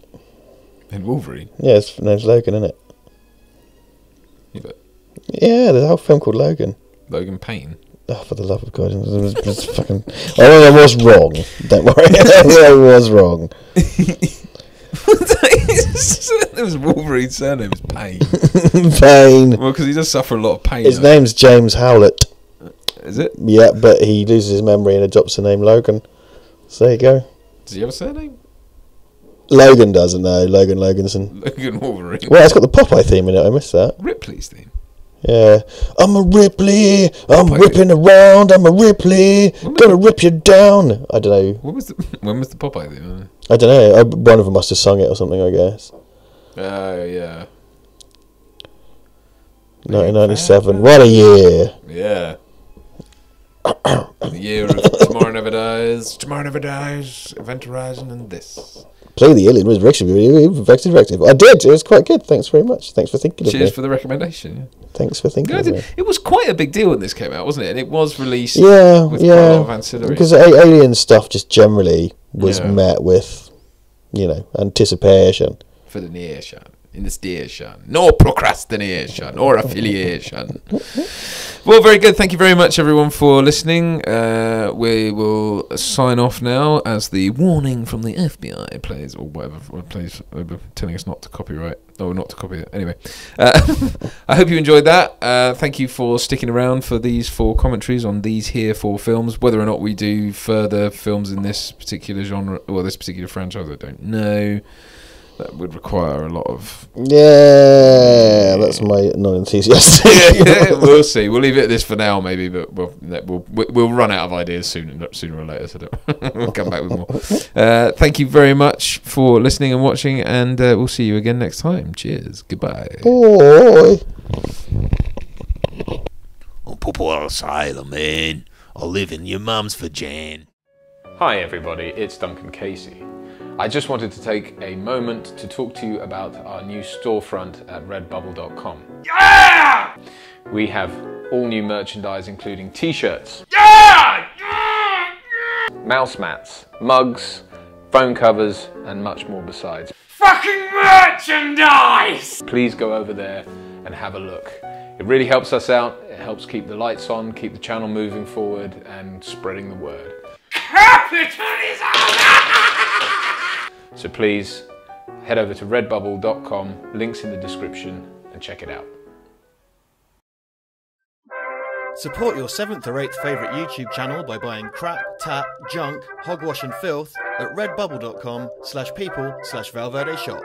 Speaker 1: And Wolverine?
Speaker 2: Yeah, his name's Logan, isn't it?
Speaker 1: Yeah,
Speaker 2: there's a whole film called Logan.
Speaker 1: Logan Payne?
Speaker 2: Oh, for the love of God. It's fucking... I was wrong. Don't worry. I was wrong.
Speaker 1: It was Wolverine's surname was Payne.
Speaker 2: Pain.
Speaker 1: Well, because he does suffer a lot of pain.
Speaker 2: His name's James Howlett.
Speaker 1: Is it?
Speaker 2: Yeah, but he loses his memory and adopts the name Logan. So there you go.
Speaker 1: Does he have a surname?
Speaker 2: Logan doesn't know. Logan Loganson.
Speaker 1: Logan Wolverine.
Speaker 2: Well, it's got the Popeye theme in it. I missed that.
Speaker 1: Ripley's theme.
Speaker 2: Yeah. I'm a Ripley. I'm ripping around. I'm a Ripley. Gonna rip you down. I don't know.
Speaker 1: When was the Popeye theme?
Speaker 2: I don't know. One of them must have sung it or something, I guess.
Speaker 1: Oh, yeah.
Speaker 2: 1997. What a year.
Speaker 1: Yeah. The year of Tomorrow Never Dies, Tomorrow Never Dies, Event Horizon, and this.
Speaker 2: Play the Alien Resurrection Directive. I did. It was quite good. Thanks very much. Thanks for thinking of me.
Speaker 1: Cheers for the recommendation.
Speaker 2: Thanks for thinking of me.
Speaker 1: It was quite a big deal when this came out, wasn't it? And it was released
Speaker 2: with
Speaker 1: quite a lot of ancillary.
Speaker 2: Because Alien stuff just generally was met with, anticipation.
Speaker 1: For the nation. In the station. No procrastination or affiliation. Well, very good. Thank you very much, everyone, for listening. We will sign off now as the warning from the FBI plays, or whatever plays, telling us not to copyright. Oh, not to copy it. Anyway, I hope you enjoyed that. Thank you for sticking around for these 4 commentaries on these here 4 films. Whether or not we do further films in this particular genre or this particular franchise, I don't know. That would require a lot of...
Speaker 2: Yeah, that's my non-enthusiastic.
Speaker 1: We'll see. We'll leave it at this for now, maybe, but we'll run out of ideas sooner or later, so we'll come back with more. Thank you very much for listening and watching, and we'll see you again next time. Cheers. Goodbye.
Speaker 2: Boy.
Speaker 3: I'll pop outside, man. I'll live in your mum's vagina.
Speaker 1: Hi, everybody. It's Duncan Casey. I just wanted to take a moment to talk to you about our new storefront at redbubble.com. Yeah! We have all new merchandise, including t-shirts, mouse mats, mugs, phone covers, and much more besides. Fucking merchandise! Please go over there and have a look. It really helps us out. It helps keep the lights on, keep the channel moving forward, and spreading the word. Capitalism! So please head over to redbubble.com, links in the description, and check it out.
Speaker 2: Support your 7th or 8th favourite YouTube channel by buying crap, tat, junk, hogwash and filth at redbubble.com/people/Val Verde Shop.